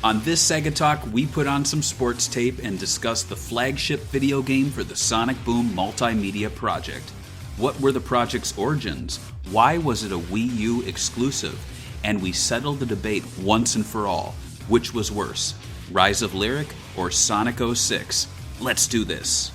On this Sega Talk, we put on some sports tape and discuss the flagship video game for the Sonic Boom multimedia project. What were the project's origins? Why was it a Wii U exclusive? And we settled the debate once and for all. Which was worse, Rise of Lyric or Sonic 06? Let's do this.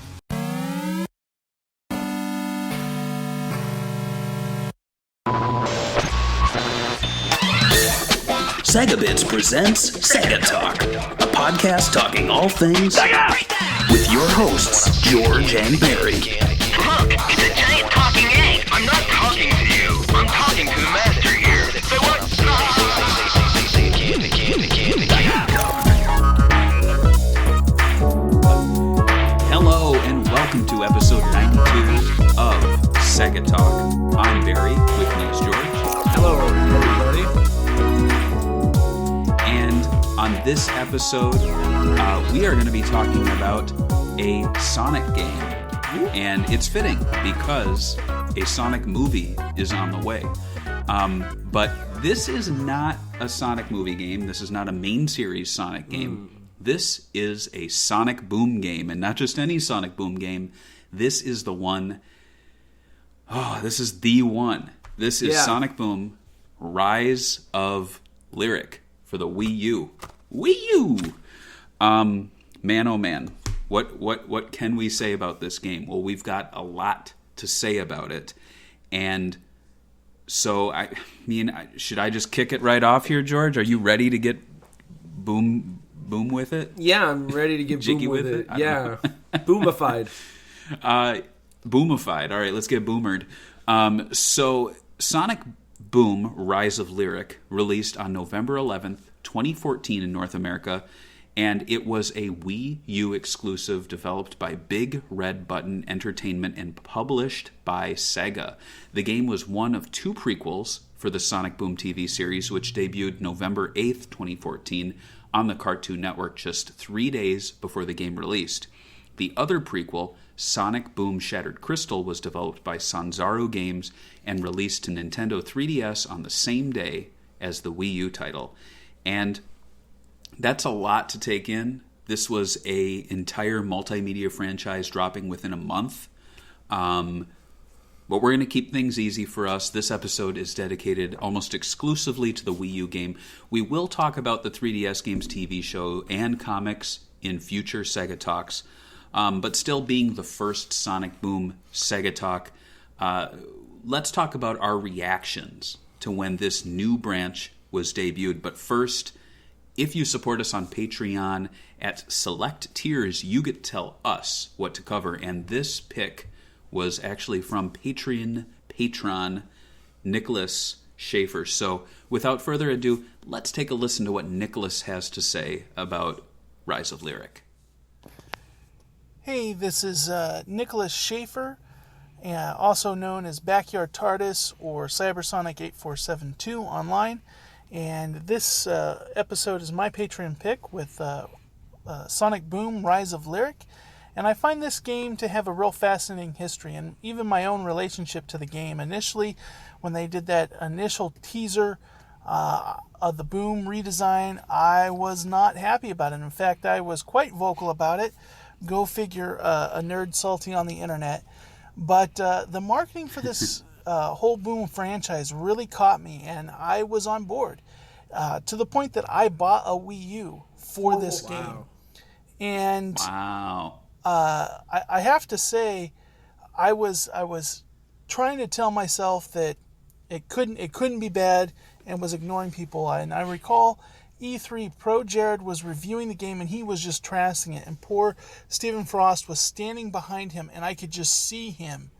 SegaBits presents Sega Talk, a podcast talking all things Sega! With your hosts, George and Barry. Look, it's a giant talking egg. I'm not talking to you. I'm talking to the master here. Say what? Hello and welcome to episode 92 of Sega Talk. I'm Barry, with me is George. Hello, everybody. And on this episode, we are going to be talking about a Sonic game. And it's fitting because a Sonic movie is on the way. But this is not a Sonic movie game. This is not a main series Sonic game. This is a Sonic Boom game. And not just any Sonic Boom game. This is the one. Oh, this is the one. This is Sonic Boom Rise of Lyric for the Wii U. Wii U! Man, oh man. What can we say about this game? Well, we've got a lot to say about it. And so, should I just kick it right off here, George? Are you ready to get boom with it? Yeah, I'm ready to get jiggy boom with it. Yeah, boomified. Boomified. All right, let's get boomered. So, Sonic Boom Rise of Lyric released on November 11th, 2014 in North America. And it was a Wii U exclusive developed by Big Red Button Entertainment and published by Sega. The game was one of two prequels for the Sonic Boom TV series, which debuted November 8th, 2014 on the Cartoon Network just 3 days before the game released. The other prequel, Sonic Boom Shattered Crystal, was developed by Sanzaru Games and released to Nintendo 3DS on the same day as the Wii U title. And that's a lot to take in. This was an entire multimedia franchise dropping within a month. But we're going to keep things easy for us. This episode is dedicated almost exclusively to the Wii U game. We will talk about the 3DS games TV show and comics in future Sega Talks. But still being the first Sonic Boom Sega Talk, let's talk about our reactions to when this new branch was debuted. But first, if you support us on Patreon at select tiers, you get to tell us what to cover. And this pick was actually from patron Nicholas Schaefer. So without further ado, let's take a listen to what Nicholas has to say about Rise of Lyric. Hey, this is Nicholas Schaefer, also known as Backyard TARDIS or Cybersonic8472 online. And this episode is my Patreon pick with Sonic Boom Rise of Lyric. And I find this game to have a real fascinating history and even my own relationship to the game. Initially, when they did that initial teaser of the Boom redesign, I was not happy about it. In fact, I was quite vocal about it. Go figure, a nerd salty on the internet. But the marketing for this whole Boom franchise really caught me, and I was on board to the point that I bought a Wii U for this game. And I have to say, I was trying to tell myself that it couldn't be bad, and was ignoring people. And I recall E3 Pro Jared was reviewing the game and he was just trashing it, and poor Stephen Frost was standing behind him, and I could just see him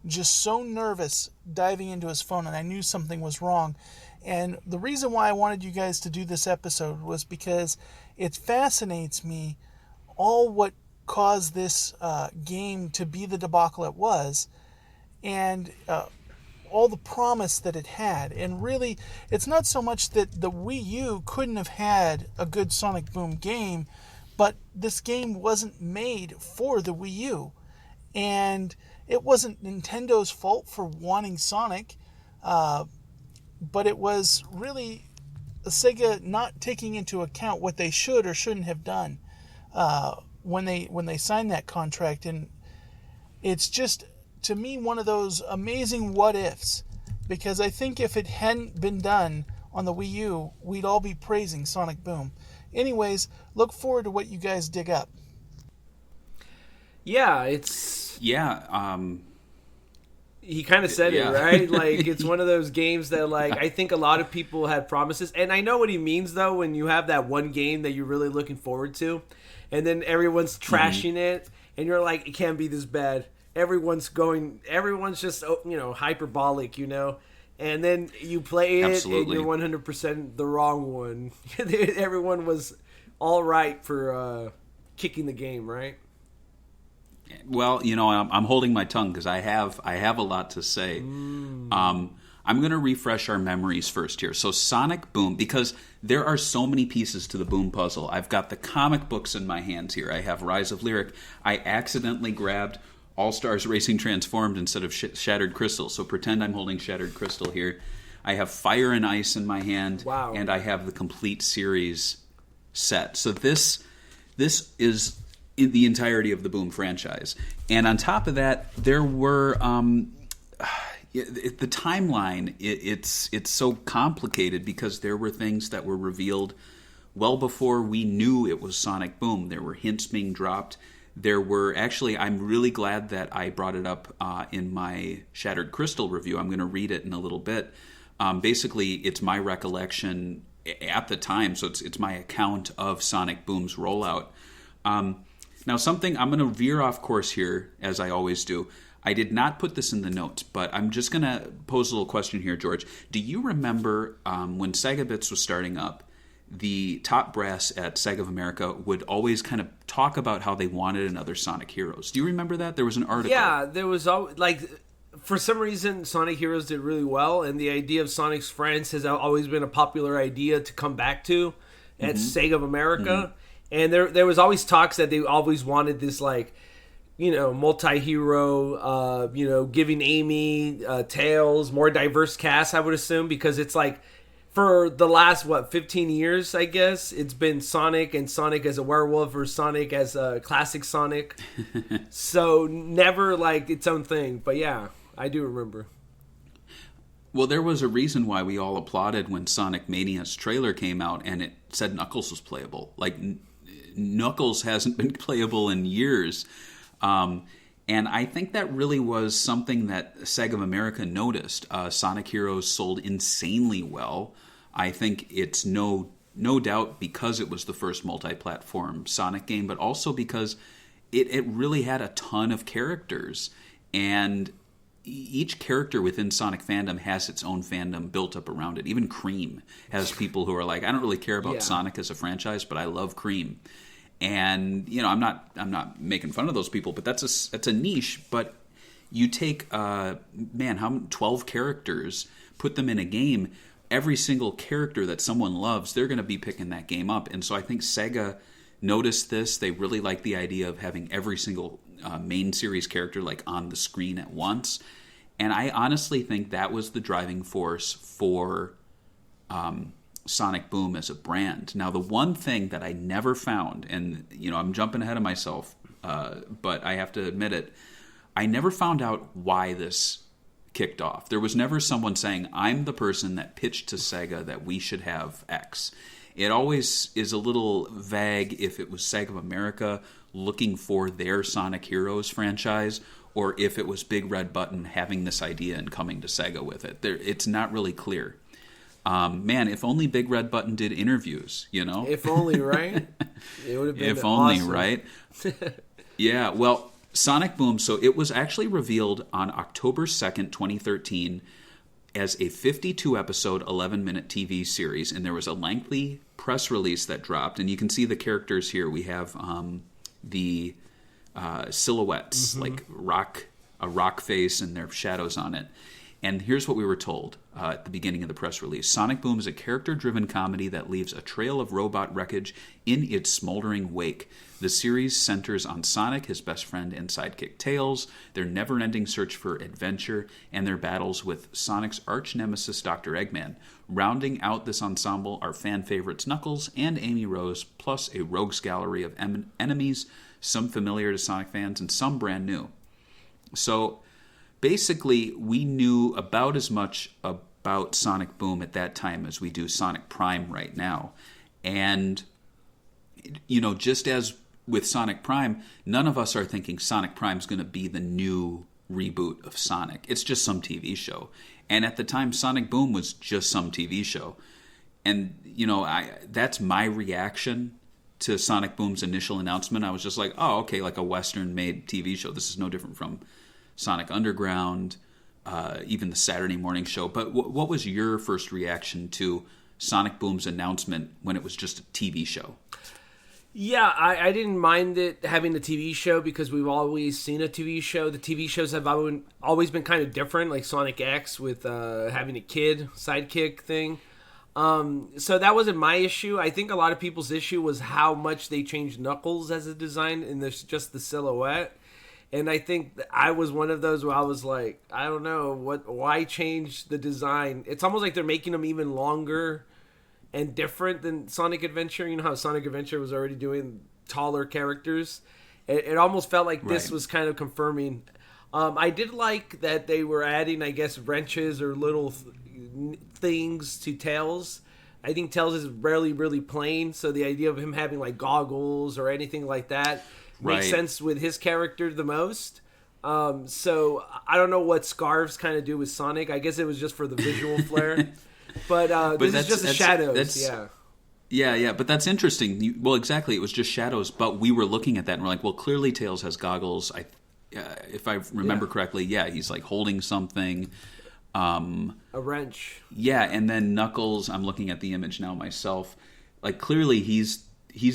just so nervous diving into his phone, and I knew something was wrong. And the reason why I wanted you guys to do this episode was because it fascinates me all what caused this game to be the debacle it was, and all the promise that it had. And really, it's not so much that the Wii U couldn't have had a good Sonic Boom game, but this game wasn't made for the Wii U. And it wasn't Nintendo's fault for wanting Sonic, but it was really Sega not taking into account what they should or shouldn't have done when they signed that contract. And it's just, to me, one of those amazing what ifs, because I think if it hadn't been done on the Wii U, we'd all be praising Sonic Boom. Anyways, look forward to what you guys dig up. Yeah, it's... Yeah, He kind of said it, right? Like, it's one of those games that, like, I think a lot of people had promises. And I know what he means, though, when you have that one game that you're really looking forward to, and then everyone's trashing it, and you're like, it can't be this bad. Everyone's just, hyperbolic, And then you play it, Absolutely. and you're 100% the wrong one. Everyone was all right for kicking the game, right? Well, I'm holding my tongue because I have a lot to say. I'm going to refresh our memories first here. So Sonic Boom, because there are so many pieces to the Boom puzzle. I've got the comic books in my hands here. I have Rise of Lyric. I accidentally grabbed All Stars Racing Transformed instead of Shattered Crystal. So pretend I'm holding Shattered Crystal here. I have Fire and Ice in my hand. Wow. And I have the complete series set. So this is in the entirety of the Boom franchise. And on top of that, there were the timeline. It's so complicated because there were things that were revealed well before we knew it was Sonic Boom. There were hints being dropped. There were actually, I'm really glad that I brought it up in my Shattered Crystal review. I'm going to read it in a little bit. Basically, it's my recollection at the time, so it's my account of Sonic Boom's rollout. Now, something, I'm going to veer off course here, as I always do. I did not put this in the notes, but I'm just going to pose a little question here, George. Do you remember when Sega Bits was starting up, the top brass at Sega of America would always kind of talk about how they wanted another Sonic Heroes? Do you remember that? There was an article. Yeah, there was always, for some reason, Sonic Heroes did really well, and the idea of Sonic's Friends has always been a popular idea to come back to at Sega of America. And there was always talks that they always wanted this, multi-hero, giving Amy, Tails, more diverse cast, I would assume, because it's like, for the last, 15 years, I guess, it's been Sonic and Sonic as a werewolf or Sonic as a classic Sonic. So never, its own thing. But yeah, I do remember. Well, there was a reason why we all applauded when Sonic Mania's trailer came out and it said Knuckles was playable. Knuckles hasn't been playable in years. And I think that really was something that Sega of America noticed. Sonic Heroes sold insanely well. I think it's no doubt because it was the first multi-platform Sonic game, but also because it really had a ton of characters. And each character within Sonic fandom has its own fandom built up around it. Even Cream has people who are like, I don't really care about Sonic as a franchise, but I love Cream. And I'm not making fun of those people, but that's a niche. But you take 12 characters, put them in a game. Every single character that someone loves, they're going to be picking that game up. And so I think Sega noticed this. They really like the idea of having every single main series character on the screen at once. And I honestly think that was the driving force for Sonic Boom as a brand. Now, the one thing that I never found, and I'm jumping ahead of myself, but I have to admit it, I never found out why this kicked off. There was never someone saying, I'm the person that pitched to Sega that we should have X. It always is a little vague if it was Sega of America looking for their Sonic Heroes franchise, or if it was Big Red Button having this idea and coming to Sega with it. It's not really clear. If only Big Red Button did interviews, If only, right? It would have been if only, awesome. right? Yeah, well, Sonic Boom, so it was actually revealed on October 2nd, 2013 as a 52-episode, 11-minute TV series, and there was a lengthy press release that dropped, and you can see the characters here. We have the silhouettes, like a rock face and their shadows on it. And here's what we were told. at the beginning of the press release. Sonic Boom is a character-driven comedy that leaves a trail of robot wreckage in its smoldering wake. The series centers on Sonic, his best friend and sidekick Tails, their never-ending search for adventure, and their battles with Sonic's arch-nemesis Dr. Eggman. Rounding out this ensemble are fan favorites Knuckles and Amy Rose, plus a rogues gallery of enemies, some familiar to Sonic fans and some brand new. So basically, we knew about as much about Sonic Boom at that time as we do Sonic Prime right now. And, just as with Sonic Prime, none of us are thinking Sonic Prime is going to be the new reboot of Sonic. It's just some TV show. And at the time, Sonic Boom was just some TV show. And, that's my reaction to Sonic Boom's initial announcement. I was just like, oh, okay, like a Western-made TV show. This is no different from Sonic Underground, even the Saturday morning show. But what was your first reaction to Sonic Boom's announcement when it was just a TV show? Yeah, I didn't mind it having a TV show because we've always seen a TV show. The TV shows have always been kind of different, like Sonic X with having a kid sidekick thing. So that wasn't my issue. I think a lot of people's issue was how much they changed Knuckles as a design and there's just the silhouette. And I think I was one of those where I was like, I don't know, why change the design? It's almost like they're making them even longer and different than Sonic Adventure. You know how Sonic Adventure was already doing taller characters? It almost felt like this was kind of confirming. I did like that they were adding, I guess, wrenches or little things to Tails. I think Tails is rarely really plain, so the idea of him having like goggles or anything like that makes sense with his character the most. So I don't know what scarves kind of do with Sonic. I guess it was just for the visual flair. But this is just the shadows. Yeah, but that's interesting. Well, exactly. It was just shadows, but we were looking at that and we're like, well, clearly Tails has goggles. If I remember correctly, he's like holding something. A wrench. Yeah, and then Knuckles, I'm looking at the image now myself. Like, clearly he's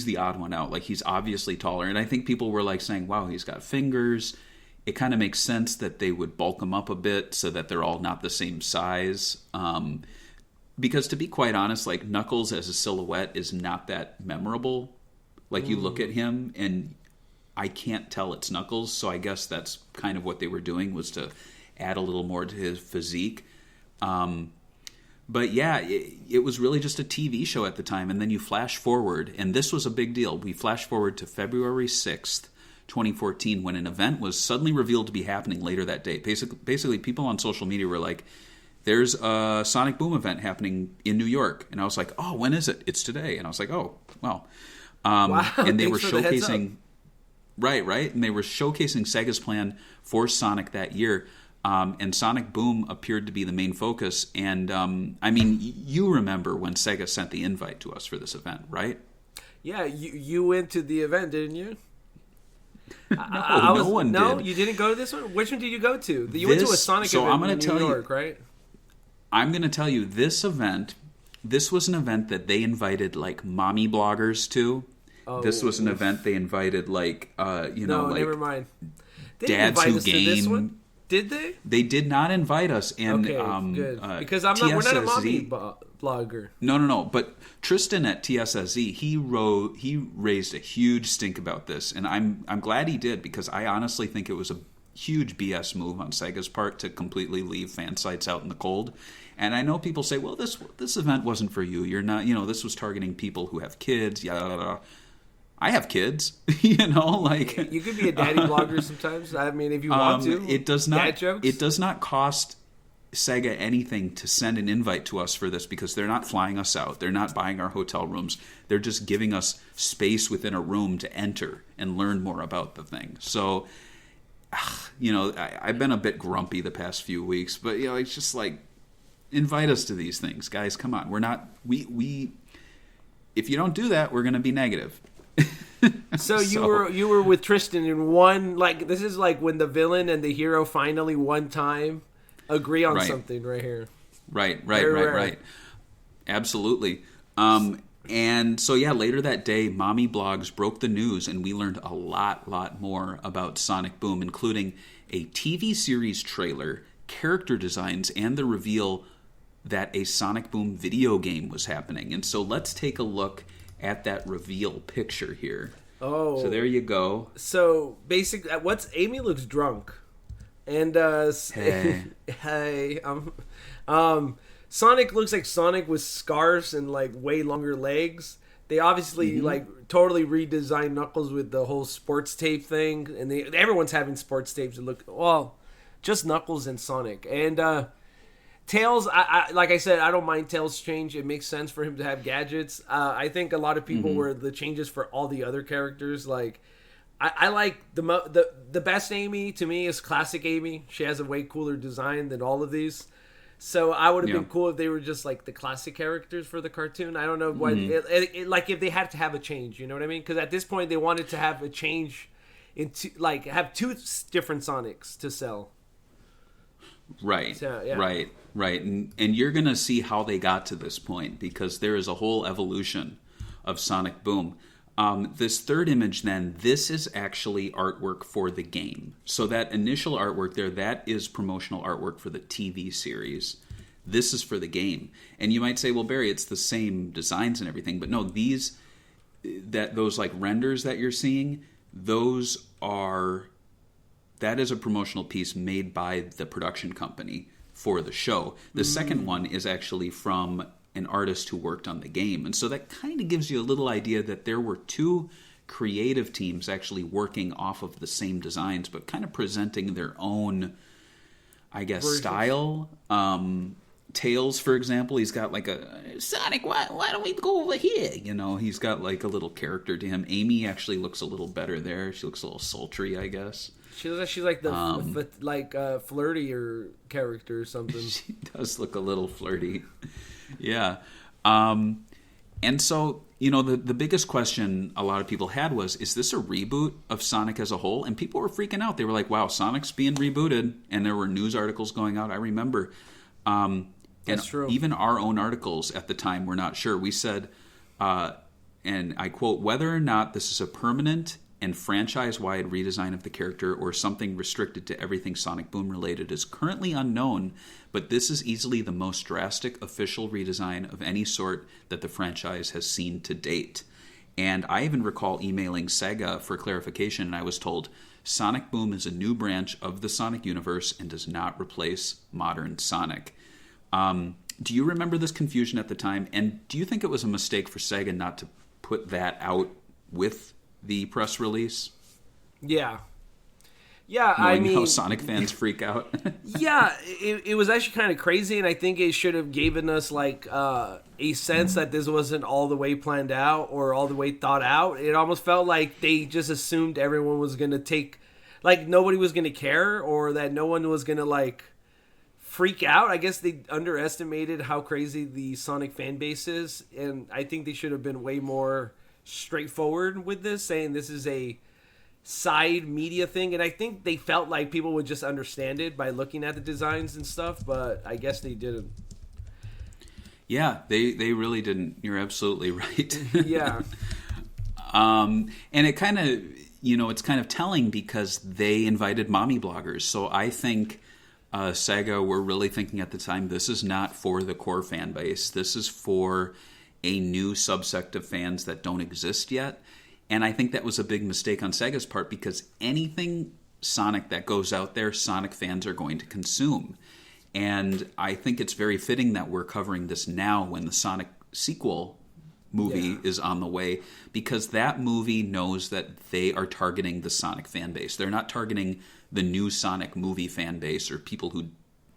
the odd one out. Like, he's obviously taller. And I think people were like saying, wow, he's got fingers. It kind of makes sense that they would bulk him up a bit so that they're all not the same size. Because to be quite honest, like, Knuckles as a silhouette is not that memorable. Like, you look at him and I can't tell it's Knuckles. So I guess that's kind of what they were doing, was to add a little more to his physique. But yeah, it was really just a TV show at the time. And then you flash forward, and this was a big deal. We flash forward to February 6th, 2014, when an event was suddenly revealed to be happening later that day. Basically, people on social media were like, there's a Sonic Boom event happening in New York. And I was like, oh, when is it? It's today. And I was like, oh, well. Wow, and they were showcasing... Right. And they were showcasing Sega's plan for Sonic that year. And Sonic Boom appeared to be the main focus. And, I mean, you remember when Sega sent the invite to us for this event, right? Yeah, you went to the event, didn't you? No one did. No, you didn't go to this one? Which one did you go to? You went to a Sonic event in New York, right? I'm going to tell you, this was an event that they invited, like, mommy bloggers to. Oh, this was an event they invited, like, like... No, never mind. They dads who game. To this one? Did they? They did not invite us. And, okay, good. Because we're not a mommy blogger. No. But Tristan at TSSZ, he raised a huge stink about this, and I'm glad he did, because I honestly think it was a huge BS move on Sega's part to completely leave fan sites out in the cold. And I know people say, well, this event wasn't for you. You're not, this was targeting people who have kids. Yada. I have kids, like you could be a daddy blogger sometimes. I mean, if you want to. It does not. Dad jokes? It does not cost Sega anything to send an invite to us for this, because they're not flying us out. They're not buying our hotel rooms. They're just giving us space within a room to enter and learn more about the thing. So, I've been a bit grumpy the past few weeks, but it's just like, invite us to these things, guys. Come on, we're not. We. If you don't do that, we're going to be negative. So you were with Tristan in one, like, this is like when the villain and the hero finally one time agree on something right here. Right. Absolutely. And so later that day, mommy blogs broke the news, and we learned a lot more about Sonic Boom, including a TV series trailer, character designs, and the reveal that a Sonic Boom video game was happening. And so let's take a look at that reveal picture here. Oh. So there you go. So basically, Amy looks drunk. And hey, Sonic looks like Sonic with scars and like way longer legs. They obviously like totally redesigned Knuckles with the whole sports tape thing, and everyone's having sports tapes that look just Knuckles and Sonic. And Tails, I like I said, I don't mind Tails' change. It makes sense for him to have gadgets. I think a lot of people were the changes for all the other characters. Like I like the best Amy to me is classic Amy. She has a way cooler design than all of these. So I would have been cool if they were just like the classic characters for the cartoon. I don't know what like if they had to have a change, you know what I mean? Because at this point they wanted to have a change into like have two different Sonics to sell. Right. So, yeah. Right. And you're gonna see how they got to this point because there is a whole evolution of Sonic Boom. This third image, then, this is actually artwork for the game. So that initial artwork there, that is promotional artwork for the TV series. This is for the game. And you might say, well, Barry, it's the same designs and everything. But no, those like renders that you're seeing, that is a promotional piece made by the production company for the show. The second one is actually from an artist who worked on the game. And so that kind of gives you a little idea that there were two creative teams actually working off of the same designs, but kind of presenting their own, I guess, style. Tails, for example, he's got like a, Sonic, why don't we go over here? You know, he's got like a little character to him. Amy actually looks a little better there. She looks a little sultry, I guess. She looks like she's like the flirtier character or something. She does look a little flirty. Yeah. And so, you know, the biggest question a lot of people had was, is this a reboot of Sonic as a whole? And people were freaking out. They were like, wow, Sonic's being rebooted. And there were news articles going out. I remember. That's true. Even our own articles at the time were not sure. We said, and I quote, whether or not this is a permanent and franchise-wide redesign of the character or something restricted to everything Sonic Boom related is currently unknown, but this is easily the most drastic official redesign of any sort that the franchise has seen to date. And I even recall emailing SEGA for clarification, and I was told, Sonic Boom is a new branch of the Sonic universe and does not replace modern Sonic. Do you remember this confusion at the time? And do you think it was a mistake for SEGA not to put that out with the press release? Yeah, Knowing I mean, how Sonic fans freak out. Yeah, it was actually kind of crazy, and I think it should have given us like a sense that this wasn't all the way planned out or all the way thought out. It almost felt like they just assumed everyone was going to take, like nobody was going to care, or that no one was going to like freak out. I guess they underestimated how crazy the Sonic fan base is, and I think they should have been way more straightforward with this, saying this is a side media thing, and I think they felt like people would just understand it by looking at the designs and stuff, but I guess they didn't. Yeah, they really didn't. You're absolutely right. Yeah. And it kind of, you know, it's kind of telling because they invited mommy bloggers. So I think SEGA were really thinking at the time, this is not for the core fan base. This is for a new subsect of fans that don't exist yet. And I think that was a big mistake on Sega's part because anything Sonic that goes out there, Sonic fans are going to consume. And I think it's very fitting that we're covering this now when the Sonic sequel movie is on the way, because that movie knows that they are targeting the Sonic fan base. They're not targeting the new Sonic movie fan base or people who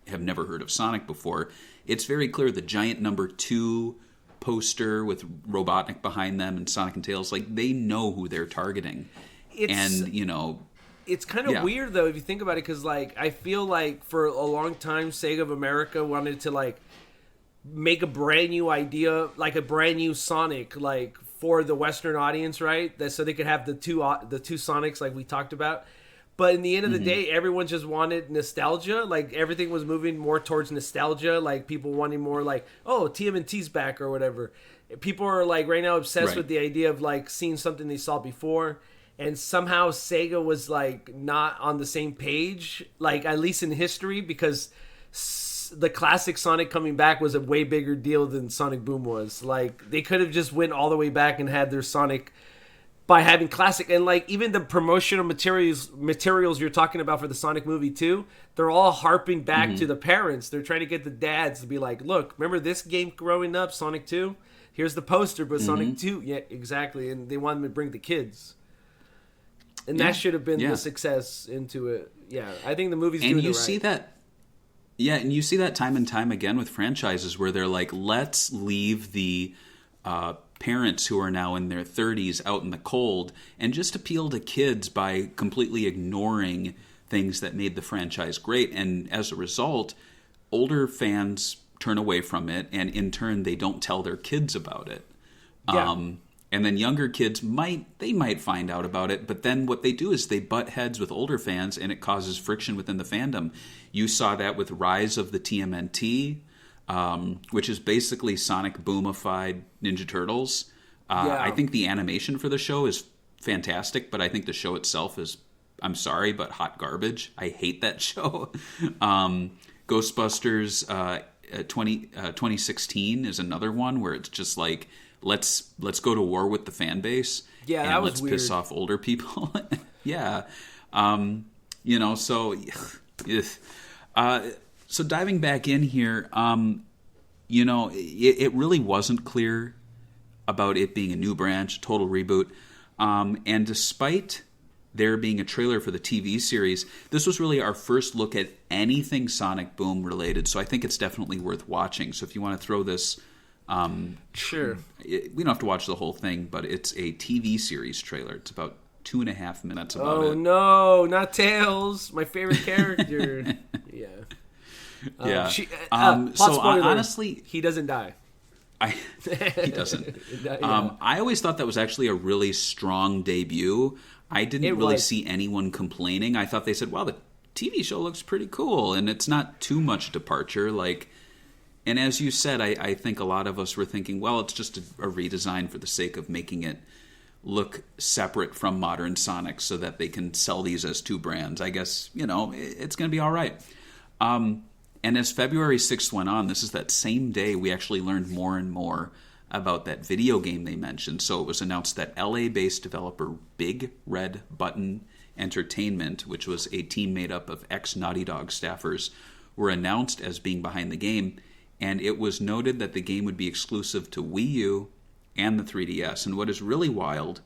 have never heard of Sonic before. It's very clear the giant number 2 poster with Robotnik behind them and Sonic and Tails, like they know who they're targeting. And you know, it's kind of weird though if you think about it, because like I feel like for a long time Sega of America wanted to like make a brand new idea, like a brand new Sonic, like for the Western audience, right? That so they could have the two Sonics like we talked about. But in the end of the day, everyone just wanted nostalgia. Like, everything was moving more towards nostalgia. Like, people wanting more like, oh, TMNT's back or whatever. People are, like, right now obsessed with the idea of, like, seeing something they saw before. And somehow Sega was, like, not on the same page, like, at least in history, because the classic Sonic coming back was a way bigger deal than Sonic Boom was. Like, they could have just went all the way back and had their Sonic by having classic, and like even the promotional materials you're talking about for the Sonic movie too, they're all harping back to the parents. They're trying to get the dads to be like, look, remember this game growing up, Sonic 2? Here's the poster, but Sonic 2, yeah, exactly. And they want them to bring the kids. And that should have been the success into it. Yeah, I think the movie's doing it right. And you see that, and you see that time and time again with franchises where they're like, let's leave the parents who are now in their 30s out in the cold and just appeal to kids by completely ignoring things that made the franchise great. And as a result, older fans turn away from it, and in turn, they don't tell their kids about it. Yeah. And then younger kids might find out about it, but then what they do is they butt heads with older fans, and it causes friction within the fandom. You saw that with Rise of the TMNT, which is basically Sonic Boomified Ninja Turtles. I think the animation for the show is fantastic, but I think the show itself is, I'm sorry, but hot garbage. I hate that show. Ghostbusters 2016 is another one where it's just like, let's go to war with the fan base. Yeah, and that was let's weird. piss off older people. Yeah. So diving back in here, it really wasn't clear about it being a new branch, total reboot. And despite there being a trailer for the TV series, this was really our first look at anything Sonic Boom related. So I think it's definitely worth watching. So if you want to throw this, sure. We don't have to watch the whole thing, but it's a TV series trailer. It's about 2.5 minutes about it. Oh no, not Tails, my favorite character. Yeah. Yeah. Plot so spoiler, honestly, he doesn't die. he doesn't. Yeah. I always thought that was actually a really strong debut. I didn't really was. see anyone complaining. I thought they said, "Wow, the TV show looks pretty cool," and it's not too much departure. Like, and as you said, I think a lot of us were thinking, "Well, it's just a redesign for the sake of making it look separate from modern Sonic, so that they can sell these as two brands." I guess it's going to be all right. And as February 6th went on, this is that same day we actually learned more and more about that video game they mentioned. So it was announced that LA-based developer Big Red Button Entertainment, which was a team made up of ex-Naughty Dog staffers, were announced as being behind the game. And it was noted that the game would be exclusive to Wii U and the 3DS. And what is really wild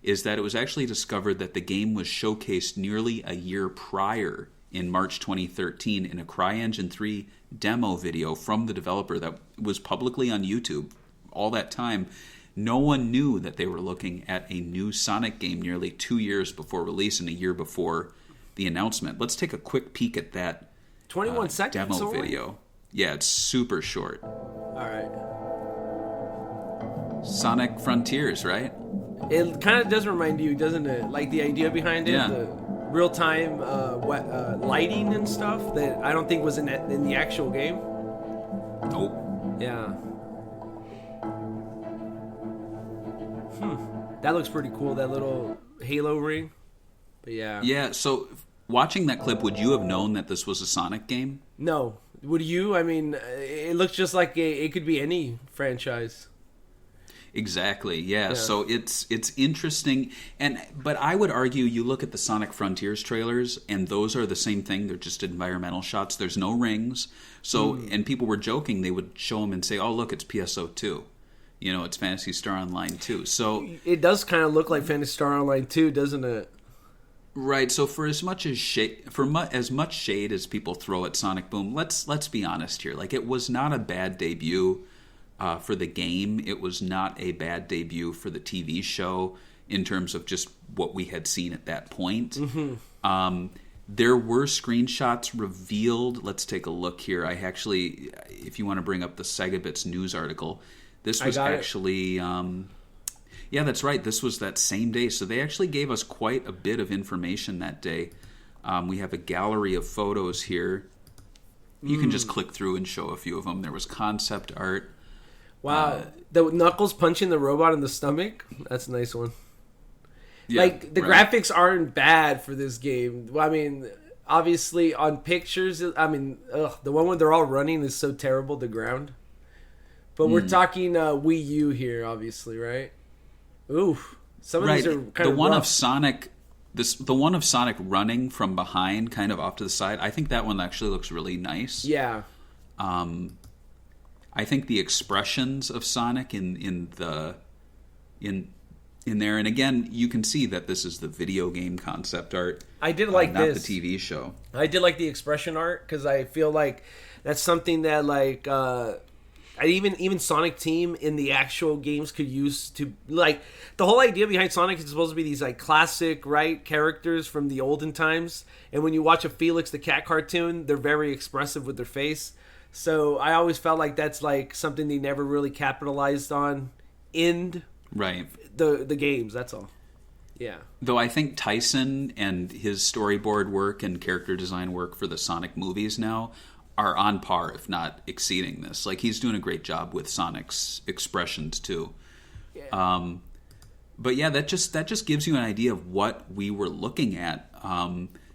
is that it was actually discovered that the game was showcased nearly a year prior in March 2013 in a CryEngine 3 demo video from the developer that was publicly on YouTube. All that time, no one knew that they were looking at a new Sonic game nearly 2 years before release and a year before the announcement. Let's take a quick peek at that 21 seconds demo only? video. Yeah, it's super short. All right. Sonic Frontiers, right? It kind of does remind you, doesn't it? Like the idea behind it, Yeah. the real-time lighting and stuff that I don't think was in the actual game. Nope. Yeah. That looks pretty cool, that little halo ring. But yeah. Yeah, so watching that clip, would you have known that this was a Sonic game? No. Would you? I mean, it looks just like it could be any franchise. Exactly. Yeah. So it's interesting, but I would argue you look at the Sonic Frontiers trailers, and those are the same thing. They're just environmental shots. There's no rings. So and people were joking. They would show them and say, "Oh, look, it's PSO2. It's Phantasy Star Online 2." So it does kind of look like Phantasy Star Online 2, doesn't it? Right. So for as much shade as people throw at Sonic Boom, let's be honest here. Like, it was not a bad debut. For the game, it was not a bad debut for the TV show in terms of just what we had seen at that point. Mm-hmm. There were screenshots revealed. Let's take a look here. I actually, if you want to bring up the SEGA Bits news article, this was actually, yeah, that's right. This was that same day. So they actually gave us quite a bit of information that day. We have a gallery of photos here. You can just click through and show a few of them. There was concept art. Wow, the Knuckles punching the robot in the stomach? That's a nice one. Yeah, like, the graphics aren't bad for this game. Well, I mean, obviously on pictures, I mean, the one where they're all running is so terrible, the ground. But we're talking Wii U here, obviously, right? Ooh, some of these are kind of one rough. of Sonic. The one of Sonic running from behind, kind of off to the side. I think that one actually looks really nice. Yeah. I think the expressions of Sonic in there, and again, you can see that this is the video game concept art. I did like not this. the TV show. I did like the expression art because I feel like that's something that like even Sonic Team in the actual games could use to like the whole idea behind Sonic is supposed to be these like classic characters from the olden times, and when you watch a Felix the Cat cartoon, they're very expressive with their face. So I always felt like that's like something they never really capitalized on in the games. That's all. Yeah. Though I think Tyson and his storyboard work and character design work for the Sonic movies now are on par, if not exceeding this. Like, he's doing a great job with Sonic's expressions too. Yeah. But yeah, that just gives you an idea of what we were looking at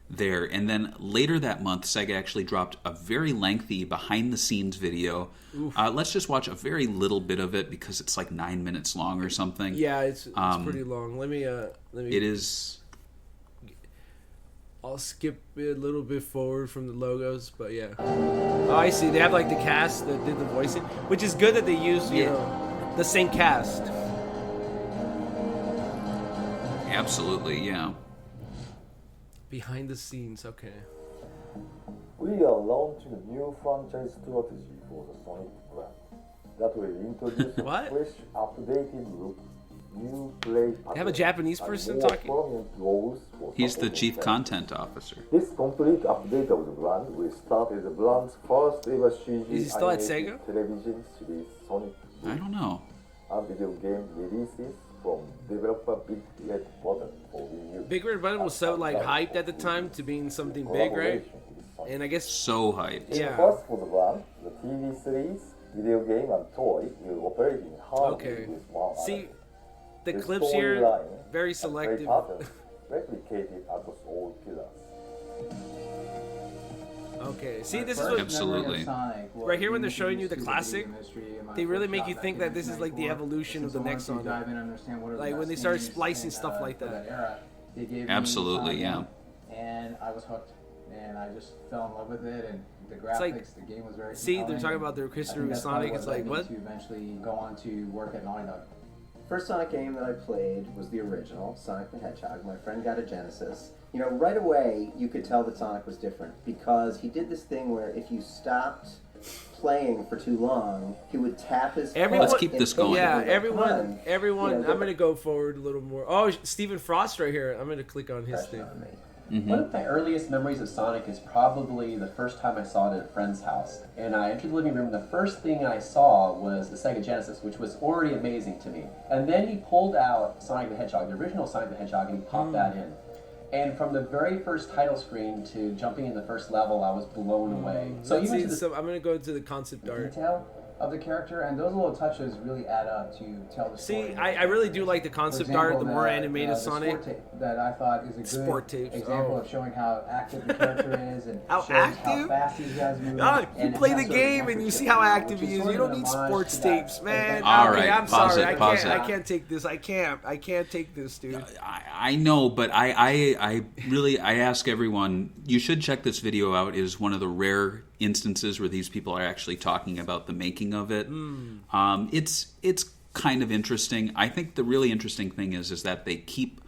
there. And then later that month, Sega actually dropped a very lengthy behind-the-scenes video. Let's just watch a very little bit of it because it's like 9 minutes long or something. Yeah, it's pretty long. Let me. It is. I'll skip it a little bit forward from the logos, but yeah. Oh, I see. They have like the cast that did the voicing, which is good that they use you know the same cast. Absolutely, yeah. Behind the scenes, okay. We are launching a new franchise strategy for the Sonic brand that will introduce a What? fresh, updated look, new play patterns, They have a Japanese and person more talking? prominent roles for He's the supporting chief cast. content officer. This complete update of the brand will start as the brand's first ever CG Is he still at animated Sega? television series Sonic I don't know. and video game releases from developer Big Red Button for Wii U. Big Red Button was so like hyped at the time to being something big, right? And I guess So hyped. Yeah. First for the brand, the TV series, video game, and toy will operate in harmony Okay. with one see another. the The clips here, storyline very and selective. play patterns replicated across all pillars. Okay, see this is what Absolutely. right here when they're showing you the classic, they really make you think that this is like the evolution of the next song. Like when they started splicing stuff like that. Absolutely, yeah. And I was hooked, and I just fell in love with it, and the graphics, like- the game was very See, they're compelling, talking about their and I history think with that's probably Sonic. It's led like me what? to eventually go on to work at Naughty Dog. First Sonic game that I played was the original, Sonic the Hedgehog. My friend got a Genesis. You know, right away you could tell that Sonic was different because he did this thing where if you stopped playing for too long, he would tap his Everyone- foot Let's keep this going. Yeah, impatiently, everyone. You know, I'm gonna go forward a little more. Oh, Stephen Frost right here. I'm gonna click on his thing. on me. One of my earliest memories of Sonic is probably the first time I saw it at a friend's house. And I entered the living room, and the first thing I saw was the Sega Genesis, which was already amazing to me. And then he pulled out Sonic the Hedgehog, the original Sonic the Hedgehog, and he popped that in. And from the very first title screen to jumping in the first level, I was blown away. So Let's even see to the some, I'm gonna go to the concept art. Detail of the character, and those little touches really add up to tell the story. See, I really do like the concept art. The more animated Sonic. Sport tape that I thought is a good Sport tapes, example oh. of showing how active the character is and How shows how active? fast these guys move. Ah, you and play how the sort of game and you see how membership, active which he is is. sort You of don't an need homage sports to that tapes, man. All Okay, right, I'm pause sorry. it, pause I it. can't take this. I can't take this, dude. I know, but I really ask everyone, you should check this video out. It is one of the rare instances where these people are actually talking about the making of it. It's kind of interesting. I think the really interesting thing is that they keep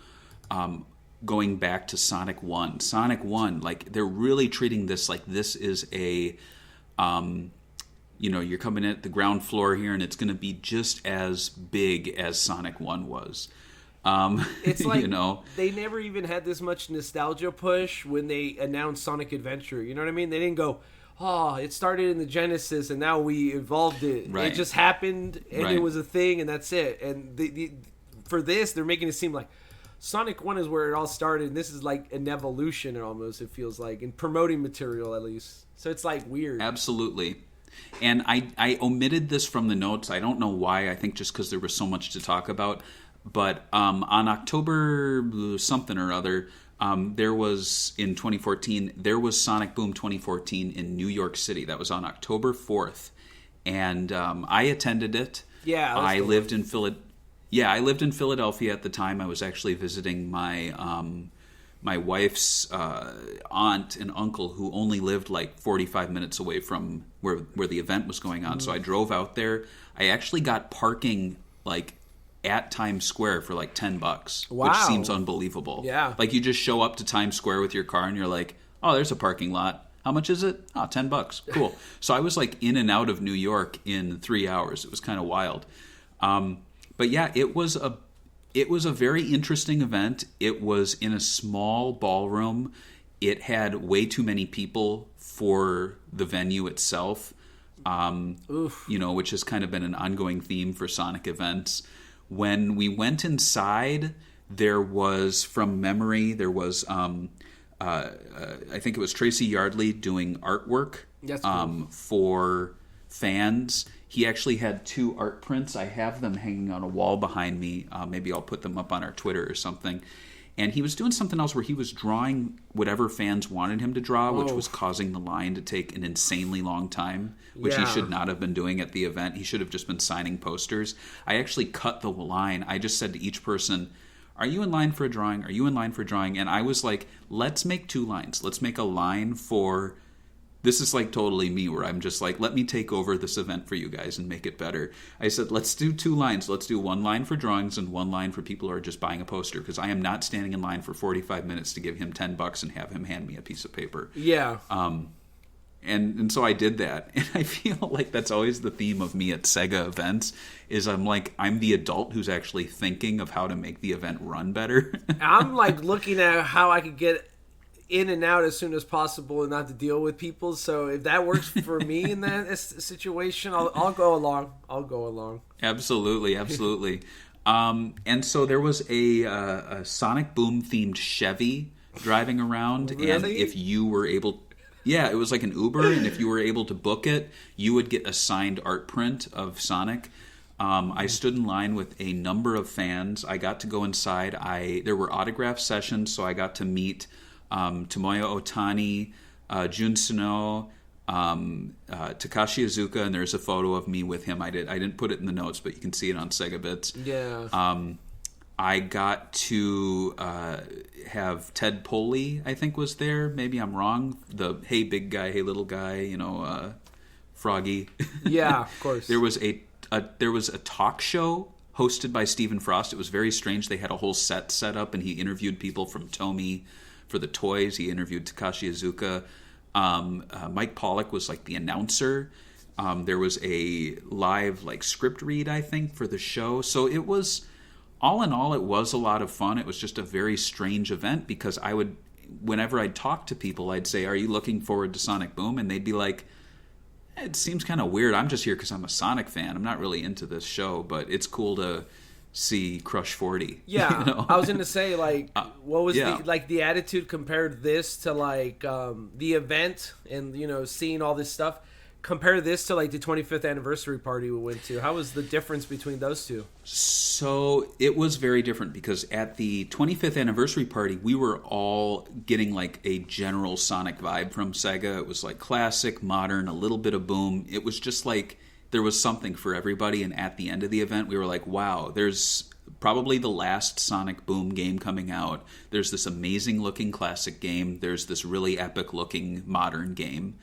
going back to Sonic 1. Sonic 1, like they're really treating this like this is a you're coming in at the ground floor here and it's going to be just as big as Sonic 1 was. It's like they they never even had this much nostalgia push when they announced Sonic Adventure. You know what I mean? They didn't go, oh, it started in the Genesis and now we evolved it. Right. It just happened and Right. it was a thing and that's it. And for this, they're making it seem like Sonic 1 is where it all started and this is like an evolution almost, it feels like, in promoting material at least. So it's like weird. Absolutely. And I omitted this from the notes. I don't know why. I think just because there was so much to talk about. But on October something or other, There was, in 2014, there was Sonic Boom 2014 in New York City. That was on October 4th. And I attended it. Yeah, I lived in I lived in Philadelphia at the time. I was actually visiting my my wife's aunt and uncle, who only lived like 45 minutes away from where the event was going on. So I drove out there. I actually got parking like at Times Square for like $10, wow, which seems unbelievable. Yeah, like you just show up to Times Square with your car and you're like, oh, there's a parking lot. How much is it? Oh, $10. Cool. So I was like in and out of New York in 3 hours. It was kind of wild. But yeah, it was a very interesting event. It was in a small ballroom. It had way too many people for the venue itself, which has kind of been an ongoing theme for Sonic events. When we went inside, there was, from memory, I think it was Tracy Yardley doing artwork for fans. He actually had 2 art prints. I have them hanging on a wall behind me. Maybe I'll put them up on our Twitter or something. And he was doing something else where he was drawing whatever fans wanted him to draw, which was causing the line to take an insanely long time, which he should not have been doing at the event. He should have just been signing posters. I actually cut the line. I just said to each person, are you in line for a drawing? Are you in line for a drawing? And I was like, let's make 2 lines. Let's make a line for... This is like totally me, where I'm just like, let me take over this event for you guys and make it better. I said, let's do 2 lines. Let's do 1 line for drawings and 1 line for people who are just buying a poster, because I am not standing in line for 45 minutes to give him $10 and have him hand me a piece of paper. Yeah. And so I did that. And I feel like that's always the theme of me at SEGA events, is I'm the adult who's actually thinking of how to make the event run better. I'm like looking at how I could get in and out as soon as possible and not to deal with people. So if that works for me in that situation, I'll go along. Absolutely. And so there was a Sonic Boom themed Chevy driving around. Really? And if you were able... Yeah, it was like an Uber, and if you were able to book it, you would get a signed art print of Sonic. I stood in line with a number of fans. I got to go inside. There were autograph sessions, so I got to meet Tomoya Ohtani, Jun Suno, Takashi Iizuka, and there's a photo of me with him. I didn't put it in the notes, but you can see it on Sega Bits. Yeah. I got to have Ted Poley, I think, was there. Maybe I'm wrong. The hey big guy, hey little guy, Froggy. Yeah, of course. There was a talk show hosted by Stephen Frost. It was very strange. They had a whole set up, and he interviewed people from Tomy for the toys. He interviewed Takashi Iizuka. Mike Pollock was like the announcer. There was a live script read, I think, for the show. So it was... All in all, it was a lot of fun. It was just a very strange event, because whenever I'd talk to people, I'd say, are you looking forward to Sonic Boom? And they'd be like, it seems kind of weird. I'm just here because I'm a Sonic fan. I'm not really into this show, but it's cool to see Crush 40. Yeah, I was going to say, what was the attitude compared this to the event and, seeing all this stuff? Compare this to the 25th anniversary party we went to. How was the difference between those two? So it was very different, because at the 25th anniversary party, we were all getting a general Sonic vibe from Sega. It was classic, modern, a little bit of Boom. It was just there was something for everybody. And at the end of the event, we were like, wow, there's probably the last Sonic Boom game coming out. There's this amazing looking classic game. There's this really epic looking modern game.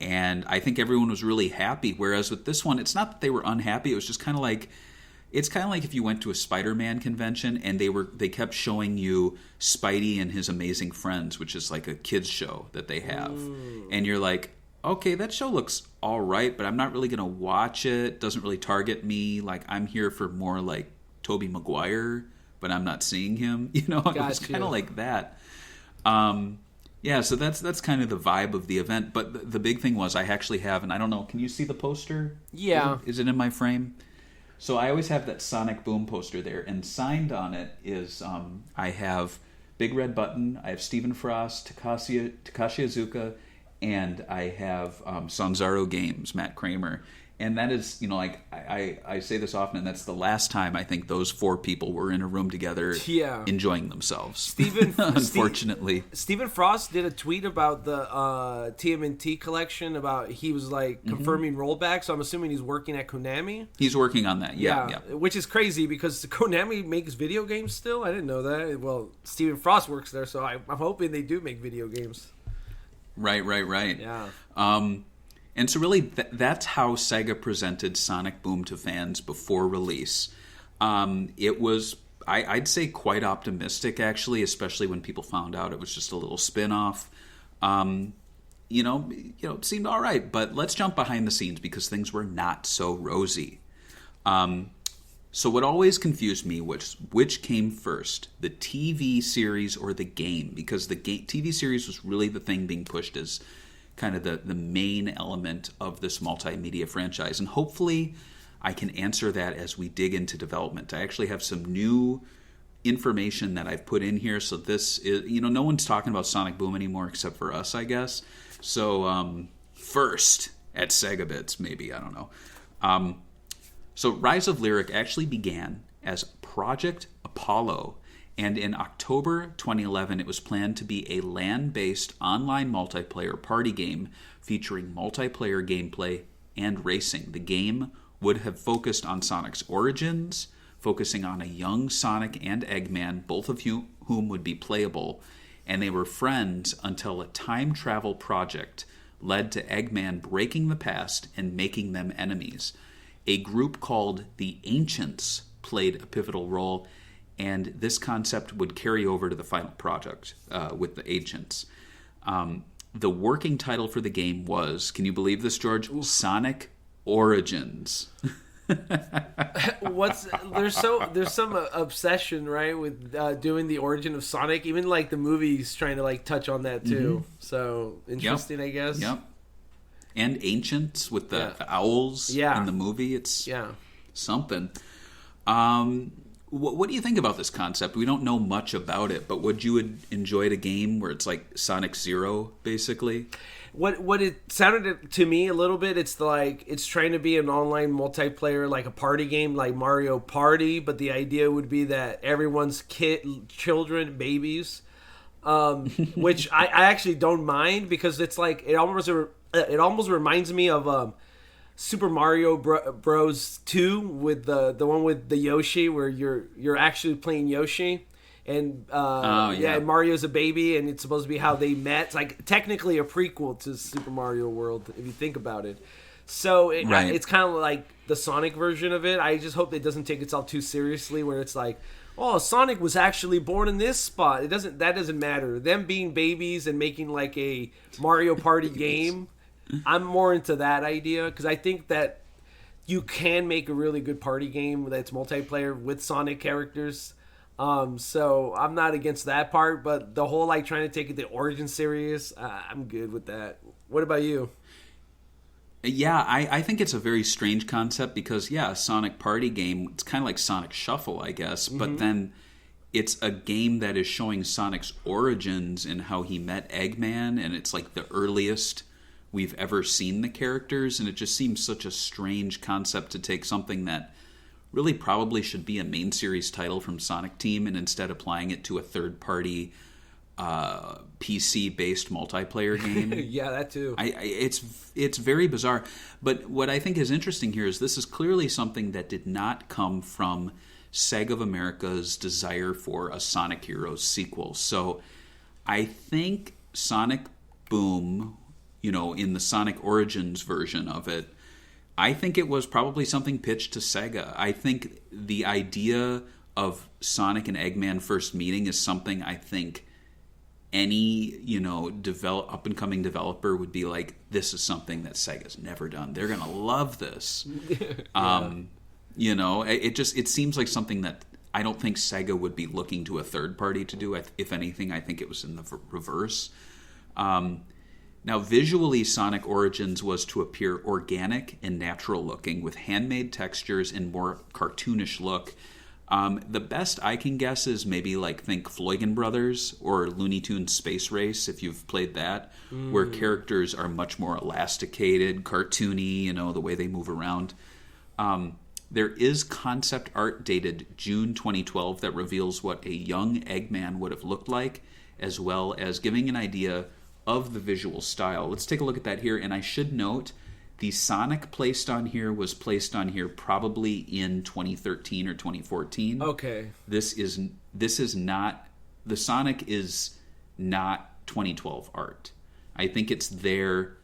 And I think everyone was really happy. Whereas with this one, it's not that they were unhappy. It was just kind of it's kind of like if you went to a Spider-Man convention and they kept showing you Spidey and His Amazing Friends, which is like a kids show that they have. And you're like, okay, that show looks all right, but I'm not really going to watch it. It doesn't really target me. I'm here for more Tobey Maguire, but I'm not seeing him. It was kind of like that. Yeah, so that's kind of the vibe of the event. But the big thing was I actually have, and I don't know, can you see the poster? Yeah. Is it in my frame? So I always have that Sonic Boom poster there, and signed on it is I have Big Red Button, I have Stephen Frost, Takashi Iizuka, and I have Sanzaro Games, Matt Kramer. And that is, like I say this often, and that's the last time I think those four people were in a room together enjoying themselves. Unfortunately. Stephen Frost did a tweet about the TMNT collection, about he was like confirming rollback, so I'm assuming he's working at Konami. He's working on that, yeah. Which is crazy because Konami makes video games still. I didn't know that. Well, Stephen Frost works there, so I'm hoping they do make video games. Right. Yeah. And so really, that's how Sega presented Sonic Boom to fans before release. It was, I'd say, quite optimistic, actually, especially when people found out it was just a little spin-off. It seemed all right, but let's jump behind the scenes because things were not so rosy. So what always confused me was which came first, the TV series or the game? Because the TV series was really the thing being pushed as kind of the main element of this multimedia franchise. And hopefully I can answer that as we dig into development. I actually have some new information that I've put in here. So this is, no one's talking about Sonic Boom anymore except for us, I guess. So first at Sega Bits, maybe, I don't know. So Rise of Lyric actually began as Project Apollo. And in October 2011, it was planned to be a LAN-based online multiplayer party game featuring multiplayer gameplay and racing. The game would have focused on Sonic's origins, focusing on a young Sonic and Eggman, both of whom would be playable, and they were friends until a time travel project led to Eggman breaking the past and making them enemies. A group called the Ancients played a pivotal role, and this concept would carry over to the final project with the Ancients. The working title for the game was, can you believe this, George? Sonic Origins. There's some obsession, right, with doing the origin of Sonic. Even like the movies trying to like touch on that too. So interesting, I guess. Yep. And Ancients with the owls in the movie. It's something. What do you think about this concept? We don't know much about it, but would you enjoy a game where it's like Sonic Zero, basically? What it sounded to me a little bit, it's like it's trying to be an online multiplayer, like a party game, like Mario Party, but the idea would be that everyone's children, babies, which I actually don't mind because it's like it almost reminds me of Super Mario Bros. 2 with the one with the Yoshi, where you're actually playing Yoshi. And Mario's a baby, and it's supposed to be how they met. It's like technically a prequel to Super Mario World, if you think about it. So it's kind of like the Sonic version of it. I just hope it doesn't take itself too seriously, where it's like, oh, Sonic was actually born in this spot. That doesn't matter. Them being babies and making like a Mario Party game, I'm more into that idea because I think that you can make a really good party game that's multiplayer with Sonic characters. So I'm not against that part, but the whole like trying to take it the origin serious, I'm good with that. What about you? Yeah, I think it's a very strange concept because a Sonic party game, it's kind of like Sonic Shuffle, I guess, but then it's a game that is showing Sonic's origins and how he met Eggman, and it's like the earliest we've ever seen the characters, and it just seems such a strange concept to take something that really probably should be a main series title from Sonic Team and instead applying it to a third-party PC-based multiplayer game. Yeah, that too. It's very bizarre. But what I think is interesting here is this is clearly something that did not come from Sega of America's desire for a Sonic Heroes sequel. So I think Sonic Boom, in the Sonic Origins version of it, I think it was probably something pitched to Sega. I think the idea of Sonic and Eggman first meeting is something I think any, up-and-coming developer would be like, this is something that Sega's never done. They're going to love this. It seems like something that I don't think Sega would be looking to a third party to do. If anything, I think it was in the reverse. Now, visually, Sonic Origins was to appear organic and natural looking with handmade textures and more cartoonish look. The best I can guess is maybe like think Floygen Brothers or Looney Tunes Space Race, if you've played that, where characters are much more elasticated, cartoony, the way they move around. There is concept art dated June 2012 that reveals what a young Eggman would have looked like, as well as giving an idea of the visual style. Let's take a look at that here, and I should note the Sonic was placed on here probably in 2013 or 2014. Okay. This is not, the Sonic is not 2012 art. I think it's there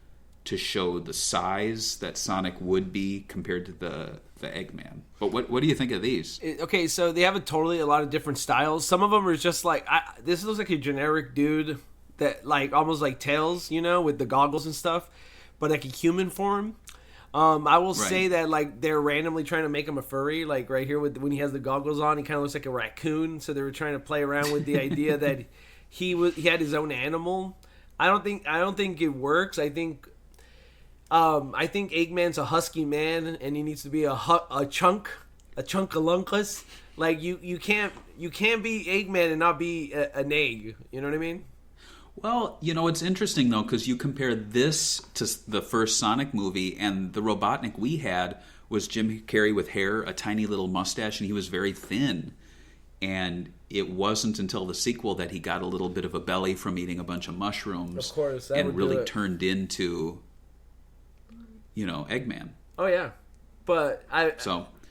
to show the size that Sonic would be compared to the Eggman. But what do you think of these? Okay, so they have a lot of different styles. Some of them are just like, this looks like a generic dude that like almost like Tails, with the goggles and stuff, but like a human form. I will say that like they're randomly trying to make him a furry. Like right here when he has the goggles on, he kind of looks like a raccoon. So they were trying to play around with the idea that he had his own animal. I don't think it works. I think Eggman's a husky man, and he needs to be a chunkalunkus. Like you can't be Eggman and not be an egg. You know what I mean? Well, it's interesting, though, because you compare this to the first Sonic movie, and the Robotnik we had was Jim Carrey with hair, a tiny little mustache, and he was very thin. And it wasn't until the sequel that he got a little bit of a belly from eating a bunch of mushrooms. Of course, that and would really do it. Turned into, Eggman. Oh, yeah. But I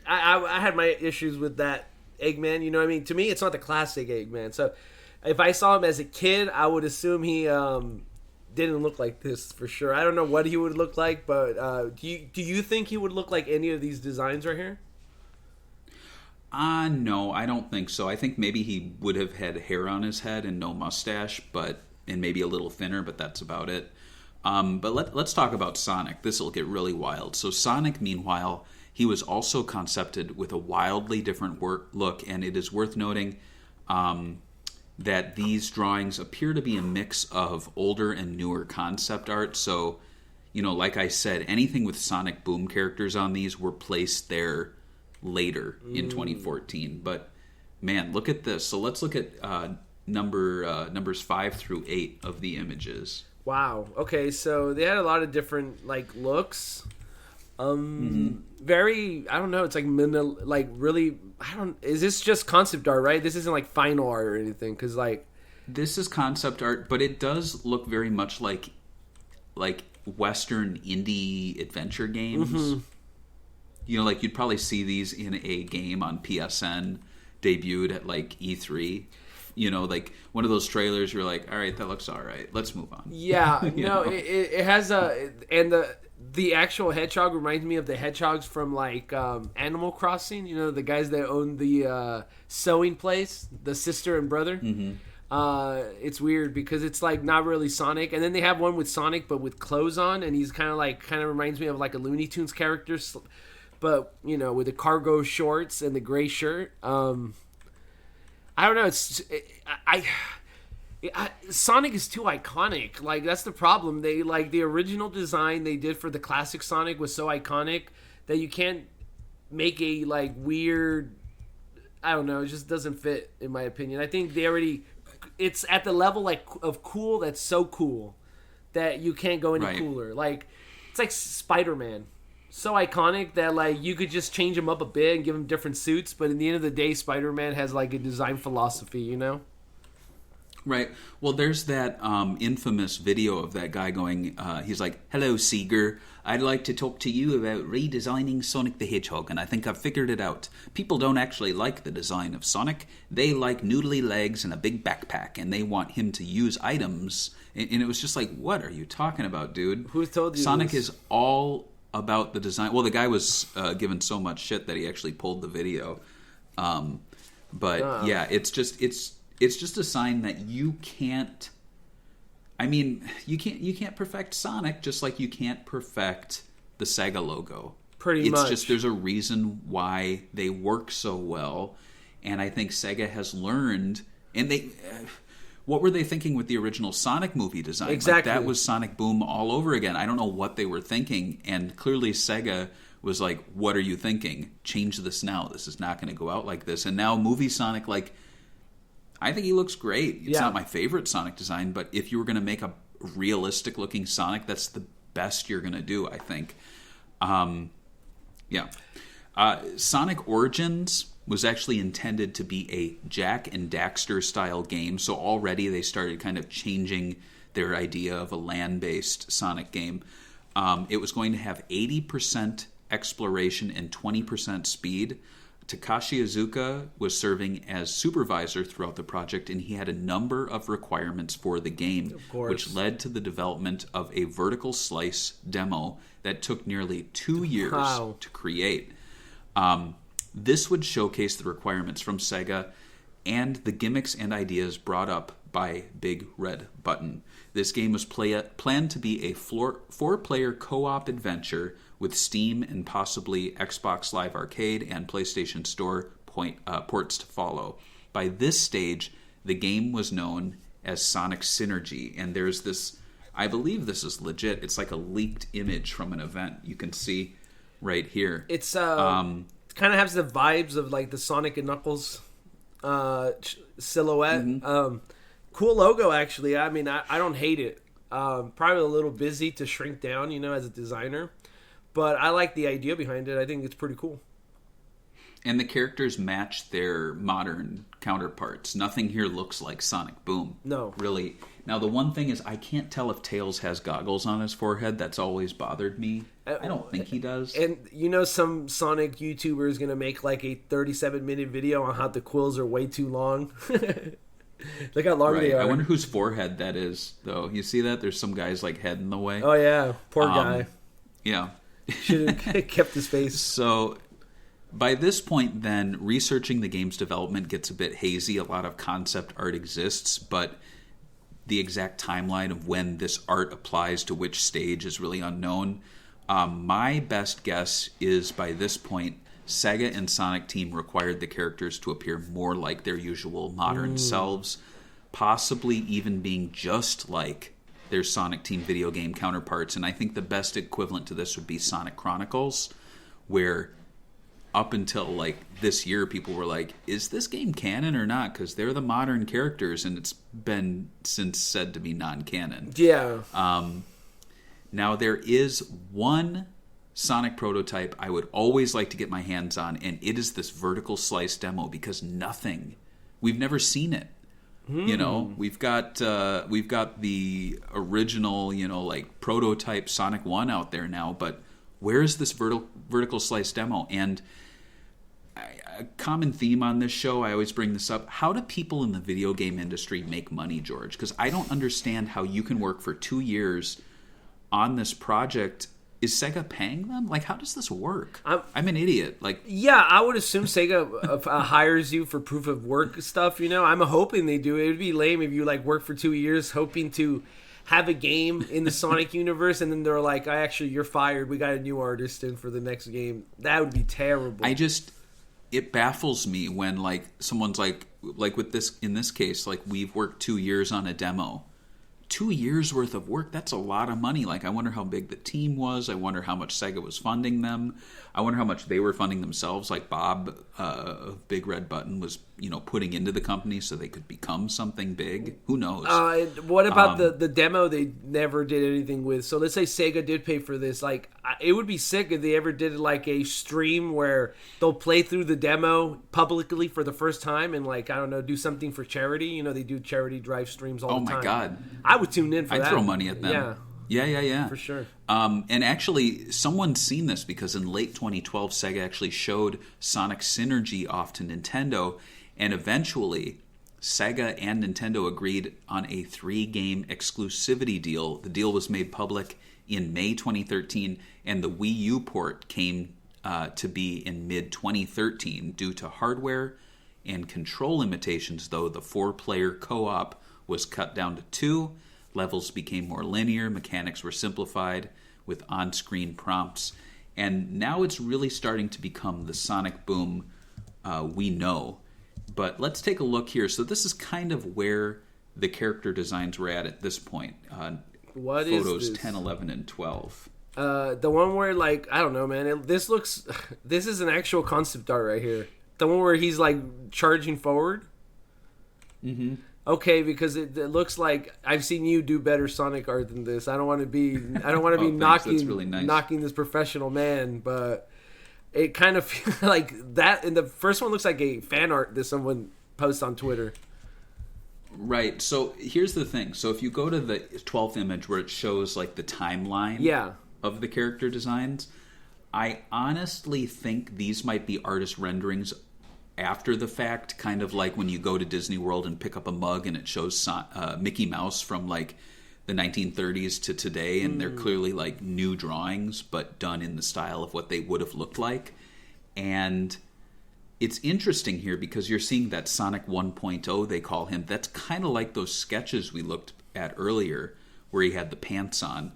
had my issues with that Eggman, you know what I mean? To me, it's not the classic Eggman, so if I saw him as a kid, I would assume he didn't look like this for sure. I don't know what he would look like, but do you think he would look like any of these designs right here? No, I don't think so. I think maybe he would have had hair on his head and no mustache, and maybe a little thinner, but that's about it. But let's talk about Sonic. This will get really wild. So Sonic, meanwhile, he was also concepted with a wildly different look, and it is worth noting that these drawings appear to be a mix of older and newer concept art. So, like I said, anything with Sonic Boom characters on these were placed there later in 2014. But, man, look at this. So let's look at numbers 5 through 8 of the images. Wow. Okay, so they had a lot of different, looks. Very, I don't know, it's really, is this just concept art, right? This isn't final art or anything, because this is concept art, but it does look very much like Western indie adventure games. You'd probably see these in a game on PSN debuted at E3. One of those trailers you're like, all right, that looks all right, let's move on. Yeah. It has and the actual hedgehog reminds me of the hedgehogs from Animal Crossing. The guys that own the sewing place, the sister and brother. It's weird because it's not really Sonic, and then they have one with Sonic but with clothes on, and he's kind of reminds me of a Looney Tunes character, but with the cargo shorts and the gray shirt. I don't know. Sonic is too iconic. That's the problem. They the original design they did for the classic Sonic was so iconic that you can't make a weird. I don't know. It just doesn't fit, in my opinion. I think it's at the level of cool that's so cool that you can't go any cooler. It's like Spider-Man. So iconic that you could just change him up a bit and give him different suits, but in the end of the day, Spider-Man has a design philosophy, Right. Well, there's that infamous video of that guy going, he's like, "Hello, Seeger. I'd like to talk to you about redesigning Sonic the Hedgehog, and I think I've figured it out. People don't actually like the design of Sonic. They like noodly legs and a big backpack, and they want him to use items." And it was just like, what are you talking about, dude? Who told you Sonic this? is all about the design. Well, the guy was given so much shit that he actually pulled the video. Yeah, it's just a sign that you can't. I mean, you can't perfect Sonic just like you can't perfect the SEGA logo. Pretty much. It's just there's a reason why they work so well, and I think SEGA has learned. And they, what were they thinking with the original Sonic movie design? Exactly. That was Sonic Boom all over again. I don't know what they were thinking, and clearly SEGA was like, what are you thinking? Change this now. This is not going to go out like this. And now movie Sonic, like, I think he looks great. It's not my favorite Sonic design, but if you were going to make a realistic looking Sonic, that's the best you're going to do, I think. Sonic Origins was actually intended to be a Jak and Daxter style game, so already they started kind of changing their idea of a land-based Sonic game. It was going to have 80% exploration and 20% speed. Takashi Iizuka was serving as supervisor throughout the project, and he had a number of requirements for the game, which led to the development of a vertical slice demo that took nearly 2 years to create. This would showcase the requirements from SEGA and the gimmicks and ideas brought up by Big Red Button. This game was planned to be a four-player co-op adventure with Steam and possibly Xbox Live Arcade and PlayStation Store ports to follow. By this stage, the game was known as Sonic Synergy, and there's this, I believe this is legit, it's like a leaked image from an event you can see right here. It's kind of has the vibes of like the Sonic and Knuckles silhouette. Mm-hmm. Cool logo, actually. I mean, I don't hate it. Probably a little busy to shrink down, as a designer. But I like the idea behind it. I think it's pretty cool. And the characters match their modern counterparts. Nothing here looks like Sonic Boom. No. Really. Now, the one thing is, I can't tell if Tails has goggles on his forehead. That's always bothered me. I don't think he does. And some Sonic YouTuber is going to make like a 37-minute video on how the quills are way too long. Look how long they are. I wonder whose forehead that is, though. You see that? There's some guy's like head in the way. Oh, yeah. Poor guy. Yeah. Should have kept his face. So by this point, then, researching the game's development gets a bit hazy. A lot of concept art exists, but the exact timeline of when this art applies to which stage is really unknown. My best guess is by this point, SEGA and Sonic Team required the characters to appear more like their usual modern selves, possibly even being just like their Sonic Team video game counterparts. And I think the best equivalent to this would be Sonic Chronicles, where up until like this year, people were like, is this game canon or not? Because they're the modern characters, and it's been since said to be non-canon. Yeah. Now, there is one Sonic prototype I would always like to get my hands on, and it is this vertical slice demo, because we've never seen it. We've got the original, like prototype Sonic 1 out there now, but where's this vertical slice demo? And a common theme on this show, I always bring this up, how do people in the video game industry make money, George? Because I don't understand how you can work for 2 years on this project. Is Sega paying them? Like, how does this work? I'm an idiot. Like, yeah, I would assume Sega hires you for proof of work stuff. I'm hoping they do. It would be lame if you like work for 2 years hoping to have a game in the Sonic universe, and then they're like, you're fired. We got a new artist in for the next game. That would be terrible. It baffles me when like someone's like with this, in this case, like we've worked 2 years on a demo. 2 years worth of work, that's a lot of money. Like, I wonder how big the team was. I wonder how much Sega was funding them. I wonder how much they were funding themselves. Like Bob of Big Red Button was, putting into the company so they could become something big. Who knows? What about the demo they never did anything with? So let's say Sega did pay for this. Like, it would be sick if they ever did like a stream where they'll play through the demo publicly for the first time and like, I don't know, do something for charity. They do charity drive streams all the time. Oh my God. I would tune in for that. I'd throw money at them. Yeah. For sure. And actually, someone's seen this because in late 2012, Sega actually showed Sonic Synergy off to Nintendo, and eventually, Sega and Nintendo agreed on a 3-game exclusivity deal. The deal was made public in May 2013, and the Wii U port came to be in mid-2013 due to hardware and control limitations, though the 4-player co-op was cut down to 2. Levels became more linear, mechanics were simplified with on-screen prompts, and now it's really starting to become the Sonic Boom we know. But let's take a look here. So this is kind of where the character designs were at this point. What photos is this? 10, 11, and 12. The one where, like, I don't know, man. This is an actual concept art right here. The one where he's like charging forward. Mm-hmm. Okay, because it looks like I've seen you do better Sonic art than this. I don't want to be knocking really nice. knocking this professional man, but it kind of feels like that. And the first one looks like a fan art that someone posts on Twitter. Right. So here's the thing. So if you go to the 12th image where it shows like the timeline of the character designs, I honestly think these might be artist renderings after the fact, kind of like when you go to Disney World and pick up a mug and it shows Mickey Mouse from like the 1930s to today, and they're clearly like new drawings but done in the style of what they would have looked like. And it's interesting here because you're seeing that Sonic 1.0, they call him. That's kind of like those sketches we looked at earlier where he had the pants on.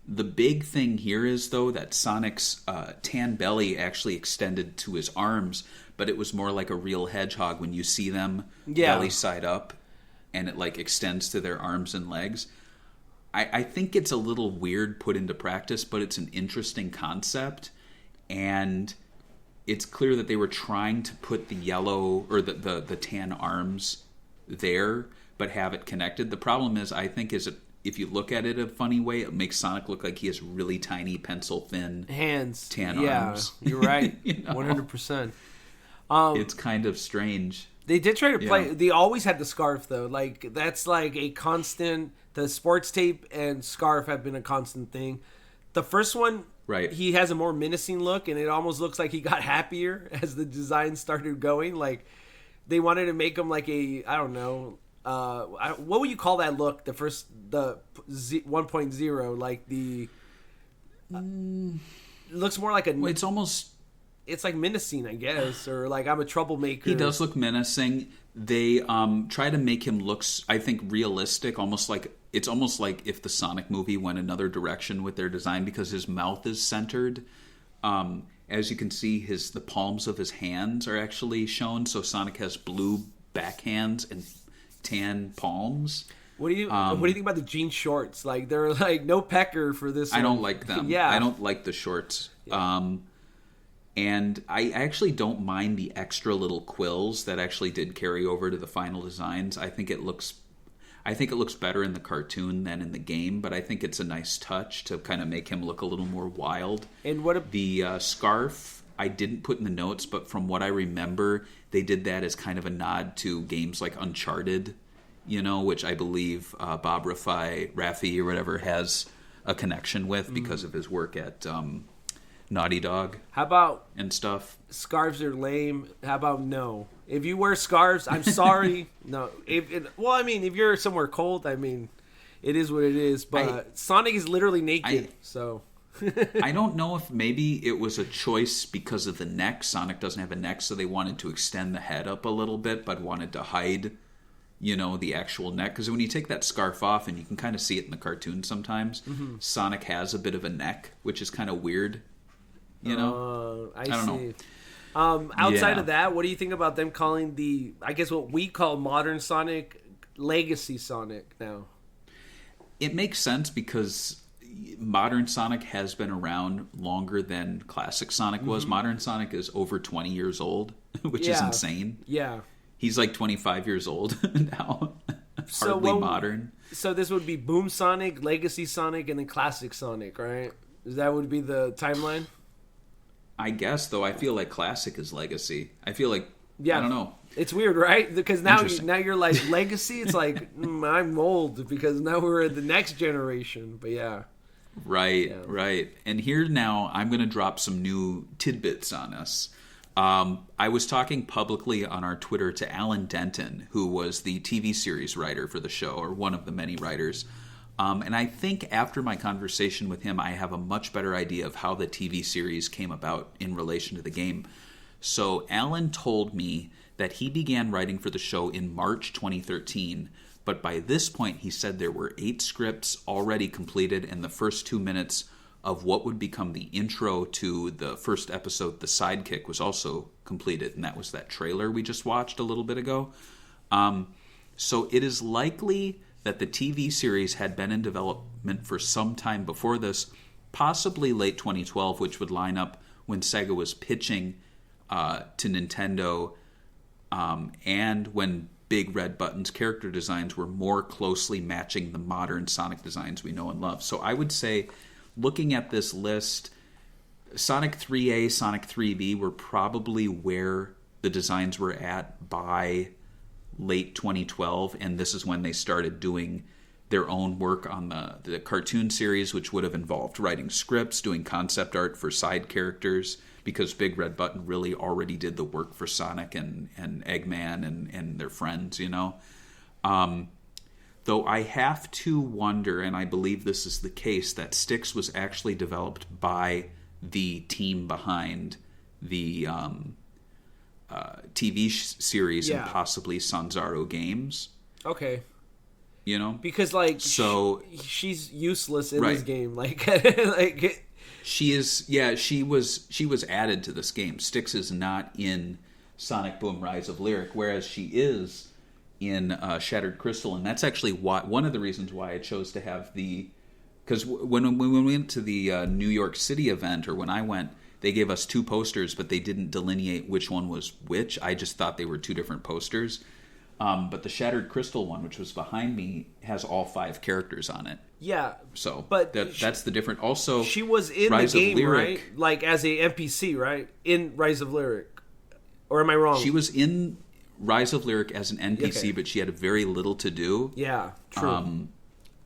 The big thing here is, though, that Sonic's tan belly actually extended to his arms, but it was more like a real hedgehog when you see them belly side up, and it like extends to their arms and legs. I think it's a little weird put into practice, but it's an interesting concept, and it's clear that they were trying to put the yellow or the tan arms there, but have it connected. The problem is, I think, if you look at it a funny way, it makes Sonic look like he has really tiny, pencil-thin hands, tan arms. You're right, 100%. It's kind of strange. They did try to play. They always had the scarf, though. Like, that's like a constant. The sports tape and scarf have been a constant thing. The first one, he has a more menacing look, and it almost looks like he got happier as the design started going. Like, they wanted to make him like a, I don't know, what would you call that look? The 1.0, like the looks more like a. Well, it's like menacing, I guess, or like I'm a troublemaker. He does look menacing. They try to make him look, I think, realistic. It's almost like if the Sonic movie went another direction with their design, because his mouth is centered. As you can see, the palms of his hands are actually shown. So Sonic has blue backhands and tan palms. What do you think about the jean shorts? Like, they're like no pecker for this one. I don't like them. I don't like the shorts. And I actually don't mind the extra little quills that actually did carry over to the final designs. I think it looks better in the cartoon than in the game, but I think it's a nice touch to kind of make him look a little more wild. And the scarf I didn't put in the notes, but from what I remember, they did that as kind of a nod to games like Uncharted, which I believe Bob Raffi or whatever has a connection with because of his work at Naughty Dog. How about and stuff? Scarves are lame. How about no? If you wear scarves, I'm sorry. No. If you're somewhere cold, I mean, it is what it is. But Sonic is literally naked, so. I don't know if maybe it was a choice because of the neck. Sonic doesn't have a neck, so they wanted to extend the head up a little bit, but wanted to hide, the actual neck. Because when you take that scarf off, and you can kind of see it in the cartoon sometimes, Sonic has a bit of a neck, which is kind of weird. I don't know. Outside of that, what do you think about them calling what we call modern Sonic, Legacy Sonic now? It makes sense because modern Sonic has been around longer than classic Sonic was. Modern Sonic is over 20 years old, which is insane. Yeah. He's like 25 years old now. Hardly modern. So this would be Boom Sonic, Legacy Sonic, and then Classic Sonic, right? That would be the timeline? I guess, though, I feel like Classic is Legacy. I feel like, I don't know. It's weird, right? Because now you're like, Legacy, it's like, I'm old because now we're in the next generation. But yeah. Right. And here now, I'm going to drop some new tidbits on us. I was talking publicly on our Twitter to Alan Denton, who was the TV series writer for the show, or one of the many writers. And I think after my conversation with him, I have a much better idea of how the TV series came about in relation to the game. So Alan told me that he began writing for the show in March 2013, but by this point he said there were 8 scripts already completed, and the first 2 minutes of what would become the intro to the first episode, The Sidekick, was also completed, and that was that trailer we just watched a little bit ago. So it is likely that the TV series had been in development for some time before this, possibly late 2012, which would line up when Sega was pitching to Nintendo, and when Big Red Button's character designs were more closely matching the modern Sonic designs we know and love. So I would say, looking at this list, Sonic 3A, Sonic 3B were probably where the designs were at by late 2012, and this is when they started doing their own work on the cartoon series, which would have involved writing scripts, doing concept art for side characters, because Big Red Button really already did the work for Sonic and Eggman and their friends, you know. Though I have to wonder, and I believe this is the case, that Styx was actually developed by the team behind the TV series and possibly Sanzaru Games. Okay. You know? Because, like, so she's useless in right. this game. Like she is, yeah, she was added to this game. Styx is not in Sonic Boom Rise of Lyric, whereas she is in Shattered Crystal, and that's actually one of the reasons why I chose to have the... Because when we went to the New York City event, or when I went, they gave us 2 posters, but they didn't delineate which one was which. I just thought they were 2 different posters. But the Shattered Crystal one, which was behind me, has all 5 characters on it. Yeah. So but that's the different. Also, she was in Rise the game, Lyric, right? Like as a NPC, right? In Rise of Lyric. Or am I wrong? She was in Rise of Lyric as an NPC, okay. but she had very little to do. Yeah, true.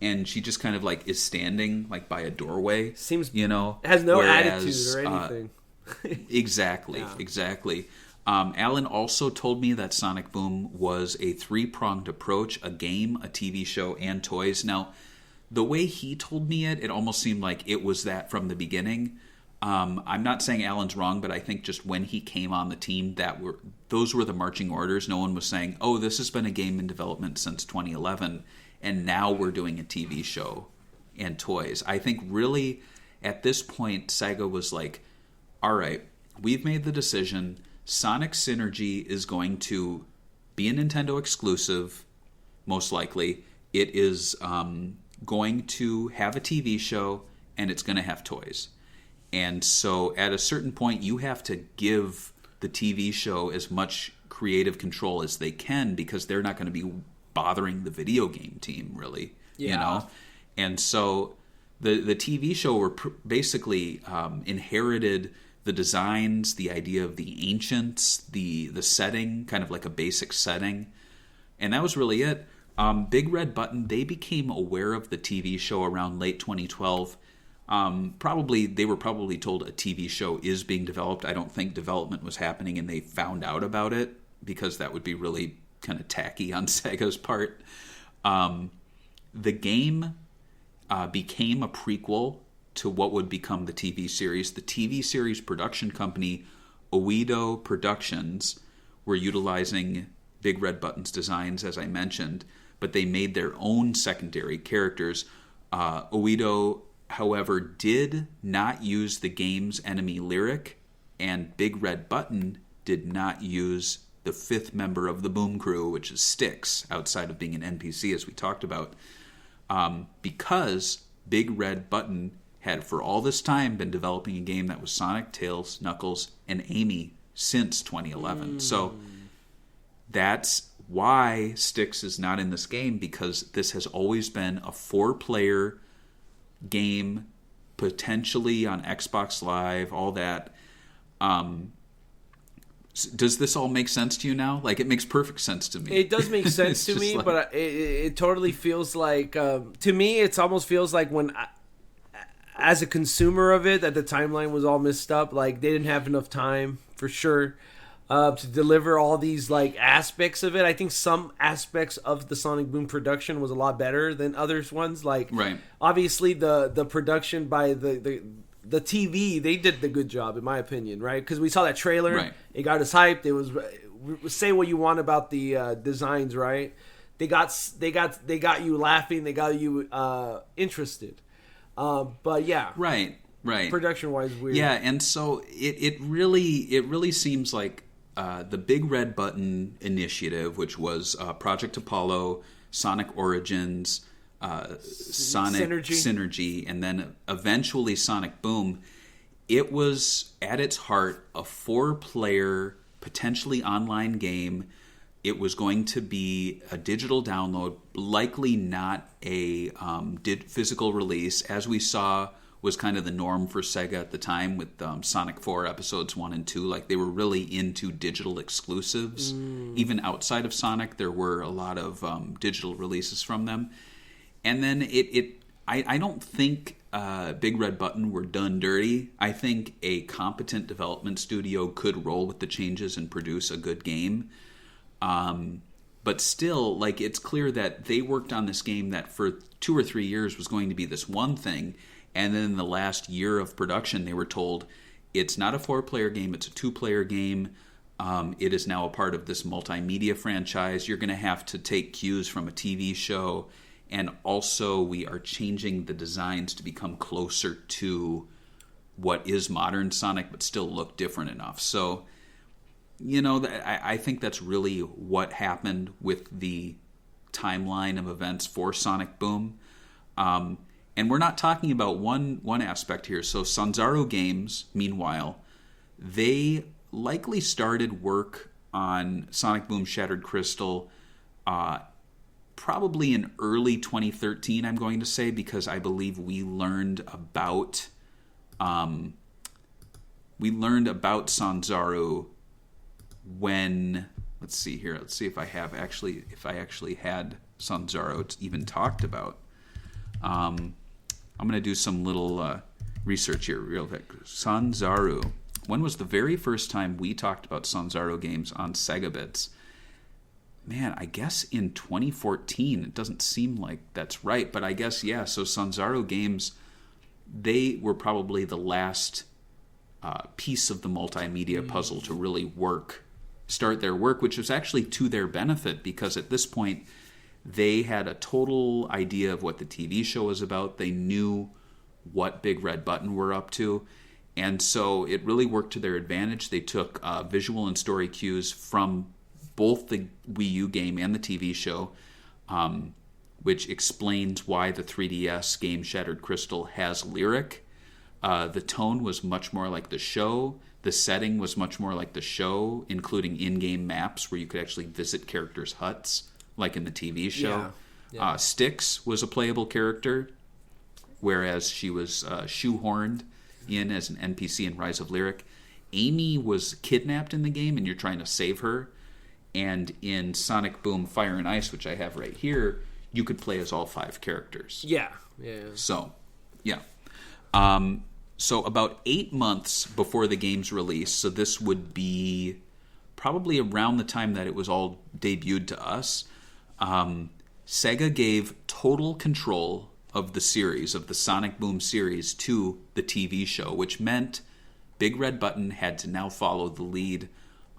And she just kind of like is standing like by a doorway. Seems, you know, has no attitude or anything. Exactly. Alan also told me that Sonic Boom was a 3-pronged approach: a game, a TV show, and toys. Now, the way he told me it almost seemed like it was that from the beginning. I'm not saying Alan's wrong, but I think just when he came on the team, those were the marching orders. No one was saying, "Oh, this has been a game in development since 2011, and now we're doing a TV show and toys." I think really at this point, Sega was like, "All right, we've made the decision. Sonic Synergy is going to be a Nintendo exclusive, most likely. It is going to have a TV show, and it's going to have toys. And so at a certain point, you have to give the TV show as much creative control as they can, because they're not going to be bothering the video game team, really. Yeah. You know? And so the TV show basically inherited the designs, the idea of the ancients, the setting, kind of like a basic setting. And that was really it. Big Red Button, they became aware of the TV show around late 2012. They were probably told a TV show is being developed. I don't think development was happening and they found out about it, because that would be really kind of tacky on Sega's part. The game became a prequel to what would become the TV series. The TV series production company, Oedo Productions, were utilizing Big Red Button's designs, as I mentioned, but they made their own secondary characters. Oedo, however, did not use the game's enemy Lyric, and Big Red Button did not use the 5th member of the Boom Crew, which is Styx, outside of being an NPC, as we talked about, because Big Red Button had for all this time been developing a game that was Sonic, Tails, Knuckles, and Amy since 2011. So that's why Styx is not in this game, because this has always been a 4-player game, potentially on Xbox Live, all that. Does this all make sense to you now? Like, it makes perfect sense to me. It does make sense to me, like... but it totally feels like, to me, it almost feels like when, as a consumer of it, that the timeline was all messed up. Like, they didn't have enough time, for sure, to deliver all these, like, aspects of it. I think some aspects of the Sonic Boom production was a lot better than others ones. Like, right. Obviously, the production by the TV, they did the good job, in my opinion, right? Because we saw that trailer. Right. It got us hyped. It was, say what you want about the designs, right? They got you laughing. They got you interested. But yeah, right. Production wise, weird. Yeah, and so it really seems like the Big Red Button initiative, which was Project Apollo, Sonic Origins, Sonic Synergy, and then eventually Sonic Boom, it was at its heart a 4-player, potentially online game. It was going to be a digital download, likely not a physical release, as we saw was kind of the norm for Sega at the time with Sonic 4 episodes 1 and 2. Like, they were really into digital exclusives. Even outside of Sonic, there were a lot of digital releases from them. And then I don't think Big Red Button were done dirty. I think a competent development studio could roll with the changes and produce a good game. But still, like, it's clear that they worked on this game that for 2 or 3 years was going to be this one thing. And then in the last year of production, they were told, it's not a 4-player game, it's a 2-player game. It is now a part of this multimedia franchise. You're going to have to take cues from a TV show. And also, we are changing the designs to become closer to what is modern Sonic, but still look different enough. So, you know, I think that's really what happened with the timeline of events for Sonic Boom. And we're not talking about one aspect here. So Sanzaro Games, meanwhile, they likely started work on Sonic Boom Shattered Crystal probably in early 2013, I'm going to say, because I believe we learned about Sanzaru when, let's see if I actually had Sanzaru even talked about. I'm going to do some little research here real quick. Sanzaru. When was the very first time we talked about Sanzaru games on Sega Bits? Man, I guess in 2014. It doesn't seem like that's right, but I guess, yeah. So Sanzaru Games, they were probably the last piece of the multimedia puzzle to really start their work, which was actually to their benefit, because at this point, they had a total idea of what the TV show was about. They knew what Big Red Button were up to. And so it really worked to their advantage. They took visual and story cues from both the Wii U game and the TV show, which explains why the 3DS game Shattered Crystal has lyric. The tone was much more like the show. The setting was much more like the show, including in-game maps where you could actually visit characters' huts, like in the TV show. Yeah. Styx was a playable character, whereas she was shoehorned in as an NPC in Rise of Lyric. Amy was kidnapped in the game, and you're trying to save her. And in Sonic Boom Fire and Ice, which I have right here, you could play as all 5 characters. Yeah. So, yeah. So about 8 months before the game's release, so this would be probably around the time that it was all debuted to us, Sega gave total control of the series, of the Sonic Boom series, to the TV show, which meant Big Red Button had to now follow the lead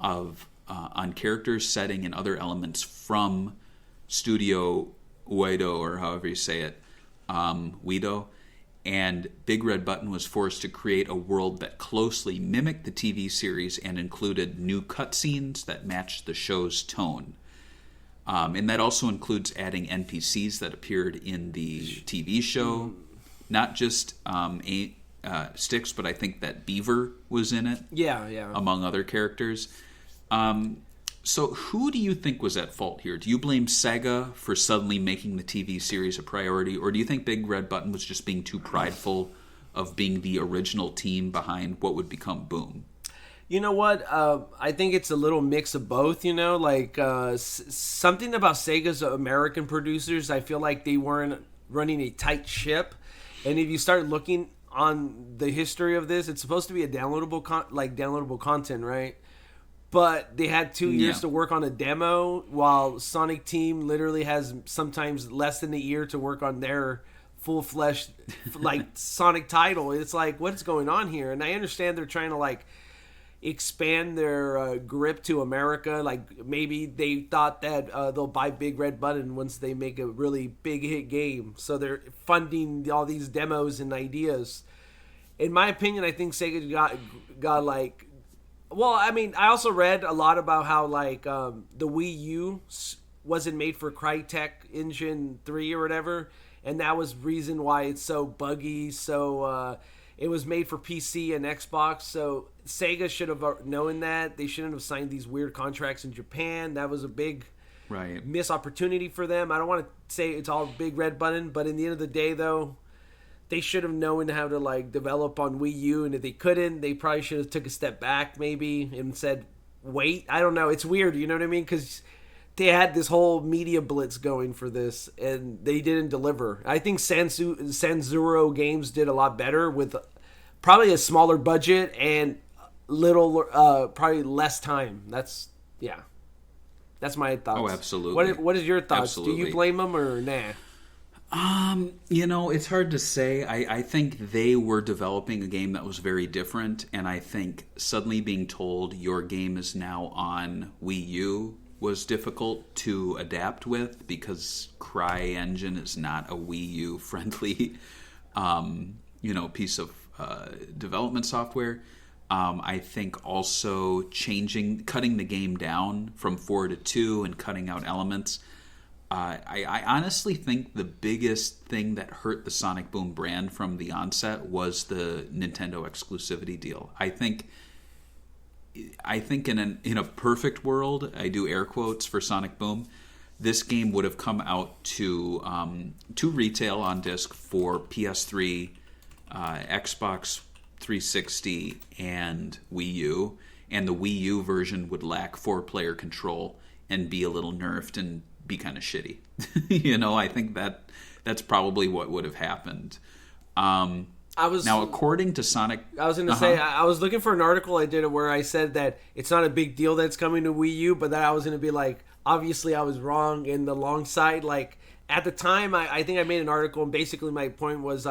of on characters, setting, and other elements from Studio Uedo, or however you say it, Uedo. And Big Red Button was forced to create a world that closely mimicked the TV series and included new cutscenes that matched the show's tone. And that also includes adding NPCs that appeared in the TV show. Not just Styx, but I think that Beaver was in it. Yeah. Among other characters. So who do you think was at fault here? Do you blame Sega for suddenly making the TV series a priority? Or do you think Big Red Button was just being too prideful of being the original team behind what would become Boom? You know what? I think it's a little mix of both, you know? Like, something about Sega's American producers, I feel like they weren't running a tight ship. And if you start looking on the history of this, it's supposed to be a downloadable content, right? But they had 2 years to work on a demo, while Sonic Team literally has sometimes less than a year to work on their full-fleshed, like, Sonic title. It's like, what's going on here? And I understand they're trying to, like, expand their grip to America. Like, maybe they thought that they'll buy Big Red Button once they make a really big hit game. So they're funding all these demos and ideas. In my opinion, I think Sega got like... Well, I mean, I also read a lot about how, like, the Wii U wasn't made for Crytek Engine 3 or whatever, and that was reason why it's so buggy. So it was made for PC and Xbox. So Sega should have known that. They shouldn't have signed these weird contracts in Japan. That was a big missed opportunity for them. I don't want to say it's all big red button, but in the end of the day, though, they should have known how to like develop on Wii U, and if they couldn't, they probably should have took a step back maybe and said, wait. I don't know. It's weird, you know what I mean? Because they had this whole media blitz going for this, and they didn't deliver. I think Sanzuro Games did a lot better with probably a smaller budget and probably less time. That's my thoughts. Oh, absolutely. What is your thoughts? Absolutely. Do you blame them or nah? It's hard to say. I think they were developing a game that was very different, and I think suddenly being told your game is now on Wii U was difficult to adapt with, because CryEngine is not a Wii U friendly, piece of development software. I think also cutting the game down from 4 to 2 and cutting out elements. I honestly think the biggest thing that hurt the Sonic Boom brand from the onset was the Nintendo exclusivity deal. I think in a perfect world, I do air quotes for Sonic Boom, this game would have come out to retail on disc for PS3, Xbox 360, and Wii U, and the Wii U version would lack 4-player control and be a little nerfed and be kind of shitty. I think that's probably what would have happened. According to Sonic, I was going to say, I was looking for an article I did where I said that it's not a big deal that's coming to Wii U, but that I was going to be like, obviously I was wrong in the long side. Like at the time, I think I made an article, and basically my point was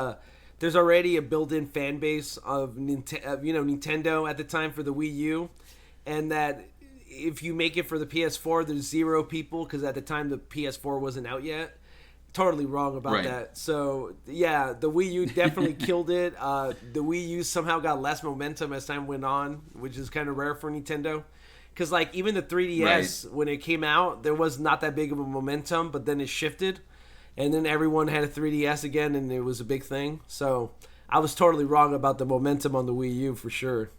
there's already a built-in fan base of Nintendo at the time for the Wii U, and that if you make it for the PS4, there's 0 people, because at the time the PS4 wasn't out yet. Totally wrong about that. So yeah, the Wii U definitely killed it. The Wii U somehow got less momentum as time went on, which is kind of rare for Nintendo. Because like even the 3DS, when it came out, there was not that big of a momentum, but then it shifted, and then everyone had a 3DS again, and it was a big thing. So I was totally wrong about the momentum on the Wii U for sure.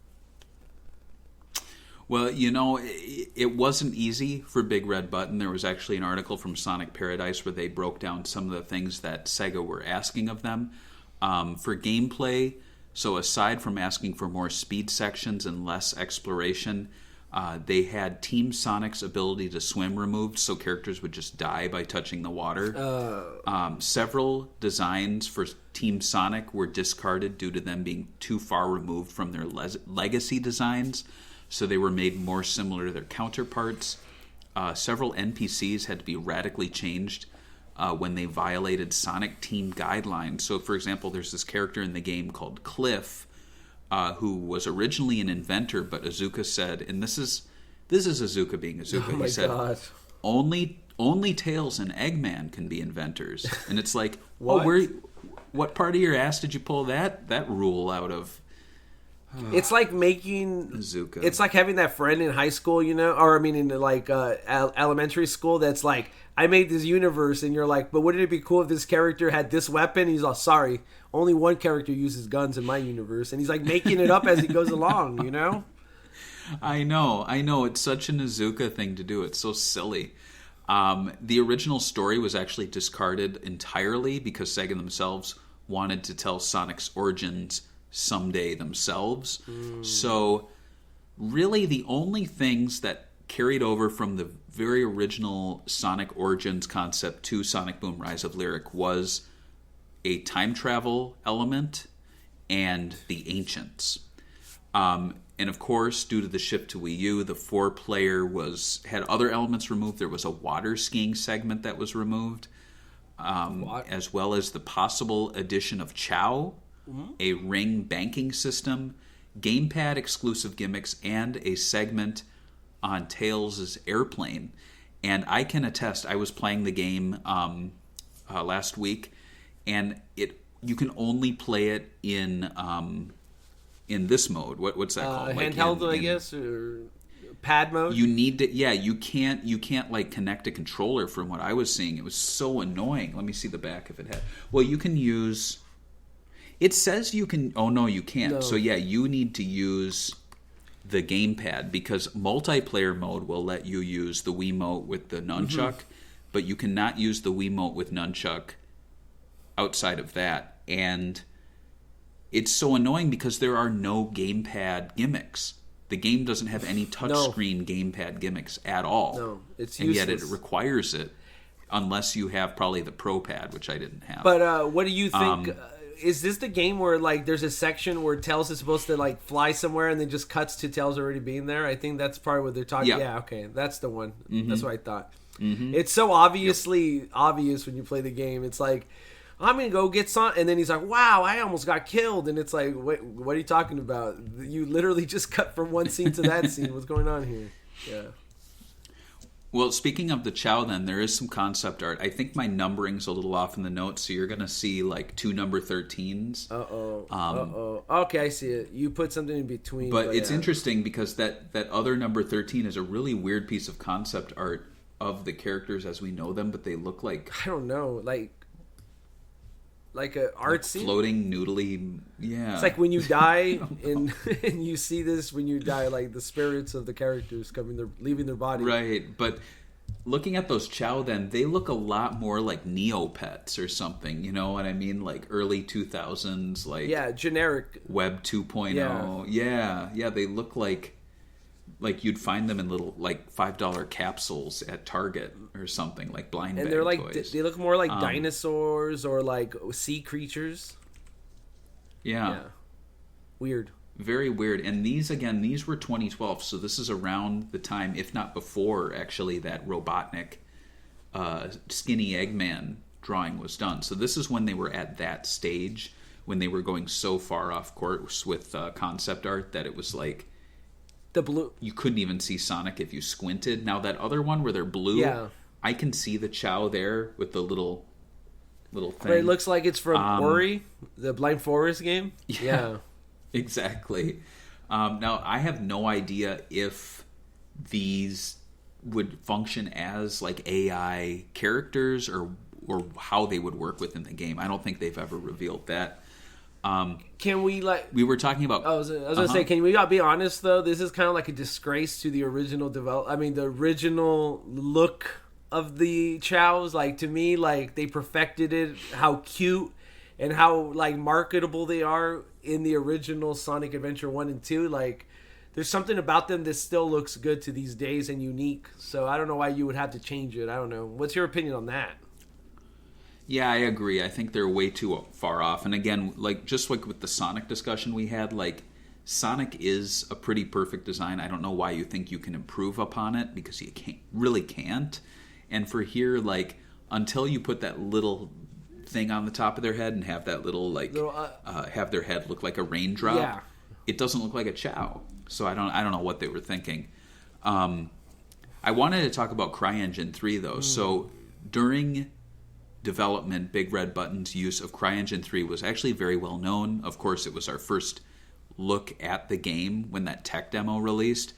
Well, it wasn't easy for Big Red Button. There was actually an article from Sonic Paradise where they broke down some of the things that Sega were asking of them. For gameplay, so aside from asking for more speed sections and less exploration, they had Team Sonic's ability to swim removed, so characters would just die by touching the water. Several designs for Team Sonic were discarded due to them being too far removed from their legacy designs, so they were made more similar to their counterparts. Several NPCs had to be radically changed when they violated Sonic team guidelines. So, for example, there's this character in the game called Cliff, who was originally an inventor, but Iizuka said, and this is Iizuka being Iizuka. Oh, he said, God. only Tails and Eggman can be inventors. And it's like, what? What part of your ass did you pull that rule out of? It's like making Iizuka. It's like having that friend in high school, or I mean in like elementary school, that's like, I made this universe, and you're like, but wouldn't it be cool if this character had this weapon? He's all, sorry, only one character uses guns in my universe, and he's like making it up as he goes along, I know. It's such an Iizuka thing to do. It's so silly. The original story was actually discarded entirely because Sega themselves wanted to tell Sonic's origins someday themselves. So really the only things that carried over from the very original Sonic Origins concept to Sonic Boom Rise of Lyric was a time travel element and the Ancients. And of course, due to the shift to Wii U, the 4-player had other elements removed. There was a water skiing segment that was removed, as well as the possible addition of Chow, a ring banking system, gamepad exclusive gimmicks, and a segment on Tails' airplane. And I can attest, I was playing the game last week, and you can only play it in this mode. What's that called? Handheld, I guess, or pad mode. You need to, yeah. You can't like connect a controller. From what I was seeing, it was so annoying. Let me see the back if it had. Well, you can use. It says you can. Oh no, you can't. No. So yeah, you need to use the gamepad because multiplayer mode will let you use the Wiimote with the nunchuck, but you cannot use the Wiimote with nunchuck outside of that. And it's so annoying because there are no gamepad gimmicks. The game doesn't have any touchscreen gamepad gimmicks at all. No, it's and useless. yet it requires it unless you have probably the Pro Pad, which I didn't have. But what do you think? Is this the game where like there's a section where Tails is supposed to like fly somewhere and then just cuts to Tails already being there? I think that's part of what they're talking. Yeah, okay, that's the one. That's what I thought. It's so obviously obvious when you play the game. It's like, I'm gonna go get some, and then he's like, "Wow, I almost got killed," and it's like, "Wait, what are you talking about? You literally just cut from one scene to that scene. What's going on here?" Yeah. Well, speaking of the Chow, then there is some concept art. I think my numbering's a little off in the notes, so you're gonna see like 2 number 13s. Okay, I see it. You put something in between. But it's interesting because that other number 13 is a really weird piece of concept art of the characters as we know them, but they look like, I don't know, like a art scene, floating noodly. Yeah, it's like when you die and you see this when you die, like the spirits of the characters leaving their body. Right, but looking at those Chow, then they look a lot more like Neopets or something. You know what I mean? Like early 2000s, like generic Web 2.0. Yeah, they look like you'd find them in little like $5 capsules at Target or something, like blind bag and they're like toys. they look more like dinosaurs or like sea creatures. Yeah, weird, very weird. And these were 2012, so this is around the time, if not before, actually, that Robotnik Skinny Eggman drawing was done. So this is when they were at that stage, when they were going so far off course with concept art that it was like, the blue, you couldn't even see Sonic if you squinted. Now that other one where they're blue, I can see the Chow there with the little thing. But it looks like it's from Ori, the Blind Forest game. Yeah. Exactly. Now I have no idea if these would function as like AI characters or how they would work within the game. I don't think they've ever revealed that. Can we we were talking about, I was gonna say, can we be honest though, this is kind of like a disgrace to the original the original look of the Chows. Like, to me, like, they perfected it, how cute and how like marketable they are in the original Sonic Adventure 1 and 2. Like, there's something about them that still looks good to these days and unique, so I don't know why you would have to change it. I don't know, what's your opinion on that? Yeah, I agree. I think they're way too far off. And again, like just like with the Sonic discussion we had, like Sonic is a pretty perfect design. I don't know why you think you can improve upon it, because you really can't. And for here, like, until you put that little thing on the top of their head and have that little like have their head look like a raindrop, it doesn't look like a Chow. So I don't know what they were thinking. I wanted to talk about CryEngine 3 though. So during development, Big Red Button's use of CryEngine 3 was actually very well known. Of course, it was our first look at the game when that tech demo released.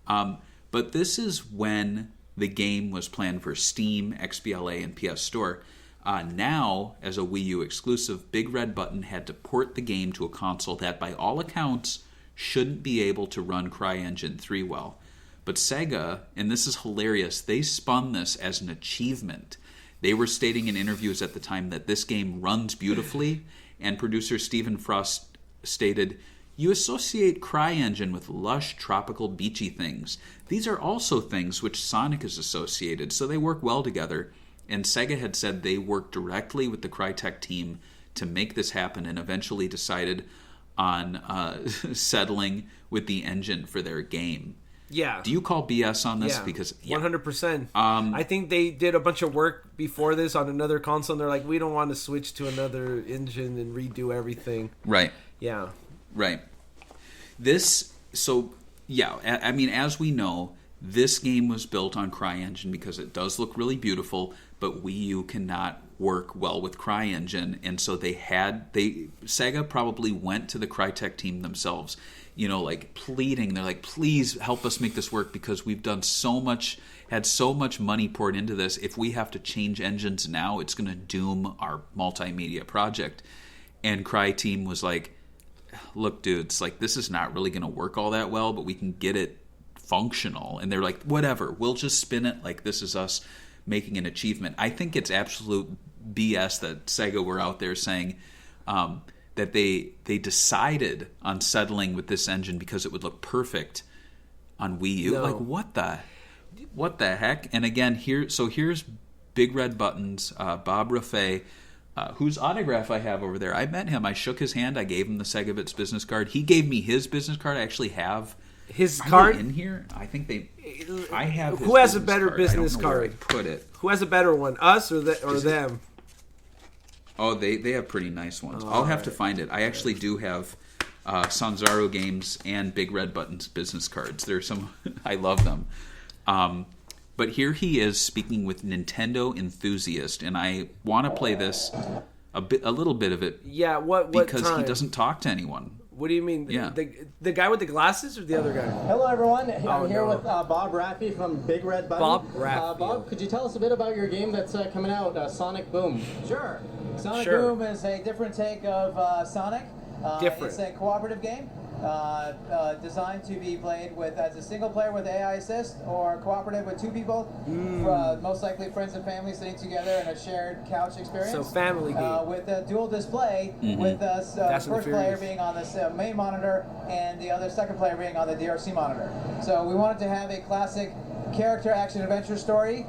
But this is when the game was planned for Steam, XBLA, and PS Store. Now, as a Wii U exclusive, Big Red Button had to port the game to a console that, by all accounts, shouldn't be able to run CryEngine 3 well. But Sega, and this is hilarious, they spun this as an achievement. They were stating in interviews at the time that this game runs beautifully, and producer Stephen Frost stated, "You associate CryEngine with lush, tropical, beachy things. These are also things which Sonic is associated, so they work well together." And Sega had said they worked directly with the Crytek team to make this happen, and eventually decided on settling with the engine for their game. Yeah. Do you call BS on this? Yeah, because 100%. I think they did a bunch of work before this on another console, and they're like, we don't want to switch to another engine and redo everything. Right. Yeah. Right. I mean, as we know, this game was built on CryEngine because it does look really beautiful, but Wii U cannot work well with CryEngine, and so Sega probably went to the Crytek team themselves, like pleading. They're like, please help us make this work because we've done had so much money poured into this. If we have to change engines now, it's going to doom our multimedia project. And Cry team was like, look, dudes, like this is not really going to work all that well, but we can get it functional. And they're like, whatever, we'll just spin it like this is us making an achievement. I think it's absolute BS that Sega were out there saying that they decided on settling with this engine because it would look perfect on Wii U. No. Like what the heck? And again, here's Big Red Buttons, Bob Raffay, whose autograph I have over there. I met him. I shook his hand. I gave him the SegaBits business card. He gave me his business card. I actually have his card in here. I think I have. Who has a better business card? Where I put it. Who has a better one? Us or them? Oh, they have pretty nice ones. I'll have to find it. I actually do have Sanzaro Games and Big Red Buttons business cards. There's some. I love them. But here he is speaking with Nintendo Enthusiast, and I want to play this a little bit of it. Yeah, what because time? he doesn't talk to anyone. What do you mean? Yeah. The guy with the glasses or the other guy? Hello, everyone. I'm here no. with Bob Raffy from Big Red Button. Bob Raffy. Bob, could you tell us a bit about your game that's coming out, Sonic Boom? Sure. Sonic Sure. Boom is a different take of Sonic. Different. It's a cooperative game designed to be played with as a single player with AI assist or cooperative with two people, most likely friends and family sitting together in a shared couch experience. So family game. With a dual display, with the first player being on the main monitor and the other second player being on the DRC monitor. So we wanted to have a classic character action adventure story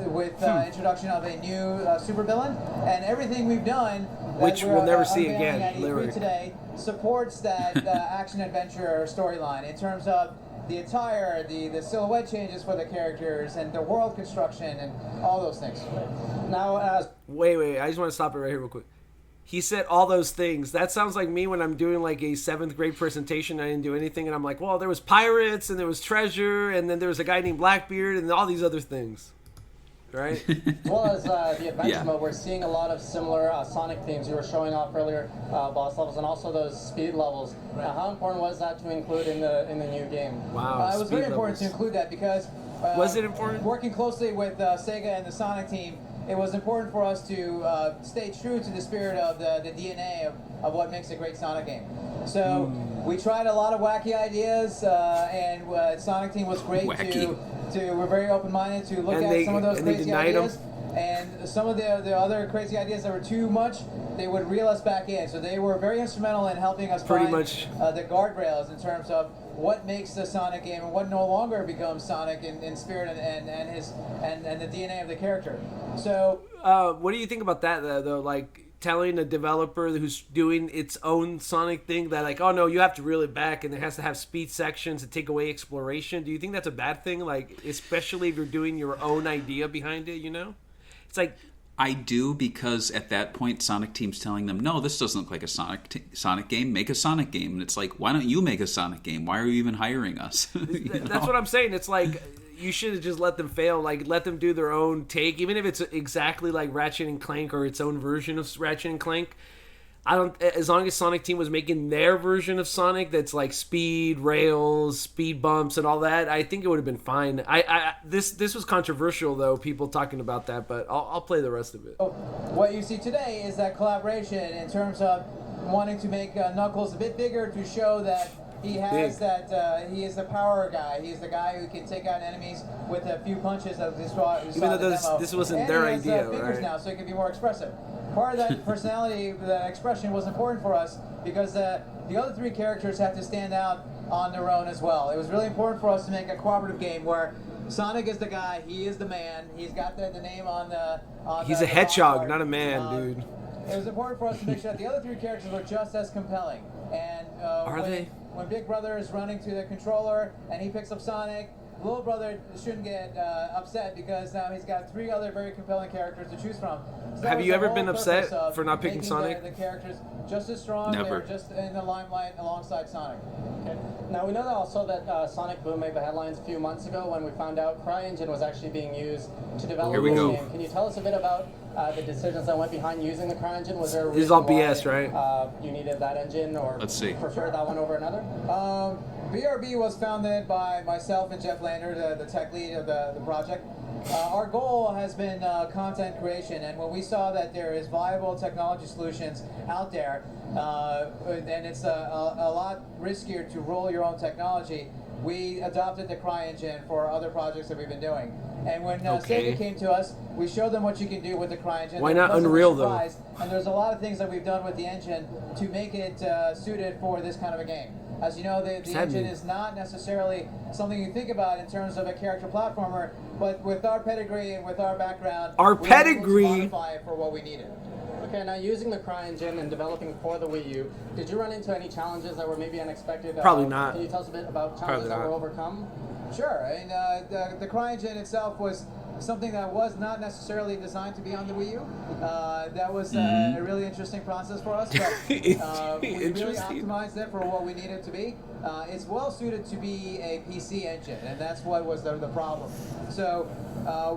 with introduction of a new supervillain, and everything we've done, which we'll never see again, at E3 today, supports that action adventure storyline in terms of the attire, the silhouette changes for the characters, and the world construction, and all those things. Now, wait, I just want to stop it right here real quick. He said all those things. That sounds like me when I'm doing like a 7th grade presentation. I didn't do anything, and I'm like, well, there was pirates, and there was treasure, and then there was a guy named Blackbeard, and all these other things. Right? As well as the adventure mode, we're seeing a lot of similar Sonic themes you were showing off earlier, boss levels, and also those speed levels. Right. How important was that to include in the new game? Wow, it was very important to include that because was it important? Working closely with Sega and the Sonic team, it was important for us to stay true to the spirit of the DNA of what makes a great Sonic game. So we tried a lot of wacky ideas, and Sonic team was great we're very open-minded to look at some of those crazy ideas. And some of the other crazy ideas that were too much, they would reel us back in. So they were very instrumental in helping us find the guardrails in terms of what makes the Sonic game and what no longer becomes Sonic in spirit and the DNA of the character. So, what do you think about that though? Like telling a developer who's doing its own Sonic thing that like, oh no, you have to reel it back and it has to have speed sections to take away exploration. Do you think that's a bad thing? Like, especially if you're doing your own idea behind it, It's like, I do, because at that point Sonic Team's telling them, no, this doesn't look like a Sonic game. Make a Sonic game. And it's like, why don't you make a Sonic game? Why are you even hiring us? That's what I'm saying. It's like, you should have just let them fail. Like, let them do their own take, even if it's exactly like Ratchet and Clank or its own version of Ratchet and Clank. As long as Sonic Team was making their version of Sonic that's like speed, rails, speed bumps, and all that, I think it would have been fine. This was controversial though, people talking about that, but I'll play the rest of it. What you see today is that collaboration in terms of wanting to make Knuckles a bit bigger to show that he has he is the power guy. He's the guy who can take out enemies with a few punches, as we saw Even though this wasn't their idea, fingers right? now, so he can be more expressive. Part of that personality, that expression, was important for us because the other three characters had to stand out on their own as well. It was really important for us to make a cooperative game where Sonic is the guy, he is the man, he's got the name on the... He's a hedgehog, not a man, dude. It was important for us to make sure that the other three characters were just as compelling. And when Big Brother is running to the controller and he picks up Sonic, Little Brother shouldn't get upset because now he's got three other very compelling characters to choose from. So have you ever been upset for not picking Sonic? The characters just as strong. Never. They're just in the limelight alongside Sonic. Okay. Now, we know that also that Sonic Boom made the headlines a few months ago when we found out CryEngine was actually being used to develop this game. Can you tell us a bit about the decisions that went behind using the CryEngine? Was there a reason This is all why, BS, right? You needed that engine, or Let's see. preferred that one over another? BRB was founded by myself and Jeff Lander, the tech lead of the project. Our goal has been content creation, and when we saw that there is viable technology solutions out there, and it's a lot riskier to roll your own technology, we adopted the CryEngine for other projects that we've been doing. And when SEGA came to us, we showed them what you can do with the CryEngine. Why not Unreal, though? And there's a lot of things that we've done with the engine to make it suited for this kind of a game. As you know, the engine is not necessarily something you think about in terms of a character platformer, but with our pedigree and with our background, we were able to modify it for what we needed. Okay, now using the CryEngine and developing for the Wii U, did you run into any challenges that were maybe unexpected? Probably not. Can you tell us a bit about challenges that were overcome? Sure. I mean, the CryEngine itself was something that was not necessarily designed to be on the Wii U. That was a really interesting process for us, but we really optimized it for what we needed it to be. It's well suited to be a PC engine, and that's what was the problem. So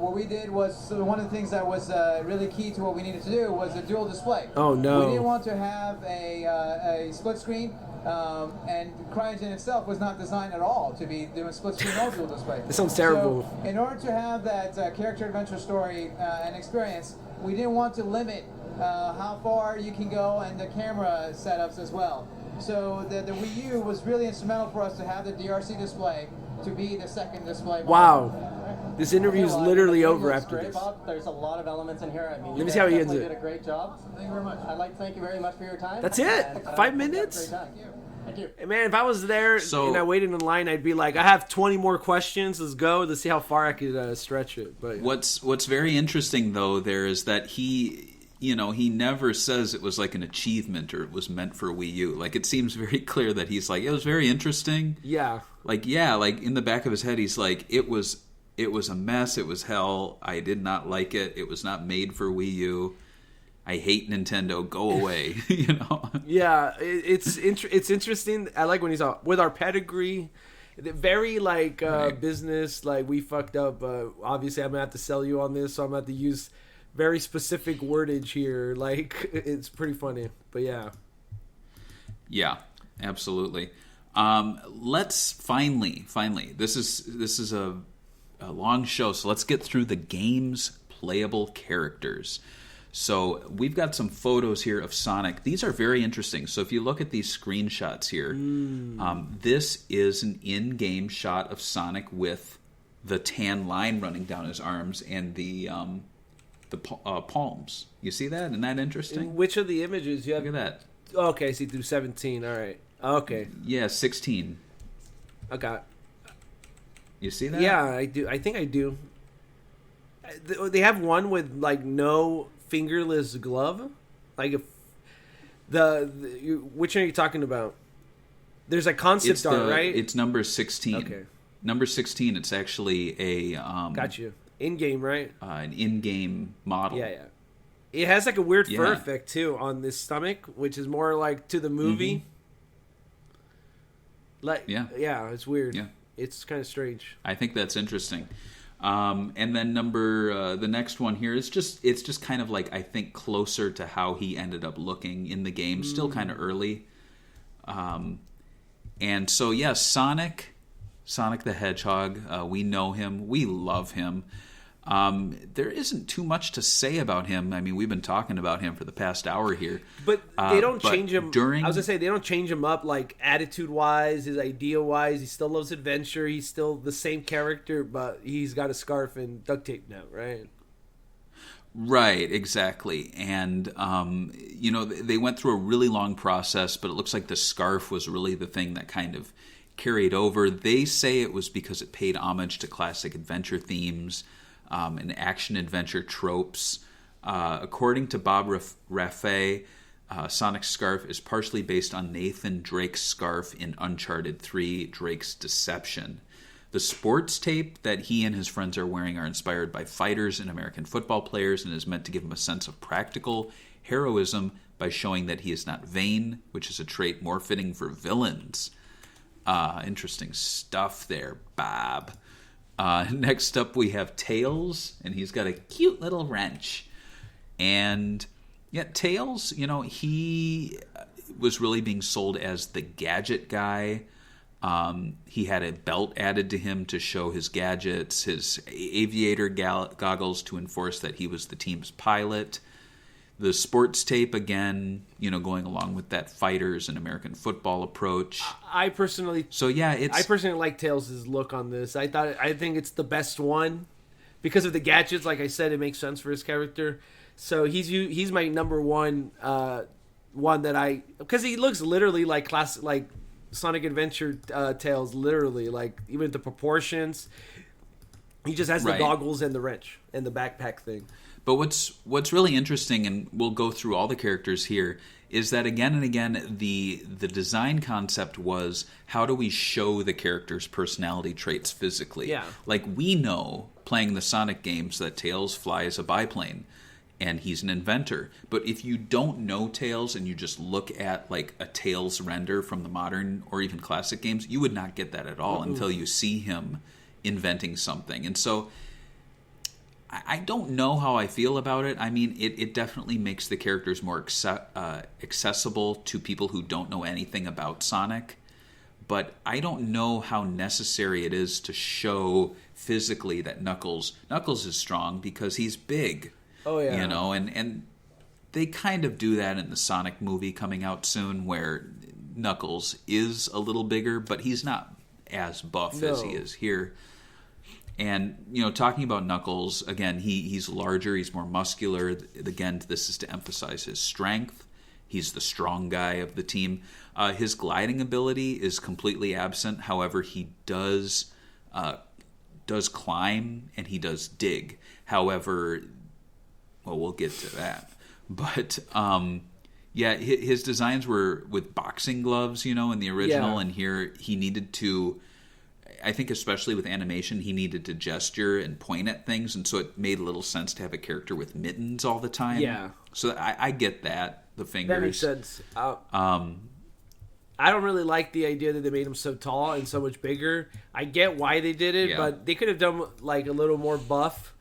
what we did was, one of the things that was really key to what we needed to do was a dual display. Oh no. We didn't want to have a split screen. And CryEngine itself was not designed at all to be doing split screen or dual display. This sounds terrible. So, in order to have that character adventure story and experience, we didn't want to limit how far you can go and the camera setups as well. So the Wii U was really instrumental for us to have the DRC display to be the second display. Wow. This interview is literally over after this. There's a lot of elements in here. I mean, Let me see how he ends it. did a great job. Thank you very much. I'd like to thank you very much for your time. That's it? 5 minutes? Thank you. Man, if I was there and I waited in line, I'd be like, I have 20 more questions. Let's go to see how far I could stretch it. But what's very interesting though there is that he never says it was like an achievement or it was meant for Wii U. Like it seems very clear that he's like, it was very interesting. Yeah. Like in the back of his head, he's like, it was a mess. It was hell. I did not like it. It was not made for Wii U. I hate Nintendo. Go away. Yeah, it's interesting. I like when he's out with our pedigree. Very business. Like we fucked up. Obviously, I'm gonna have to sell you on this, so I'm gonna have to use very specific wordage here. Like it's pretty funny. But yeah. Yeah, absolutely. Let's finally. This is a long show, so let's get through the game's playable characters. So we've got some photos here of Sonic. These are very interesting. So if you look at these screenshots here, this is an in-game shot of Sonic with the tan line running down his arms and the palms. You see that? Isn't that interesting? Which of the images you have? Look at that. Oh, okay, I see through 17. All right. Okay. Yeah, 16. Okay. You see that? Yeah, I do. I think I do. They have one with like no fingerless glove. Like if which one are you talking about? There's a concept art, right? It's number 16. Okay. Number 16. It's actually a got you. In game, right? An in-game model. Yeah. It has like a weird fur effect too on this stomach, which is more like to the movie. Like yeah, it's weird. Yeah, it's kind of strange. I think that's interesting. And then the next one here is it's just kind of like I think closer to how he ended up looking in the game. Still kind of early. And so Sonic the Hedgehog. We know him. We love him. There isn't too much to say about him. I mean, we've been talking about him for the past hour here. But they don't change him. I was gonna say they don't change him up like attitude-wise, his idea-wise. He still loves adventure. He's still the same character, but he's got a scarf and duct tape now, right? Right, exactly. And they went through a really long process, but it looks like the scarf was really the thing that kind of carried over. They say it was because it paid homage to classic adventure themes. And action-adventure tropes. According to Bob Raffay, Sonic's scarf is partially based on Nathan Drake's scarf in Uncharted 3, Drake's Deception. The sports tape that he and his friends are wearing are inspired by fighters and American football players and is meant to give him a sense of practical heroism by showing that he is not vain, which is a trait more fitting for villains. Interesting stuff there, Bob. Next up, we have Tails, and he's got a cute little wrench. And yeah, Tails, he was really being sold as the gadget guy. He had a belt added to him to show his gadgets, his aviator goggles to enforce that he was the team's pilot. The sports tape, again, going along with that fighters and American football approach. I personally like Tails' look on this. I think it's the best one because of the gadgets. Like I said, it makes sense for his character. So he's my number one one that because he looks literally like classic, like Sonic Adventure Tails, literally, like even the proportions. He just has the goggles and the wrench and the backpack thing. But what's really interesting, and we'll go through all the characters here, is that again and again the design concept was, how do we show the character's personality traits physically? Yeah. Like, we know playing the Sonic games that Tails flies a biplane and he's an inventor. But if you don't know Tails and you just look at like a Tails render from the modern or even classic games, you would not get that at all until you see him inventing something. And so I don't know how I feel about it. I mean, it definitely makes the characters more accessible to people who don't know anything about Sonic. But I don't know how necessary it is to show physically that Knuckles is strong, because he's big. Oh, yeah. And they kind of do that in the Sonic movie coming out soon, where Knuckles is a little bigger, but he's not as buff as he is here. And, talking about Knuckles, again, he's larger, he's more muscular. Again, this is to emphasize his strength. He's the strong guy of the team. His gliding ability is completely absent. However, he does climb and he does dig. However, well, we'll get to that. But, his designs were with boxing gloves, in the original. Yeah. And here he needed to... I think especially with animation, he needed to gesture and point at things, and so it made a little sense to have a character with mittens all the time. Yeah. So I get that, the fingers. That makes sense. I don't really like the idea that they made him so tall and so much bigger. I get why they did it, but they could have done like a little more buff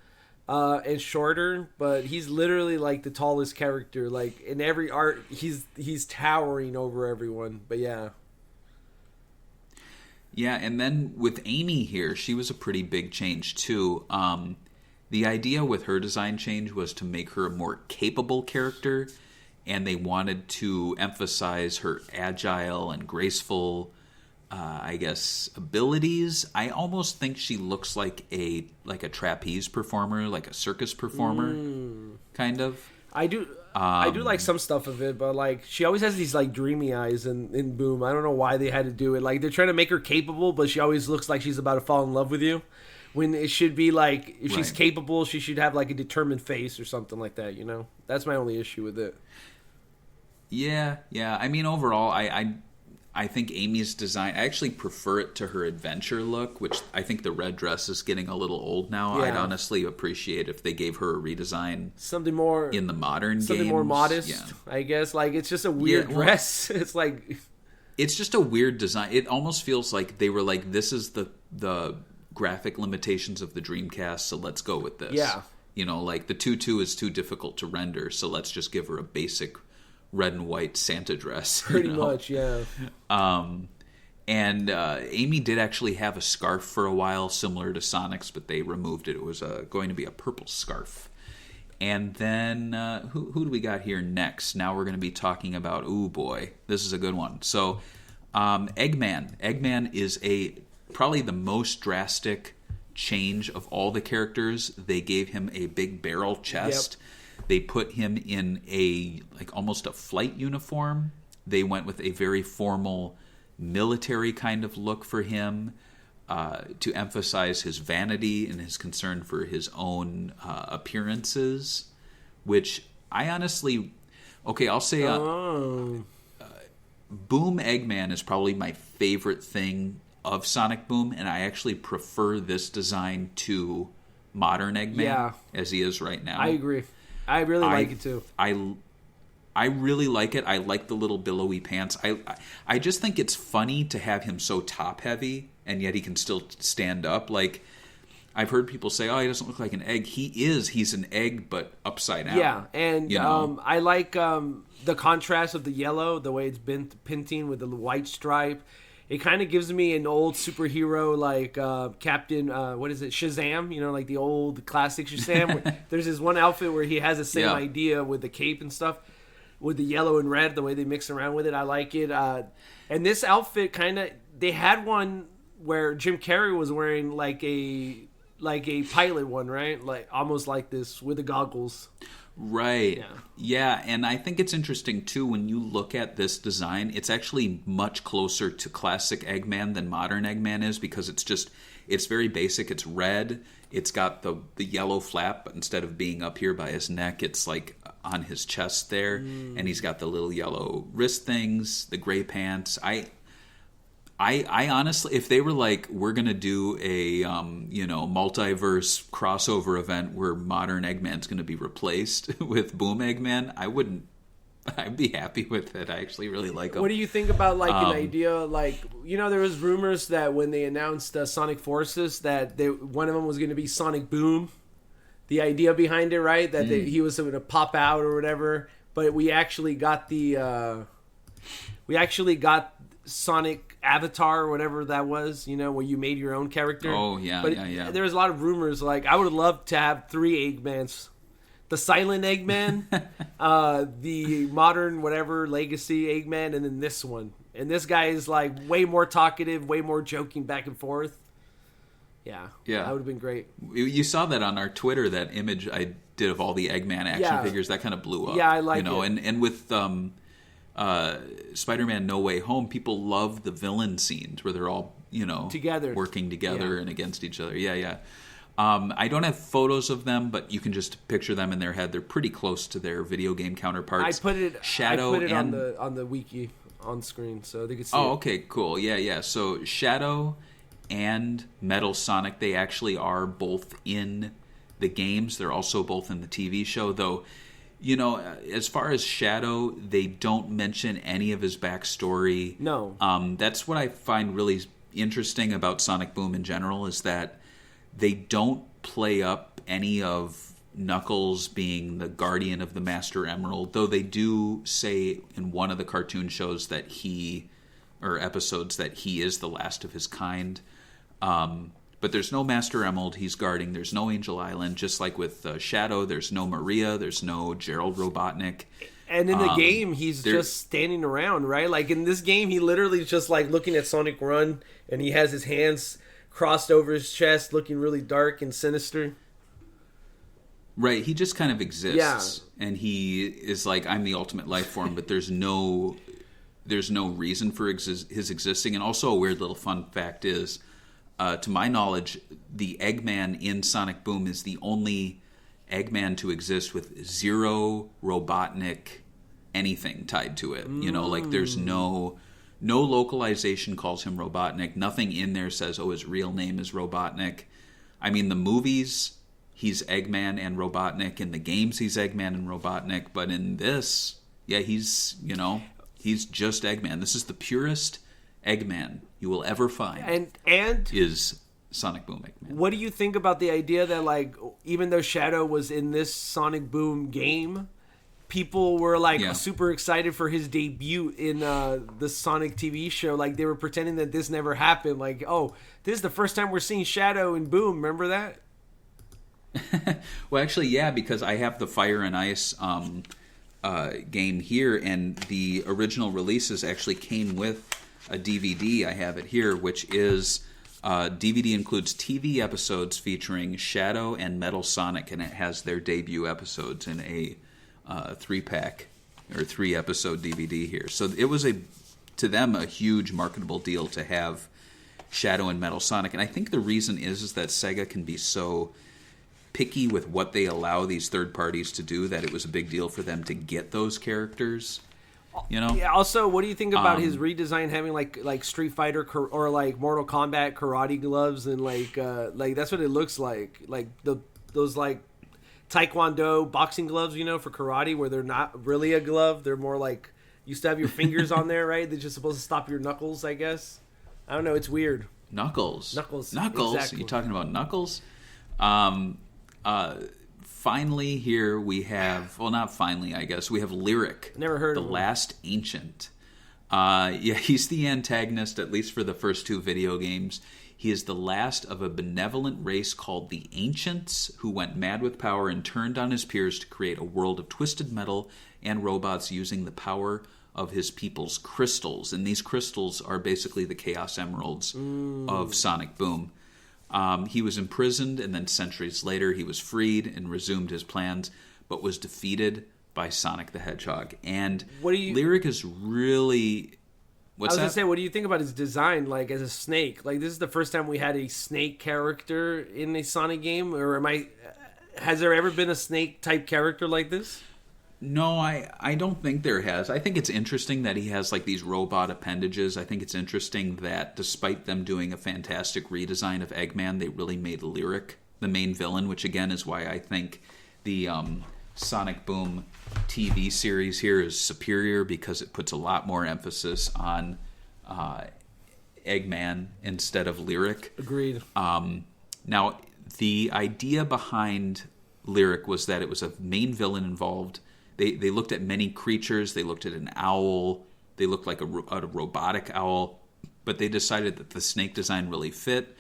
and shorter, but he's literally like the tallest character. Like in every art, he's towering over everyone, but yeah. Yeah, and then with Amy here, she was a pretty big change too. The idea with her design change was to make her a more capable character, and they wanted to emphasize her agile and graceful, abilities. I almost think she looks like a trapeze performer, like a circus performer, kind of. I do like some stuff of it, but like she always has these like dreamy eyes in Boom. I don't know why they had to do it. Like they're trying to make her capable, but she always looks like she's about to fall in love with you. When it should be like, if she's capable, she should have like a determined face or something like that. That's my only issue with it. Yeah. I mean, overall, I think Amy's design, I actually prefer it to her adventure look, which I think the red dress is getting a little old now. Yeah. I'd honestly appreciate if they gave her a redesign. Something more in the modern games. Something more modest, I guess. Like, it's just a weird dress. It's like... It's just a weird design. It almost feels like they were like, this is the graphic limitations of the Dreamcast, so let's go with this. Yeah. Like the tutu is too difficult to render, so let's just give her a basic red and white Santa dress. Pretty much, yeah. And Amy did actually have a scarf for a while, similar to Sonic's, but they removed it. It was going to be a purple scarf. And then, who do we got here next? Now we're going to be talking about, ooh boy, this is a good one. So, Eggman. Eggman is probably the most drastic change of all the characters. They gave him a big barrel chest. Yep. They put him in almost a flight uniform. They went with a very formal military kind of look for him to emphasize his vanity and his concern for his own appearances, which I honestly... Okay, I'll say Boom Eggman is probably my favorite thing of Sonic Boom, and I actually prefer this design to modern Eggman as he is right now. I agree. I really like it too. I really like it. I like the little billowy pants. I just think it's funny to have him so top heavy and yet he can still stand up. Like, I've heard people say, "Oh, he doesn't look like an egg." He is. He's an egg, but upside down. Yeah, and you know? I like the contrast of the yellow, the way it's been pinting with the white stripe. It kind of gives me an old superhero like Captain, what is it, Shazam? You know, like the old classic Shazam. There's this one outfit where he has the same idea with the cape and stuff, with the yellow and red, the way they mix around with it. I like it. And this outfit kind of, they had one where Jim Carrey was wearing like a pilot one, right? Like almost like this with the goggles. Right. Yeah, and I think it's interesting too when you look at this design, it's actually much closer to classic Eggman than modern Eggman is, because it's very basic. It's red. It's got the yellow flap, but instead of being up here by his neck, it's like on his chest there, and he's got the little yellow wrist things, the gray pants. I honestly, if they were like, we're gonna do a multiverse crossover event where modern Eggman's gonna be replaced with Boom Eggman, I'd be happy with it. I actually really like him. What do you think about like an idea like, there was rumors that when they announced Sonic Forces that one of them was gonna be Sonic Boom, the idea behind it, right? That he was going to pop out or whatever, but we actually got Sonic Avatar or whatever that was, where you made your own character. Oh, yeah, but yeah. There was a lot of rumors, like, I would love to have 3 Eggmans. The Silent Eggman, the modern whatever legacy Eggman, and then this one. And this guy is, like, way more talkative, way more joking back and forth. Yeah. That would have been great. You saw that on our Twitter, that image I did of all the Eggman action figures. That kind of blew up. Yeah, I like it. And with Spider-Man No Way Home, people love the villain scenes where they're all, together, working together and against each other. Yeah. I don't have photos of them, but you can just picture them in their head. They're pretty close to their video game counterparts. I put it on the wiki on screen so they could see it. Okay, cool. Yeah. So Shadow and Metal Sonic, they actually are both in the games. They're also both in the TV show, though. As far as Shadow, they don't mention any of his backstory. No. That's what I find really interesting about Sonic Boom in general, is that they don't play up any of Knuckles being the guardian of the Master Emerald, though they do say in one of the cartoon shows episodes that he is the last of his kind. But there's no Master Emerald he's guarding. There's no Angel Island. Just like with Shadow, there's no Maria. There's no Gerald Robotnik. And in the game, he's just standing around, right? Like in this game, he literally is just like looking at Sonic run, and he has his hands crossed over his chest, looking really dark and sinister. Right, he just kind of exists. Yeah. And he is like, I'm the ultimate life form, but there's no reason for his existing. And also a weird little fun fact is, to my knowledge, the Eggman in Sonic Boom is the only Eggman to exist with zero Robotnik anything tied to it. Like there's no localization calls him Robotnik. Nothing in there says, his real name is Robotnik. I mean, the movies, he's Eggman and Robotnik. In the games, he's Eggman and Robotnik. But in this, he's just Eggman. This is the purest Eggman you will ever find. And is Sonic Boom Eggman. What do you think about the idea that, like, even though Shadow was in this Sonic Boom game, people were super excited for his debut in the Sonic TV show? Like, they were pretending that this never happened. Like, this is the first time we're seeing Shadow in Boom. Remember that? Well, actually, yeah, because I have the Fire and Ice game here, and the original releases actually came with a DVD. I have it here, which is DVD includes TV episodes featuring Shadow and Metal Sonic, and it has their debut episodes in a 3-pack or 3-episode DVD here. So it was to them a huge marketable deal to have Shadow and Metal Sonic, and I think the reason is that Sega can be so picky with what they allow these third parties to do that it was a big deal for them to get those characters. Yeah. Also, what do you think about his redesign having like Street Fighter or like Mortal Kombat karate gloves and like that's what it looks like those like Taekwondo boxing gloves, for karate, where they're not really a glove. They're more like, you used to have your fingers on there, right? They're just supposed to stop your knuckles, I guess. I don't know. It's weird. Knuckles. Exactly. You talking about knuckles? Finally, here we have, well, not finally, I guess, we have Lyric. Never heard of him. The Last Ancient. He's the antagonist, at least for the first 2 video games. He is the last of a benevolent race called the Ancients, who went mad with power and turned on his peers to create a world of twisted metal and robots using the power of his people's crystals. And these crystals are basically the Chaos Emeralds of Sonic Boom. He was imprisoned, and then centuries later he was freed and resumed his plans, but was defeated by Sonic the Hedgehog. And Lyric is really... I was going to say, what do you think about his design, like, as a snake? Like, this is the first time we had a snake character in a Sonic game, or has there ever been a snake-type character like this? No, I don't think there has. I think it's interesting that he has, like, these robot appendages. I think it's interesting that despite them doing a fantastic redesign of Eggman, they really made Lyric the main villain, which, again, is why I think the Sonic Boom TV series here is superior, because it puts a lot more emphasis on Eggman instead of Lyric. Agreed. Now, the idea behind Lyric was that it was a main villain involved. They looked at many creatures. They looked at an owl. They looked like a robotic owl, but they decided that the snake design really fit.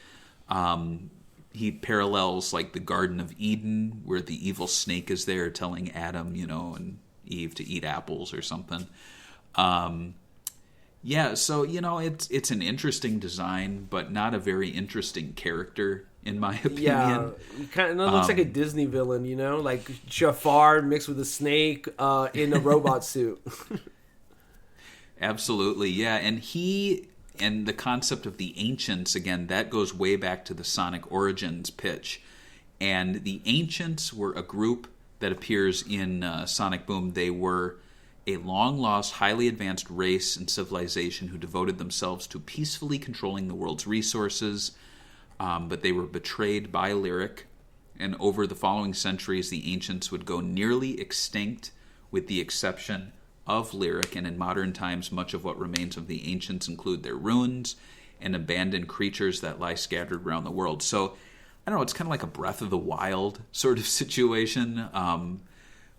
He parallels like the Garden of Eden, where the evil snake is there telling Adam, and Eve to eat apples or something. So it's an interesting design, but not a very interesting character, in my opinion. Yeah, it kind of looks like a Disney villain, like Jafar mixed with a snake in a robot suit. Absolutely, yeah, and the concept of the Ancients, again, that goes way back to the Sonic Origins pitch. And the Ancients were a group that appears in Sonic Boom. They were a long-lost, highly advanced race and civilization who devoted themselves to peacefully controlling the world's resources, but they were betrayed by Lyric. And over the following centuries, the Ancients would go nearly extinct, with the exception of Lyric, and in modern times, much of what remains of the Ancients include their ruins and abandoned creatures that lie scattered around the world. So, I don't know, it's kind of like a Breath of the Wild sort of situation,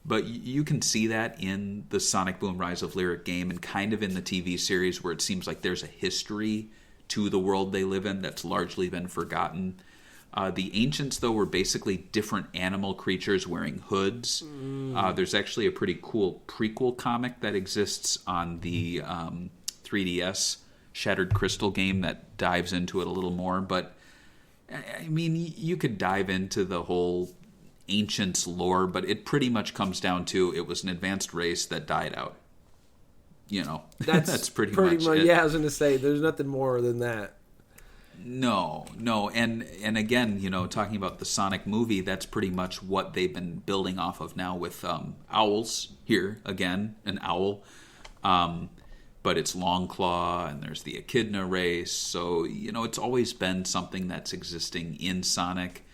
but you can see that in the Sonic Boom Rise of Lyric game, and kind of in the TV series, where it seems like there's a history to the world they live in that's largely been forgotten. The Ancients, though, were basically different animal creatures wearing hoods. There's actually a pretty cool prequel comic that exists on the 3DS Shattered Crystal game that dives into it a little more. But, I mean, you could dive into the whole Ancients lore, but it pretty much comes down to it was an advanced race that died out. That's pretty much it. Yeah, I was going to say, there's nothing more than that. No, and again, talking about the Sonic movie, that's pretty much what they've been building off of now with owls here. Again, an owl, but it's Longclaw, and there's the Echidna race. So it's always been something that's existing in Sonic.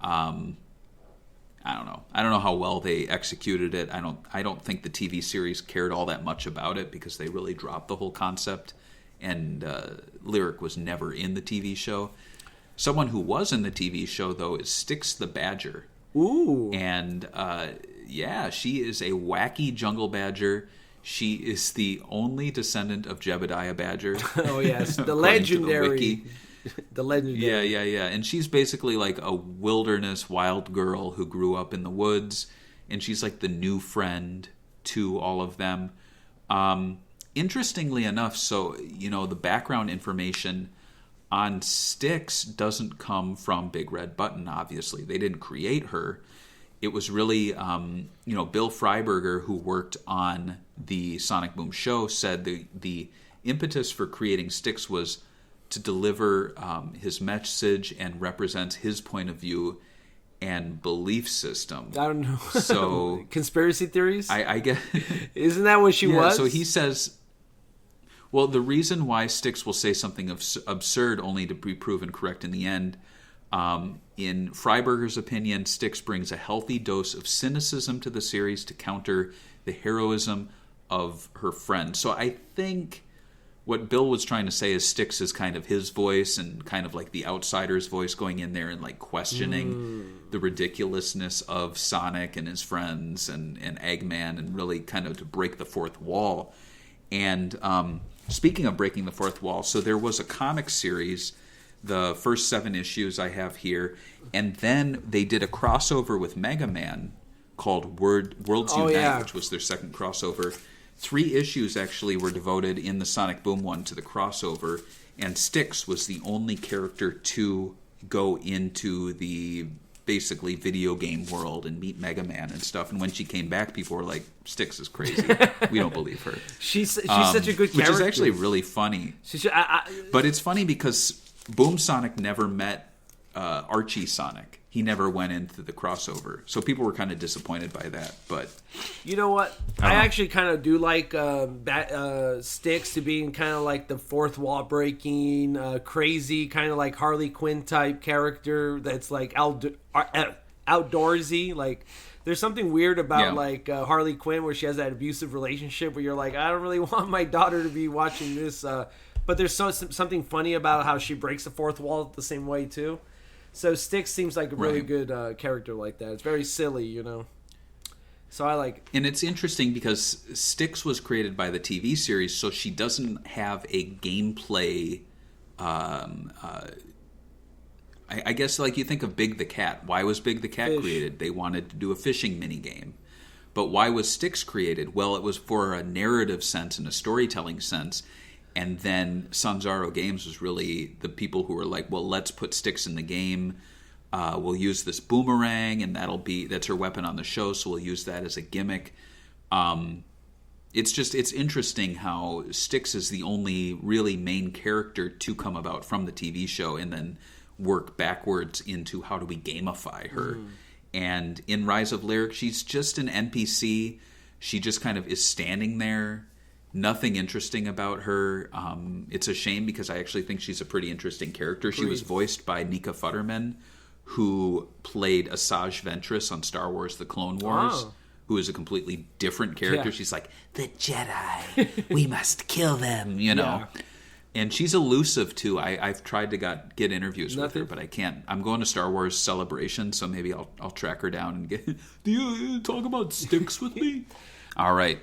I don't know how well they executed it. I don't think the TV series cared all that much about it, because they really dropped the whole concept. And Lyric was never in the TV show. Someone who was in the TV show, though, is Styx the Badger. Ooh. And, she is a wacky jungle badger. She is the only descendant of Jebediah Badger. Oh, yes. The legendary. The legendary. Yeah. And she's basically like a wilderness wild girl who grew up in the woods. And she's like the new friend to all of them. Interestingly enough, so, the background information on Styx doesn't come from Big Red Button, obviously. They didn't create her. It was really, Bill Freiberger, who worked on the Sonic Boom show, said the impetus for creating Styx was to deliver his message and represent his point of view and belief system. I don't know. So conspiracy theories? I guess. Isn't that what she was? So he says... Well, the reason why Styx will say something absurd only to be proven correct in the end In Freiberger's opinion, Styx brings a healthy dose of cynicism to the series to counter the heroism of her friend. So I think what Bill was trying to say is Styx is kind of his voice and kind of like the outsider's voice going in there and like questioning the ridiculousness of Sonic and his friends and Eggman, and really kind of to break the fourth wall. And speaking of breaking the fourth wall, so there was a comic series, the first 7 issues I have here, and then they did a crossover with Mega Man called Worlds Unite, which was their second crossover. 3 issues actually were devoted in the Sonic Boom one to the crossover, and Styx was the only character to go into the basically video game world and meet Mega Man and stuff. And when she came back, people were like, Styx is crazy. We don't believe her. She's such a good character. Which is actually really funny. But it's funny because Boom Sonic never met Archie Sonic. He never went into the crossover. So people were kind of disappointed by that. But you know what? I actually kind of do like Styx to being kind of like the fourth wall breaking, crazy, kind of like Harley Quinn type character that's like outdoorsy. Like there's something weird about like Harley Quinn where she has that abusive relationship where you're like, I don't really want my daughter to be watching this. But there's something funny about how she breaks the fourth wall the same way too. So Styx seems like a really good character like that. It's very silly, you know. So I like. And it's interesting because Styx was created by the TV series, so she doesn't have a gameplay. I guess like you think of Big the Cat. Why was Big the Cat created? They wanted to do a fishing mini game. But why was Styx created? Well, it was for a narrative sense and a storytelling sense. And then Sanzaro Games was really the people who were like, well, let's put Styx in the game. We'll use this boomerang, and that's her weapon on the show, so we'll use that as a gimmick. It's interesting how Styx is the only really main character to come about from the TV show and then work backwards into how do we gamify her. And in Rise of Lyric, she's just an NPC. She just kind of is standing there. Nothing interesting about her. It's a shame because I actually think she's a pretty interesting character. She was voiced by Nika Futterman, who played Asajj Ventress on Star Wars The Clone Wars, who is a completely different character. Yeah. She's like, the Jedi, we must kill them, you know. Yeah. And she's elusive, too. I've tried to get interviews with her, but I can't. I'm going to Star Wars Celebration, so maybe I'll track her down and get... Do you talk about Styx with me? All right.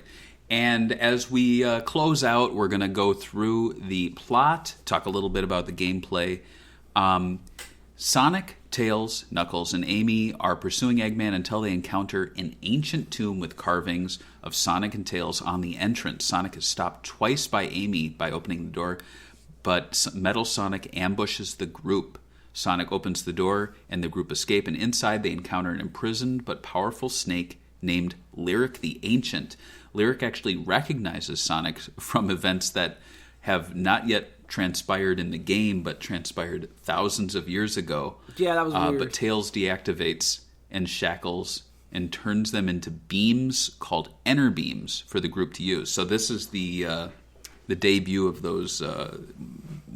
And as we close out, we're going to go through the plot, talk a little bit about the gameplay. Sonic, Tails, Knuckles, and Amy are pursuing Eggman until they encounter an ancient tomb with carvings of Sonic and Tails on the entrance. Sonic is stopped twice by Amy by opening the door, but Metal Sonic ambushes the group. Sonic opens the door, and the group escape, and inside they encounter an imprisoned but powerful snake named Lyric the Ancient. Lyric actually recognizes Sonic from events that have not yet transpired in the game, but transpired thousands of years ago. Yeah, that was weird. But Tails deactivates and shackles and turns them into beams called Enter Beams for the group to use. So this is the debut of those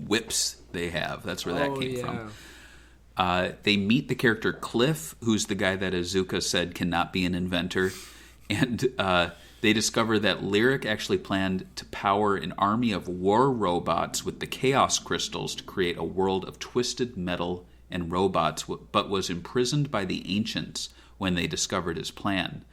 whips they have. That's where that came from. They meet the character Cliff, who's the guy that Azuka said cannot be an inventor. And they discover that Lyric actually planned to power an army of war robots with the Chaos Crystals to create a world of twisted metal and robots, but was imprisoned by the Ancients when they discovered his plan.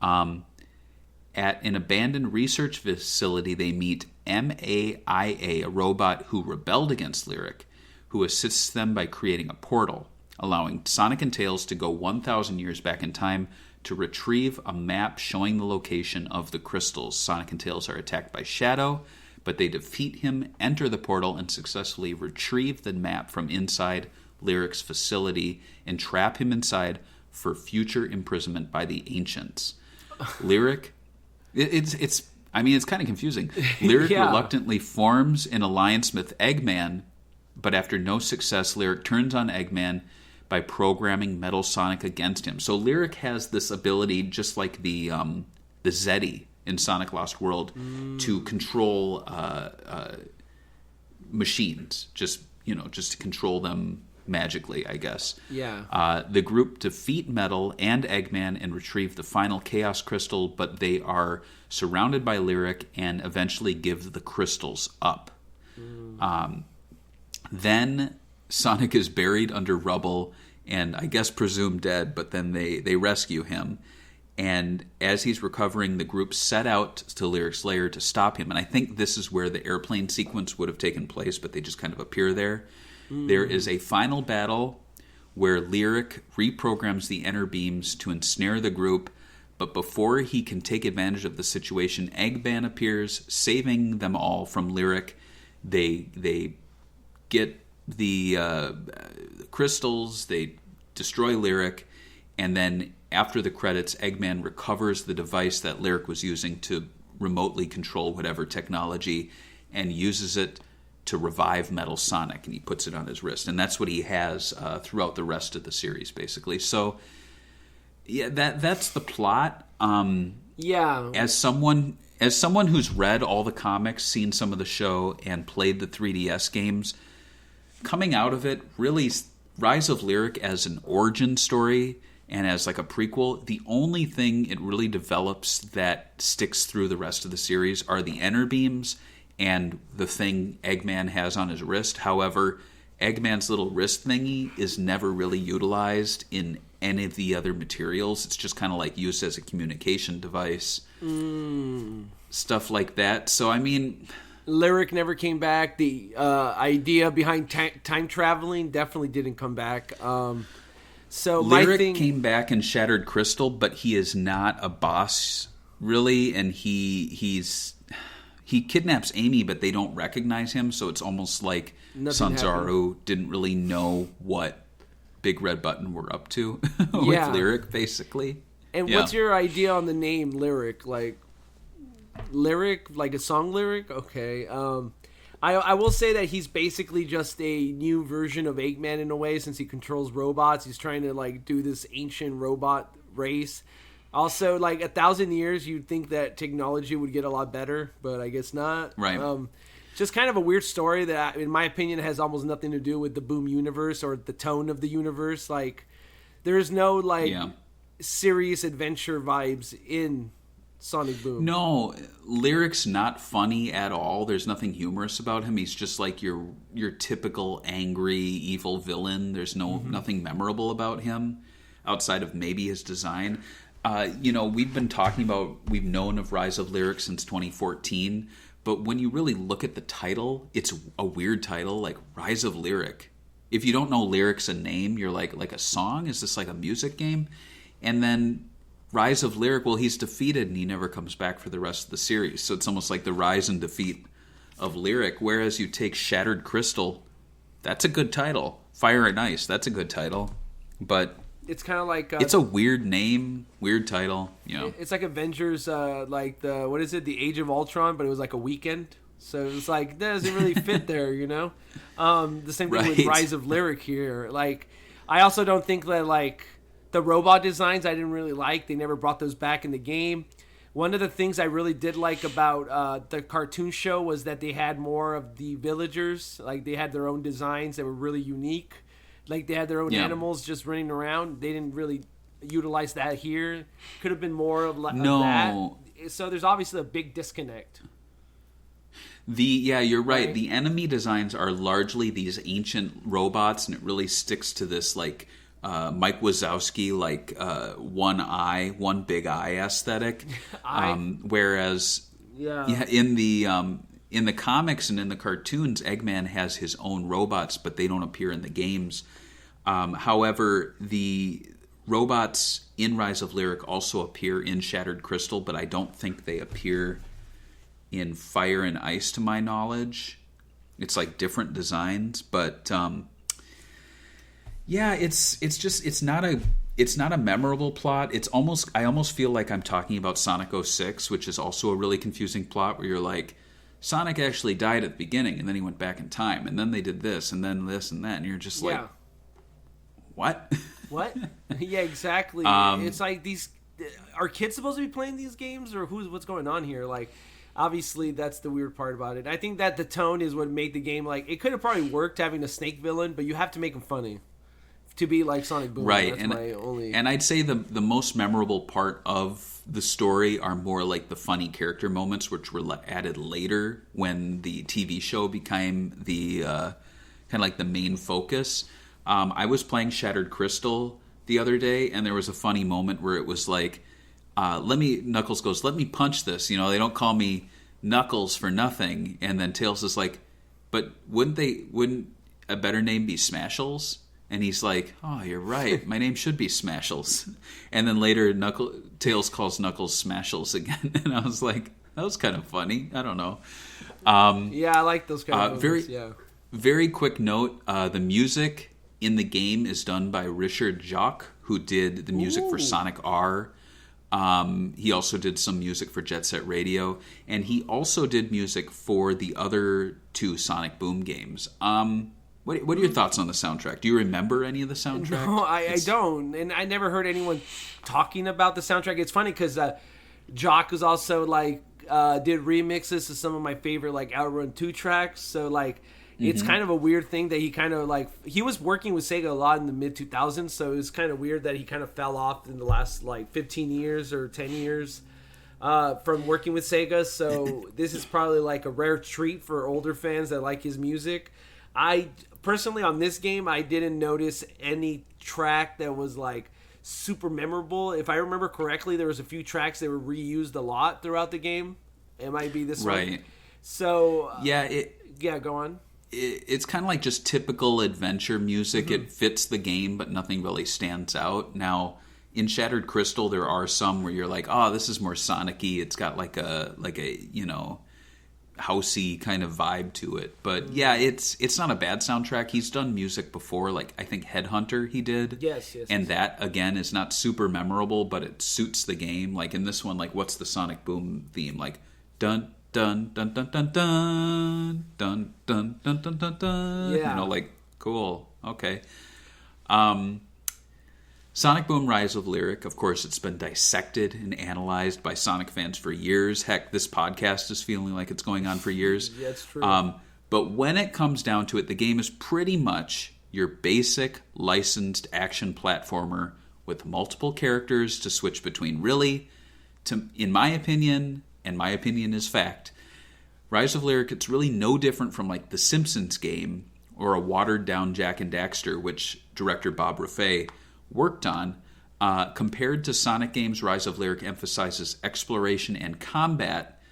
At an abandoned research facility, they meet MAIA, a robot who rebelled against Lyric, who assists them by creating a portal, allowing Sonic and Tails to go 1,000 years back in time to retrieve a map showing the location of the crystals. Sonic and Tails are attacked by Shadow, but they defeat him, enter the portal, and successfully retrieve the map from inside Lyric's facility and trap him inside for future imprisonment by the Ancients. Lyric, it's kind of confusing. Lyric reluctantly forms an alliance with Eggman, but after no success, Lyric turns on Eggman by programming Metal Sonic against him. So Lyric has this ability, just like the Zeddy in Sonic Lost World, to control machines. Just to control them magically, I guess. Yeah. The group defeat Metal and Eggman and retrieve the final Chaos Crystal, but they are surrounded by Lyric and eventually give the crystals up. Then Sonic is buried under rubble and I guess presumed dead, but then they rescue him. And as he's recovering, the group set out to Lyric's lair to stop him. And I think this is where the airplane sequence would have taken place, but they just kind of appear there. There is a final battle where Lyric reprograms the inner beams to ensnare the group, but before he can take advantage of the situation, Eggman appears, saving them all from Lyric. They get the crystals, they destroy Lyric, and then after the credits, Eggman recovers the device that Lyric was using to remotely control whatever technology and uses it to revive Metal Sonic, and he puts it on his wrist. And that's what he has throughout the rest of the series, basically. So, yeah, that's the plot. Yeah. As someone who's read all the comics, seen some of the show, and played the 3DS games, coming out of it, really, Rise of Lyric as an origin story and as like a prequel, the only thing it really develops that sticks through the rest of the series are the inner beams and the thing Eggman has on his wrist. However, Eggman's little wrist thingy is never really utilized in any of the other materials. It's just kind of like used as a communication device. Stuff like that. So, I mean, Lyric never came back. The idea behind time traveling definitely didn't come back. So Lyric came back in Shattered Crystal, but he is not a boss, really, and he kidnaps Amy, but they don't recognize him, so it's almost like Sanzaru didn't really know what Big Red Button were up to with Lyric, basically. And what's your idea on the name Lyric? Like a song lyric? Okay. I will say that he's basically just a new version of Eggman in a way, since he controls robots. He's trying to like do this ancient robot race. Also, like 1,000 years, you'd think that technology would get a lot better, but I guess not. Right. Just kind of a weird story that, in my opinion, has almost nothing to do with the Boom universe or the tone of the universe. Like, there's no serious adventure vibes in Sonic Boom. No, Lyric's not funny at all. There's nothing humorous about him. He's just like your typical angry, evil villain. There's nothing memorable about him outside of maybe his design. We've been talking about, we've known of Rise of Lyric since 2014, but when you really look at the title, it's a weird title, like Rise of Lyric. If you don't know Lyric's a name, you're like a song? Is this like a music game? And then Rise of Lyric, well, he's defeated and he never comes back for the rest of the series. So it's almost like the rise and defeat of Lyric. Whereas you take Shattered Crystal, that's a good title. Fire and Ice, that's a good title. But it's kind of like it's a weird name, weird title. It's like Avengers, the Age of Ultron, but it was like a weekend. So it's like that doesn't really fit there, The same thing with Rise of Lyric here. Like, I also don't think that like the robot designs I didn't really like. They never brought those back in the game. One of the things I really did like about the cartoon show was that they had more of the villagers. Like, they had their own designs that were really unique. Like, they had their own animals just running around. They didn't really utilize that here. Could have been more of that. So there's obviously a big disconnect. You're right. The enemy designs are largely these ancient robots, and it really sticks to this like Mike Wazowski, like one big eye aesthetic. Whereas in the comics and in the cartoons, Eggman has his own robots, but they don't appear in the games. However, the robots in Rise of Lyric also appear in Shattered Crystal, but I don't think they appear in Fire and Ice, to my knowledge. It's like different designs, but it's not a memorable plot. I almost feel like I'm talking about Sonic 06, which is also a really confusing plot where you're like, Sonic actually died at the beginning, and then he went back in time, and then they did this, and then this, and that, and you're just like, what? What? Yeah, exactly. It's like these are kids supposed to be playing these games, or what's going on here? Like, obviously, that's the weird part about it. I think that the tone is what made the game, like, it could have probably worked having a snake villain, but you have to make him funny to be like Sonic Boom. Right, That's my only... and I'd say the most memorable part of the story are more like the funny character moments, which were added later when the TV show became the kind of like the main focus. I was playing Shattered Crystal the other day, and there was a funny moment where it was like, Knuckles goes, "Let me punch this." You know, they don't call me Knuckles for nothing. And then Tails is like, "But wouldn't a better name be Smashles?" And he's like, "Oh, you're right. My name should be Smashles." And then later, Tails calls Knuckles Smashles again. And I was like, that was kind of funny. I don't know. Yeah, I like those kind of moments. Very quick note, the music in the game is done by Richard Jacques, who did the music for Sonic R. He also did some music for Jet Set Radio. And he also did music for the other 2 Sonic Boom games. What are your thoughts on the soundtrack? Do you remember any of the soundtrack? No, I don't. And I never heard anyone talking about the soundtrack. It's funny because Jock was also like did remixes to some of my favorite like Outrun 2 tracks. So like it's kind of a weird thing that he kind of like, he was working with Sega a lot in the mid 2000s. So it was kind of weird that he kind of fell off in the last like 15 years or 10 years from working with Sega. So this is probably like a rare treat for older fans that like his music. Personally, on this game, I didn't notice any track that was like super memorable. If I remember correctly, there was a few tracks that were reused a lot throughout the game. It might be this one. So go on. It's kind of like just typical adventure music. It fits the game, but nothing really stands out. Now, in Shattered Crystal, there are some where you're like, "Oh, this is more Sonic-y." It's got like a housey kind of vibe to it. But yeah, it's not a bad soundtrack. He's done music before, like I think Headhunter he did. Yes. And that again is not super memorable, but it suits the game. Like in this one, like what's the Sonic Boom theme? Like dun dun dun dun dun dun dun dun dun dun dun dun. Yeah. You know, like cool. Okay. Sonic Boom Rise of Lyric, of course, it's been dissected and analyzed by Sonic fans for years. Heck, this podcast is feeling like it's going on for years. Yeah, it's true. But when it comes down to it, the game is pretty much your basic licensed action platformer with multiple characters to switch between. Really, in my opinion, and my opinion is fact, Rise of Lyric, it's really no different from like the Simpsons game or a watered-down Jak and Daxter, which director Bob Raffay worked on. Compared to Sonic games, Rise of Lyric emphasizes exploration and combat,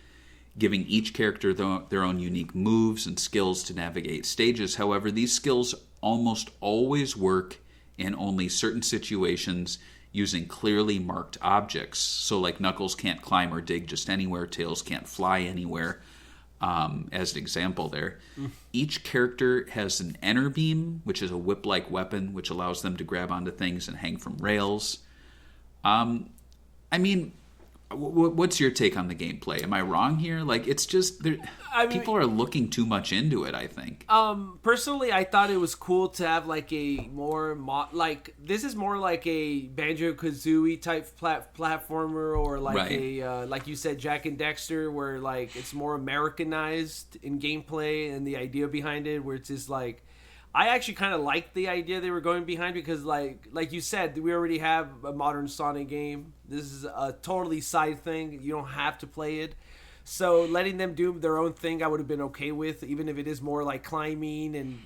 giving each character their own unique moves and skills to navigate stages. However, these skills almost always work in only certain situations using clearly marked objects. So like Knuckles can't climb or dig just anywhere, Tails can't fly anywhere. As an example there. Each character has an enter beam, which is a whip-like weapon, which allows them to grab onto things and hang from rails. I mean, what's your take on the gameplay? Am I wrong here? Like, it's just... people are looking too much into it, I think. Personally, I thought it was cool to have like a more this is more like a Banjo-Kazooie type platformer, or like a like you said, Jak and Daxter, where like it's more Americanized in gameplay and the idea behind it, where it's just like, I actually kind of like the idea they were going behind, because like you said, we already have a modern Sonic game. This is a totally side thing. You don't have to play it. So letting them do their own thing, I would have been okay with, even if it is more like climbing and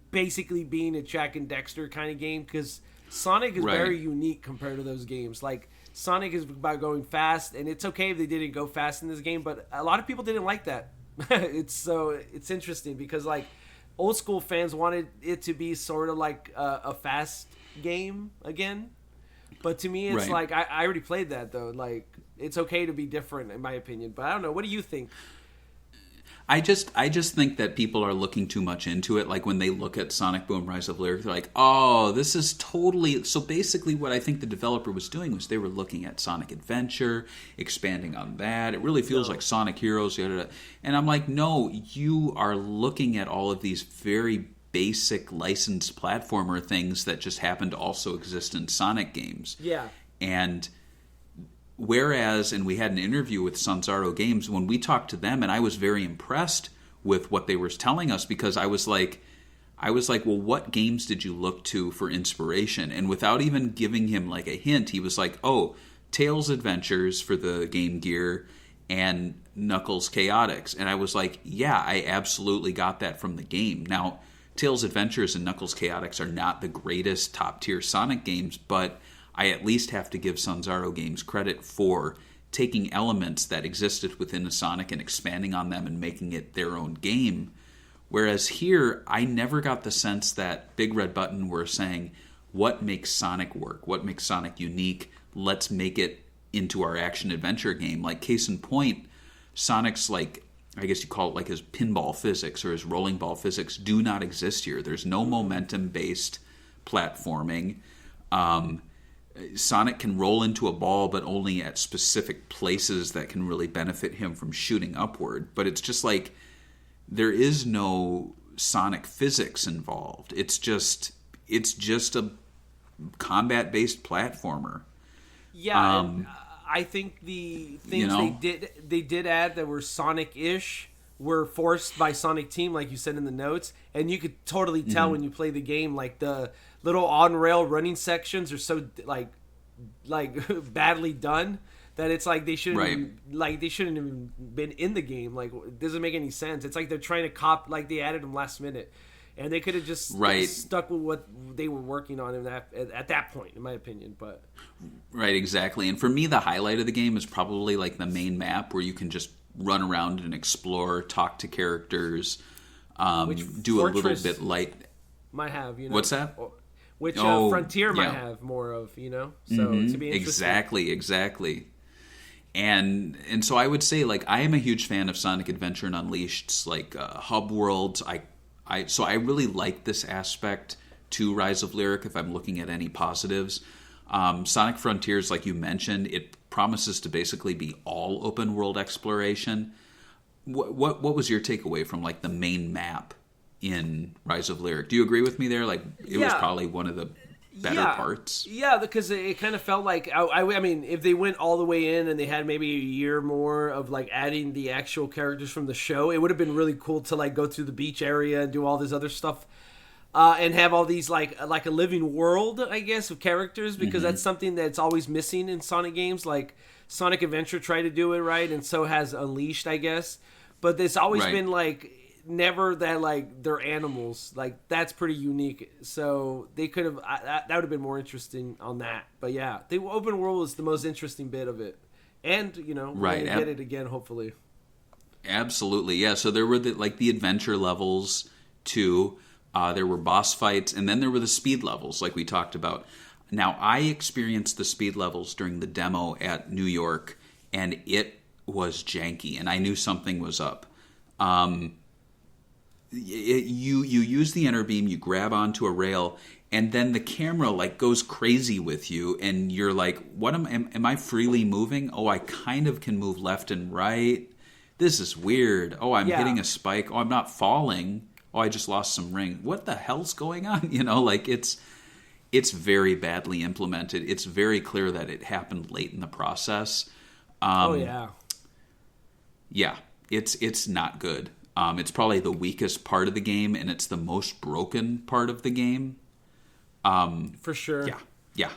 basically being a Jak and Daxter kind of game, because Sonic is very unique compared to those games. Like, Sonic is about going fast, and it's okay if they didn't go fast in this game, but a lot of people didn't like that. It's interesting, because like old school fans wanted it to be sort of like a fast game again. But to me, it's like, I already played that, though. Like, it's okay to be different, in my opinion. But I don't know. What do you think? I just think that people are looking too much into it. Like, when they look at Sonic Boom Rise of Lyric, they're like, oh, this is totally... So basically what I think the developer was doing was they were looking at Sonic Adventure, expanding on that. It really feels like Sonic Heroes. And I'm like, no, you are looking at all of these very basic licensed platformer things that just happen to also exist in Sonic games. Yeah. And whereas, and we had an interview with Sanzaro Games, when we talked to them, and I was very impressed with what they were telling us, because I was like, well, what games did you look to for inspiration? And without even giving him like a hint, he was like, oh, Tails Adventures for the Game Gear and Knuckles Chaotix. And I was like, yeah, I absolutely got that from the game. Now, Tails Adventures and Knuckles Chaotix are not the greatest top-tier Sonic games, but I at least have to give Sanzaro Games credit for taking elements that existed within the Sonic and expanding on them and making it their own game. Whereas here, I never got the sense that Big Red Button were saying, what makes Sonic work? What makes Sonic unique? Let's make it into our action-adventure game. Like, case in point, Sonic's, like, I guess you call it like his pinball physics or his rolling ball physics do not exist here. There's no momentum-based platforming. Sonic can roll into a ball, but only at specific places that can really benefit him from shooting upward. But it's just like, there is no Sonic physics involved. It's just a combat-based platformer. Yeah, and I think the things they did add that were Sonic-ish were forced by Sonic Team, like you said in the notes, and you could totally tell when you play the game. Like the little on-rail running sections are so like badly done that it's like they shouldn't even been in the game. Like, it doesn't make any sense. It's like they're trying to like they added them last minute, and they could have just stuck with what they were working on at that point, in my opinion. But right, exactly. And for me, the highlight of the game is probably like the main map, where you can just run around and explore, talk to characters, do a little bit light. Might have, What's that? Which Frontier might have more of, So to be interesting. Exactly. And so I would say, like, I am a huge fan of Sonic Adventure and Unleashed's like hub worlds. So I really like this aspect to Rise of Lyric. If I'm looking at any positives, Sonic Frontiers, like you mentioned, it promises to basically be all open world exploration. What was your takeaway from like the main map in Rise of Lyric? Do you agree with me there? Like, it was probably one of the better parts. Yeah, because it kind of felt like, I mean, if they went all the way in and they had maybe a year more of like adding the actual characters from the show, it would have been really cool to like go through the beach area and do all this other stuff. And have all these like a living world, I guess, of characters, because that's something that's always missing in Sonic games. Like Sonic Adventure tried to do it right, and so has Unleashed, I guess. But it's always been like never that like they're animals. Like, that's pretty unique. So they could have that would have been more interesting on that. But yeah, the open world was the most interesting bit of it, and we're gonna get it again, hopefully. Absolutely, yeah. So there were the adventure levels too. There were boss fights, and then there were the speed levels, like we talked about. Now, I experienced the speed levels during the demo at New York, and it was janky, and I knew something was up. You use the enter beam, you grab onto a rail, and then the camera like goes crazy with you, and you're like, "What am I freely moving? Oh, I kind of can move left and right. This is weird. Oh, I'm hitting a spike. Oh, I'm not falling. Oh, I just lost some ring. What the hell's going on?" Like it's very badly implemented. It's very clear that it happened late in the process. Yeah, it's not good. It's probably the weakest part of the game, and it's the most broken part of the game. For sure. Yeah.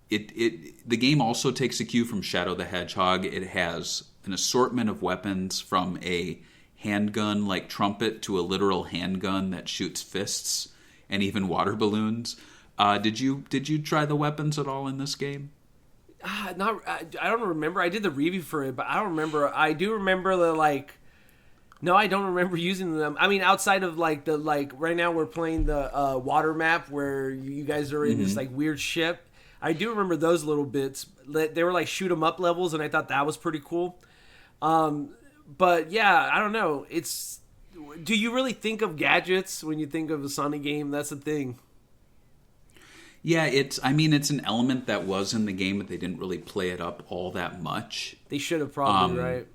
The game also takes a cue from Shadow the Hedgehog. It has an assortment of weapons, from a handgun like trumpet to a literal handgun that shoots fists, and even water balloons. Did you try the weapons at all in this game? I don't remember. I did the review for it, but I don't remember. I do remember no, I don't remember using them. I mean, outside of right now we're playing the water map where you guys are in this like weird ship. I do remember those little bits. They were like shoot 'em up levels, and I thought that was pretty cool. But yeah, I don't know. Do you really think of gadgets when you think of a Sonic game? That's the thing. Yeah, it's an element that was in the game, but they didn't really play it up all that much. They should have probably, right?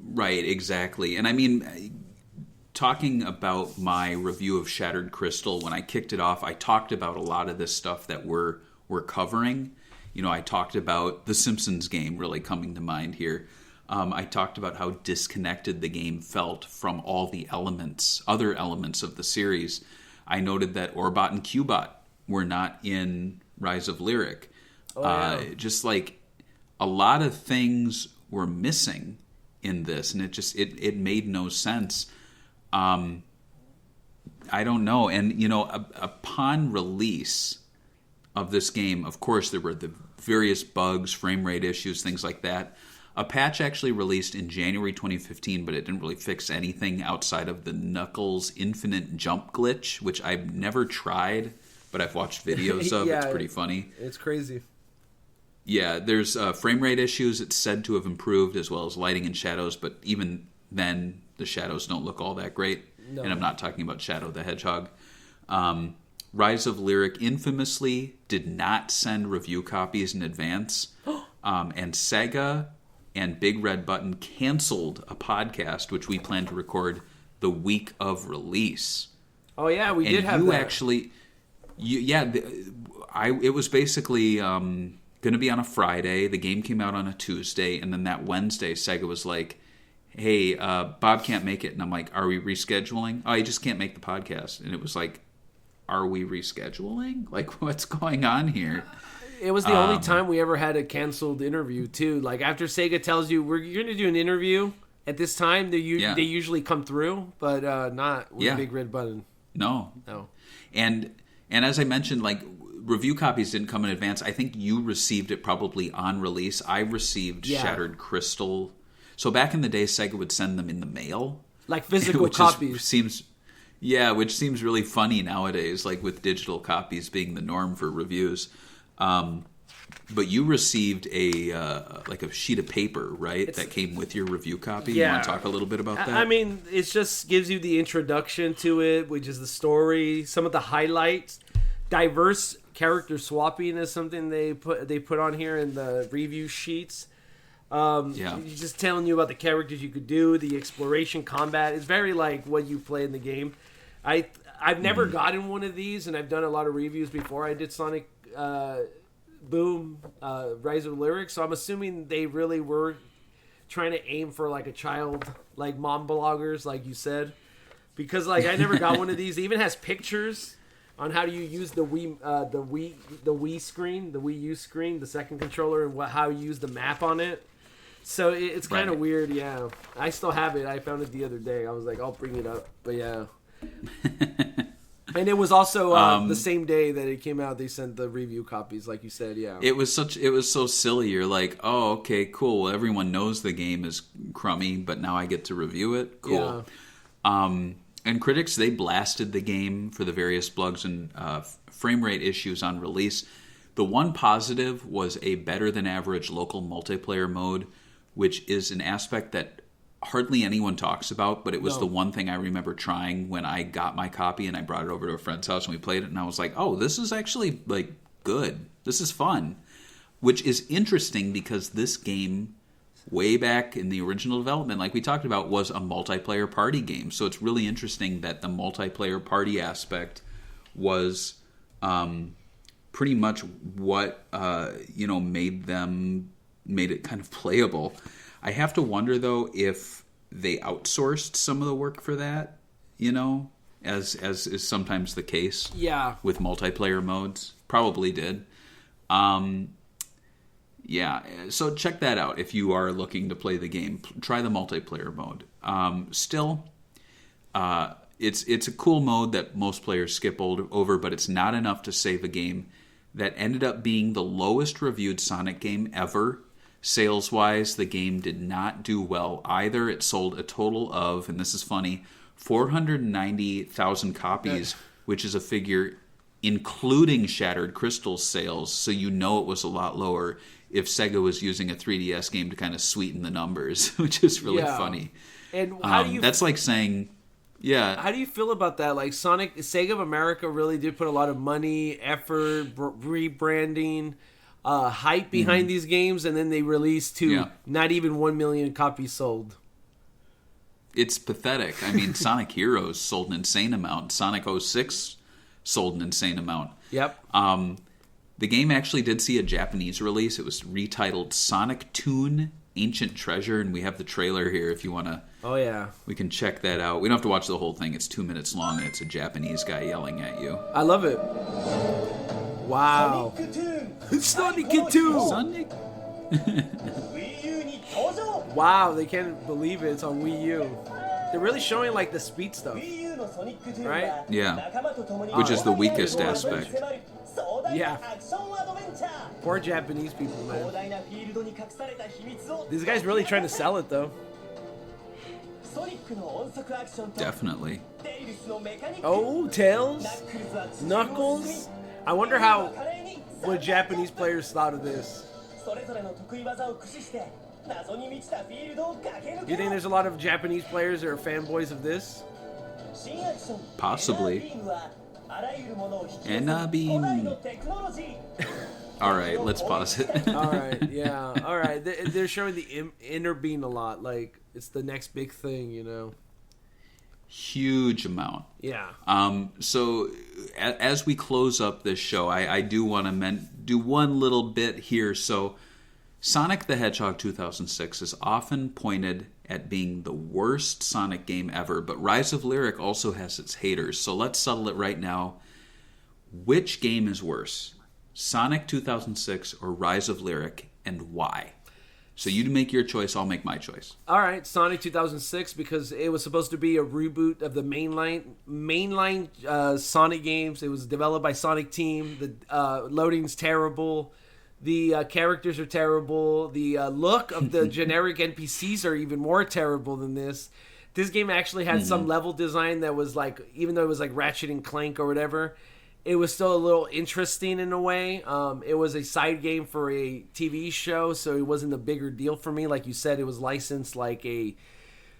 Right, exactly. And I mean, talking about my review of Shattered Crystal, when I kicked it off, I talked about a lot of this stuff that we're covering I talked about the Simpsons game really coming to mind here. I talked about how disconnected the game felt from all the other elements of the series. I noted that Orbot and Cubot were not in Rise of Lyric. Just like a lot of things were missing in this, and it made no sense. I don't know. And, upon release of this game, of course, there were the various bugs, frame rate issues, things like that. A patch actually released in January 2015, but it didn't really fix anything outside of the Knuckles infinite jump glitch, which I've never tried, but I've watched videos of. It's pretty funny. It's crazy. Yeah, there's frame rate issues. It's said to have improved, as well as lighting and shadows, but even then, the shadows don't look all that great. No. And I'm not talking about Shadow the Hedgehog. Rise of Lyric infamously did not send review copies in advance, and SEGA and Big Red Button canceled a podcast which we planned to record the week of release. Oh yeah, we did have that. Actually, it was basically going to be on a Friday. The game came out on a Tuesday, and then that Wednesday, Sega was like, "Hey, Bob can't make it," and I'm like, "Are we rescheduling?" "Oh, he just can't make the podcast," and it was like, "Are we rescheduling? Like, what's going on here?" It was the only time we ever had a canceled interview, too. Like, after Sega tells you, you're going to do an interview at this time, they usually come through, but not with Big Red Button. No. And as I mentioned, like, review copies didn't come in advance. I think you received it probably on release. I received Shattered Crystal. So back in the day, Sega would send them in the mail. Like physical copies. Which seems really funny nowadays, like with digital copies being the norm for reviews. But you received a sheet of paper, right? That came with your review copy. Yeah. You want to talk a little bit about that? I mean, it just gives you the introduction to it, which is the story, some of the highlights. Diverse character swapping is something they put on here in the review sheets. Just telling you about the characters you could do, the exploration combat. It's very like what you play in the game. I've never gotten one of these, and I've done a lot of reviews before I did Sonic Boom, Rise of Lyric, so I'm assuming they really were trying to aim for like a child, like mom bloggers, like you said, because like I never got one of these. It even has pictures on how do you use the Wii screen, the Wii U screen, the second controller, and how you use the map on it. So it's kind of weird. Yeah, I still have it. I found it the other day. I was like, I'll bring it up, but yeah. And it was also the same day that it came out. They sent the review copies, like you said. Yeah, it was so silly. You're like, oh, okay, cool. Well, everyone knows the game is crummy, but now I get to review it. Cool. Yeah. And critics, they blasted the game for the various bugs and frame rate issues on release. The one positive was a better than average local multiplayer mode, which is an aspect that hardly anyone talks about, but it was the one thing I remember trying when I got my copy and I brought it over to a friend's house and we played it, and I was like, oh, this is actually like good. This is fun. Which is interesting because this game, way back in the original development, like we talked about, was a multiplayer party game. So it's really interesting that the multiplayer party aspect was pretty much what made it kind of playable. I have to wonder, though, if they outsourced some of the work for that, as is sometimes the case with multiplayer modes. Probably did. So check that out if you are looking to play the game. Try the multiplayer mode. It's a cool mode that most players skip over, but it's not enough to save a game that ended up being the lowest reviewed Sonic game ever. Sales-wise, the game did not do well either. It sold a total of, and this is funny, 490,000 copies, which is a figure including Shattered Crystal sales, so it was a lot lower if Sega was using a 3DS game to kind of sweeten the numbers, which is really funny. And how do you... That's like saying... Yeah. How do you feel about that? Like Sega of America really did put a lot of money, effort, rebranding... hype behind these games, and then they released not even 1 million copies sold. It's pathetic. I mean, Sonic Heroes sold an insane amount. Sonic 06 sold an insane amount. Yep. The game actually did see a Japanese release. It was retitled Sonic Toon Ancient Treasure, and we have the trailer here if you want to. Oh, yeah. We can check that out. We don't have to watch the whole thing. It's 2 minutes long, and it's a Japanese guy yelling at you. I love it. Wow. Sonic Toon! Sonic? Wow, they can't believe it. It's on Wii U. They're really showing, like, the speed stuff. Right? Yeah. Which is the weakest aspect. Yeah. Poor Japanese people, man. These guys really trying to sell it, though. Definitely. Oh, Tails? Knuckles? I wonder what Japanese players thought of this. You think there's a lot of Japanese players that are fanboys of this? Possibly. Beam. Alright, let's pause it. Alright, yeah. Alright, they're showing the inner beam a lot. Like, it's the next big thing, you know? Huge amount. Yeah. So, as we close up this show, I do want to do one little bit here. So, Sonic the Hedgehog 2006 is often pointed at being the worst Sonic game ever, but Rise of Lyric also has its haters. So let's settle it right now. Which game is worse, Sonic 2006 or Rise of Lyric, and why? So you make your choice, I'll make my choice. All right, Sonic 2006, because it was supposed to be a reboot of the mainline Sonic games. It was developed by Sonic Team. The loading's terrible. The characters are terrible. The look of the generic NPCs are even more terrible than this. This game actually had some level design that was like, even though it was like Ratchet and Clank or whatever, it was still a little interesting in a way. It was a side game for a TV show, so it wasn't a bigger deal for me. Like you said, it was licensed like a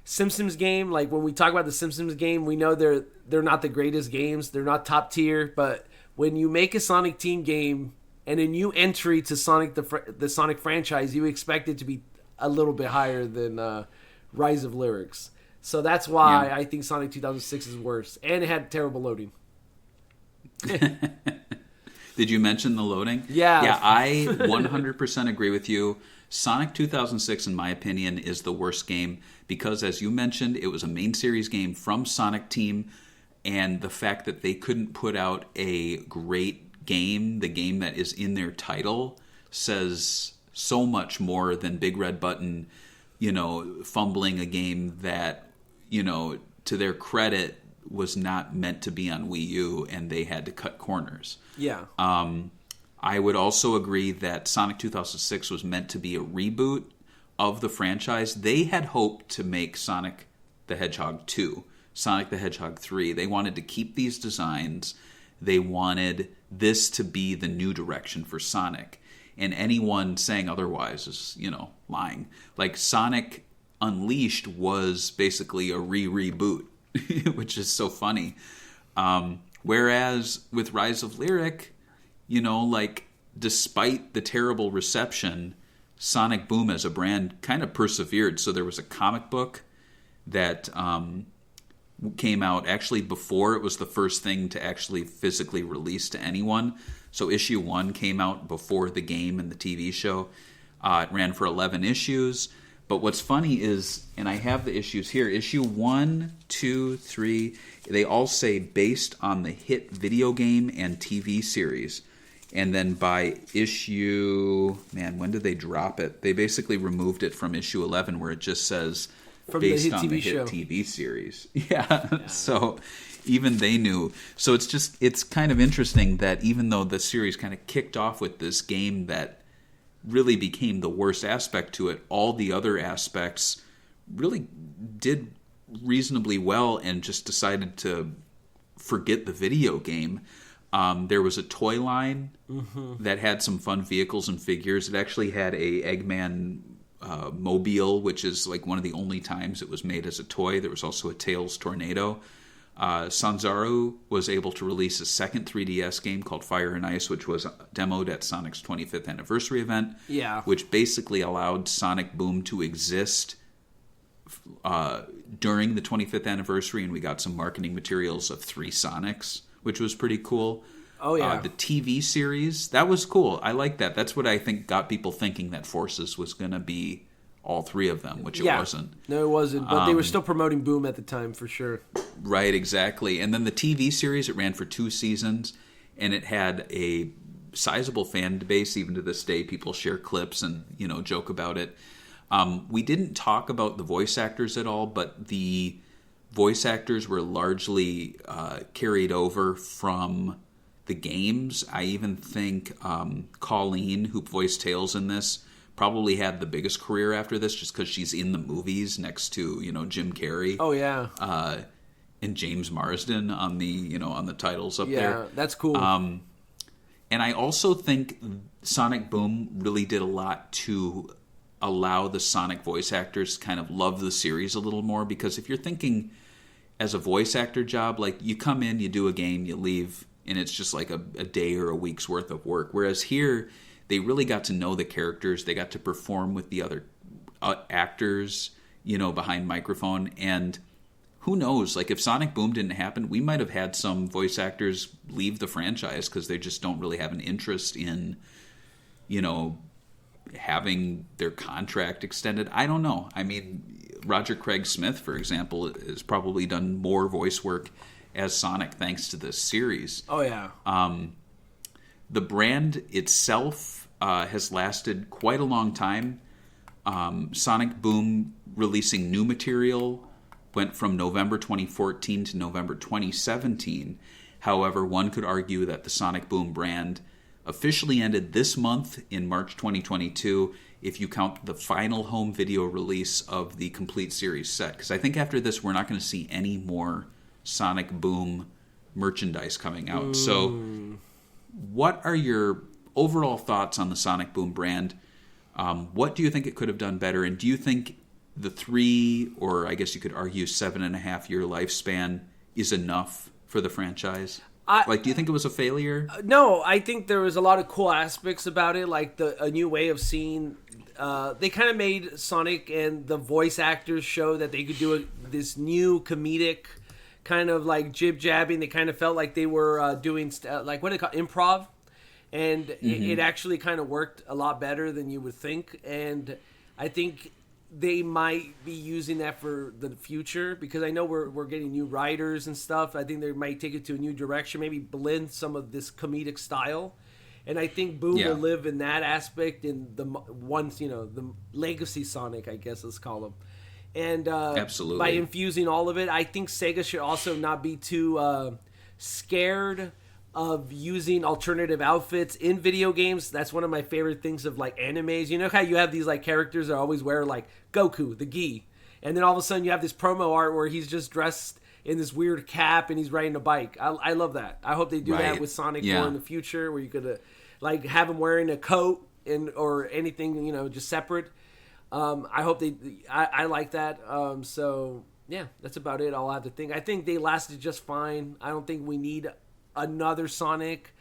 Simpsons game. Like when we talk about the Simpsons game, we know they're not the greatest games. They're not top tier, but when you make a Sonic Team game and a new entry to Sonic the Sonic franchise, you expect it to be a little bit higher than Rise of Lyrics. So that's why I think Sonic 2006 is worse. And it had terrible loading. Did you mention the loading? Yeah. Yeah, I 100% agree with you. Sonic 2006, in my opinion, is the worst game because, as you mentioned, it was a main series game from Sonic Team, and the fact that they couldn't put out a great game, the game that is in their title, says so much more than Big Red Button, fumbling a game that, to their credit, was not meant to be on Wii U, and they had to cut corners. Yeah. I would also agree that Sonic 2006 was meant to be a reboot of the franchise. They had hoped to make Sonic the Hedgehog 2, Sonic the Hedgehog 3. They wanted to keep these designs. They wanted this to be the new direction for Sonic. And anyone saying otherwise is, lying. Like, Sonic Unleashed was basically a reboot, which is so funny. Whereas with Rise of Lyric, despite the terrible reception, Sonic Boom as a brand kind of persevered. So there was a comic book that came out actually before it was the first thing to actually physically release to anyone. So issue 1 came out before the game and the TV show. It ran for 11 issues. But what's funny is, and I have the issues here, issue 1, 2, 3, they all say based on the hit video game and TV series. And then by issue, when did they drop it? They basically removed it from issue 11 where it just says based on the hit TV series. Yeah, so even they knew. So it's kind of interesting that even though the series kind of kicked off with this game that really became the worst aspect to it, all the other aspects really did reasonably well and just decided to forget the video game. There was a toy line that had some fun vehicles and figures. It actually had a Eggman mobile, which is like one of the only times it was made as a toy. There was also a Tails Tornado. Sanzaru was able to release a second 3DS game called Fire and Ice, which was demoed at Sonic's 25th anniversary event. Yeah. Which basically allowed Sonic Boom to exist during the 25th anniversary, and we got some marketing materials of 3 Sonics, which was pretty cool. Oh, yeah. The TV series, that was cool. I like that. That's what I think got people thinking that Forces was going to be all three of them, which it wasn't. No, it wasn't. But they were still promoting Boom at the time, for sure. Right, exactly. And then the TV series, it ran for 2 seasons, and it had a sizable fan base. Even to this day, people share clips and, joke about it. We didn't talk about the voice actors at all, but the voice actors were largely carried over from the games. I even think Colleen, who voiced Tails in this, probably had the biggest career after this, just because she's in the movies next to Jim Carrey. Oh yeah, and James Marsden on the titles up there. Yeah, that's cool. And I also think Sonic Boom really did a lot to allow the Sonic voice actors to kind of love the series a little more, because if you're thinking as a voice actor job, like you come in, you do a game, you leave, and it's just like a day or a week's worth of work. Whereas here, they really got to know the characters. They got to perform with the other actors, behind microphone. And who knows, like if Sonic Boom didn't happen, we might have had some voice actors leave the franchise because they just don't really have an interest in, having their contract extended. I don't know. I mean, Roger Craig Smith, for example, has probably done more voice work as Sonic thanks to this series. Oh, yeah. The brand itself has lasted quite a long time. Sonic Boom releasing new material went from November 2014 to November 2017. However, one could argue that the Sonic Boom brand officially ended this month in March 2022, if you count the final home video release of the complete series set. Because I think after this, we're not going to see any more Sonic Boom merchandise coming out. So what are your overall thoughts on the Sonic Boom brand? What do you think it could have done better? And do you think the 3, or I guess you could argue 7.5 year lifespan is enough for the franchise? Do you think it was a failure? No, I think there was a lot of cool aspects about it, like a new way of seeing. They kind of made Sonic and the voice actors show that they could do this new comedic kind of like jib-jabbing. They kind of felt like they were doing like what do they call improv, and it actually kind of worked a lot better than you would think. And I think they might be using that for the future, because I know we're getting new writers and stuff. I think they might take it to a new direction, maybe blend some of this comedic style. And I think Boom will live in that aspect in the legacy Sonic, I guess let's call them. And absolutely, by infusing all of it, I think Sega should also not be too scared of using alternative outfits in video games. That's one of my favorite things of like animes. You know how you have these like characters that always wear like Goku, the gi, and then all of a sudden you have this promo art where he's just dressed in this weird cap and he's riding a bike. I love that. I hope they do that with Sonic more in the future, where you could like have him wearing a coat or anything, just separate. I hope I like that. So yeah, that's about it. I'll have to think. I think they lasted just fine. I don't think we need another Sonic.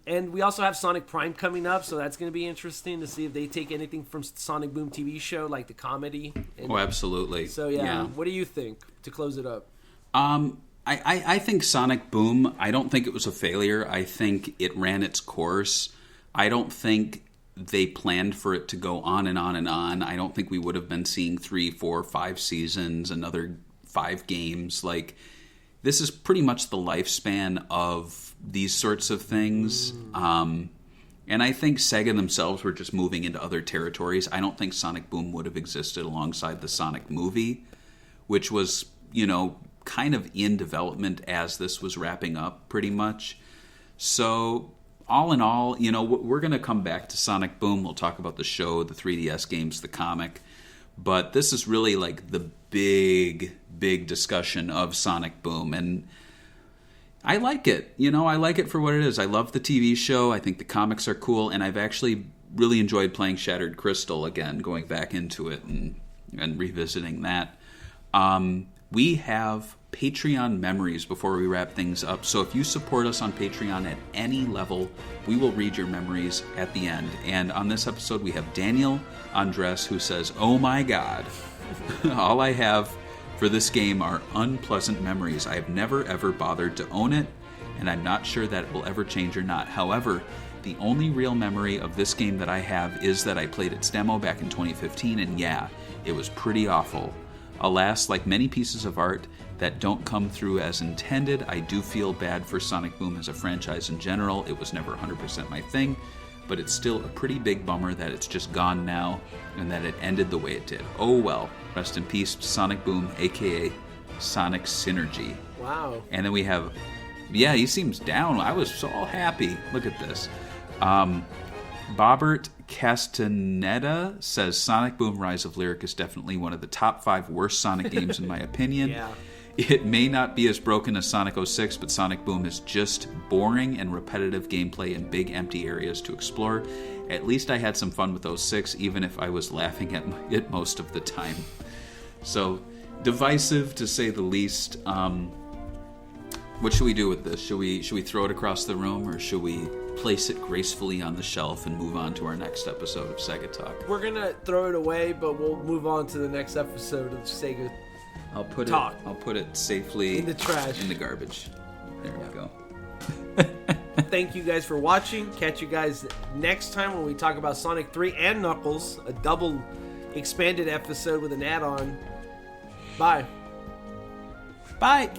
And we also have Sonic Prime coming up, so that's going to be interesting to see if they take anything from Sonic Boom TV show, like the comedy. Absolutely. So yeah, what do you think to close it up? I think Sonic Boom, I don't think it was a failure. I think it ran its course. I don't think they planned for it to go on and on and on. I don't think we would have been seeing 3, 4, 5 seasons, another 5 games. Like, this is pretty much the lifespan of these sorts of things. And I think Sega themselves were just moving into other territories. I don't think Sonic Boom would have existed alongside the Sonic movie, which was, kind of in development as this was wrapping up pretty much. So all in all, we're going to come back to Sonic Boom. We'll talk about the show, the 3DS games, the comic. But this is really like the big discussion of Sonic Boom. And I like it. I like it for what it is. I love the TV show. I think the comics are cool. And I've actually really enjoyed playing Shattered Crystal again, going back into it and revisiting that. We have Patreon memories before we wrap things up. So if you support us on Patreon at any level, we will read your memories at the end. And on this episode, we have Daniel Andres, who says, "Oh my God, all I have for this game are unpleasant memories. I have never ever bothered to own it. and I'm not sure that it will ever change or not. However, the only real memory of this game that I have is that I played its demo back in 2015, and yeah, it was pretty awful. Alas, like many pieces of art that don't come through as intended, I do feel bad for Sonic Boom as a franchise in general. It was never 100% my thing, but it's still a pretty big bummer that it's just gone now and that it ended the way it did. Oh well, rest in peace, Sonic Boom, aka Sonic Synergy. Wow. And then we have, yeah, he seems down. I was so happy. Look at this. Bobbert Castaneda says Sonic Boom Rise of Lyric is definitely one of the top 5 worst Sonic games in my opinion. Yeah. It may not be as broken as Sonic 06, but Sonic Boom is just boring and repetitive gameplay and big empty areas to explore. At least I had some fun with 06, even if I was laughing at it most of the time. So, divisive to say the least. What should we do with this? Should we throw it across the room, or should we place it gracefully on the shelf and move on to our next episode of Sega Talk? We're gonna throw it away, but we'll move on to the next episode of Sega Talk. I'll put it safely in the trash, in the garbage. There we go. Thank you guys for watching. Catch you guys next time when we talk about Sonic 3 and Knuckles, a double expanded episode with an add-on. Bye. Bye.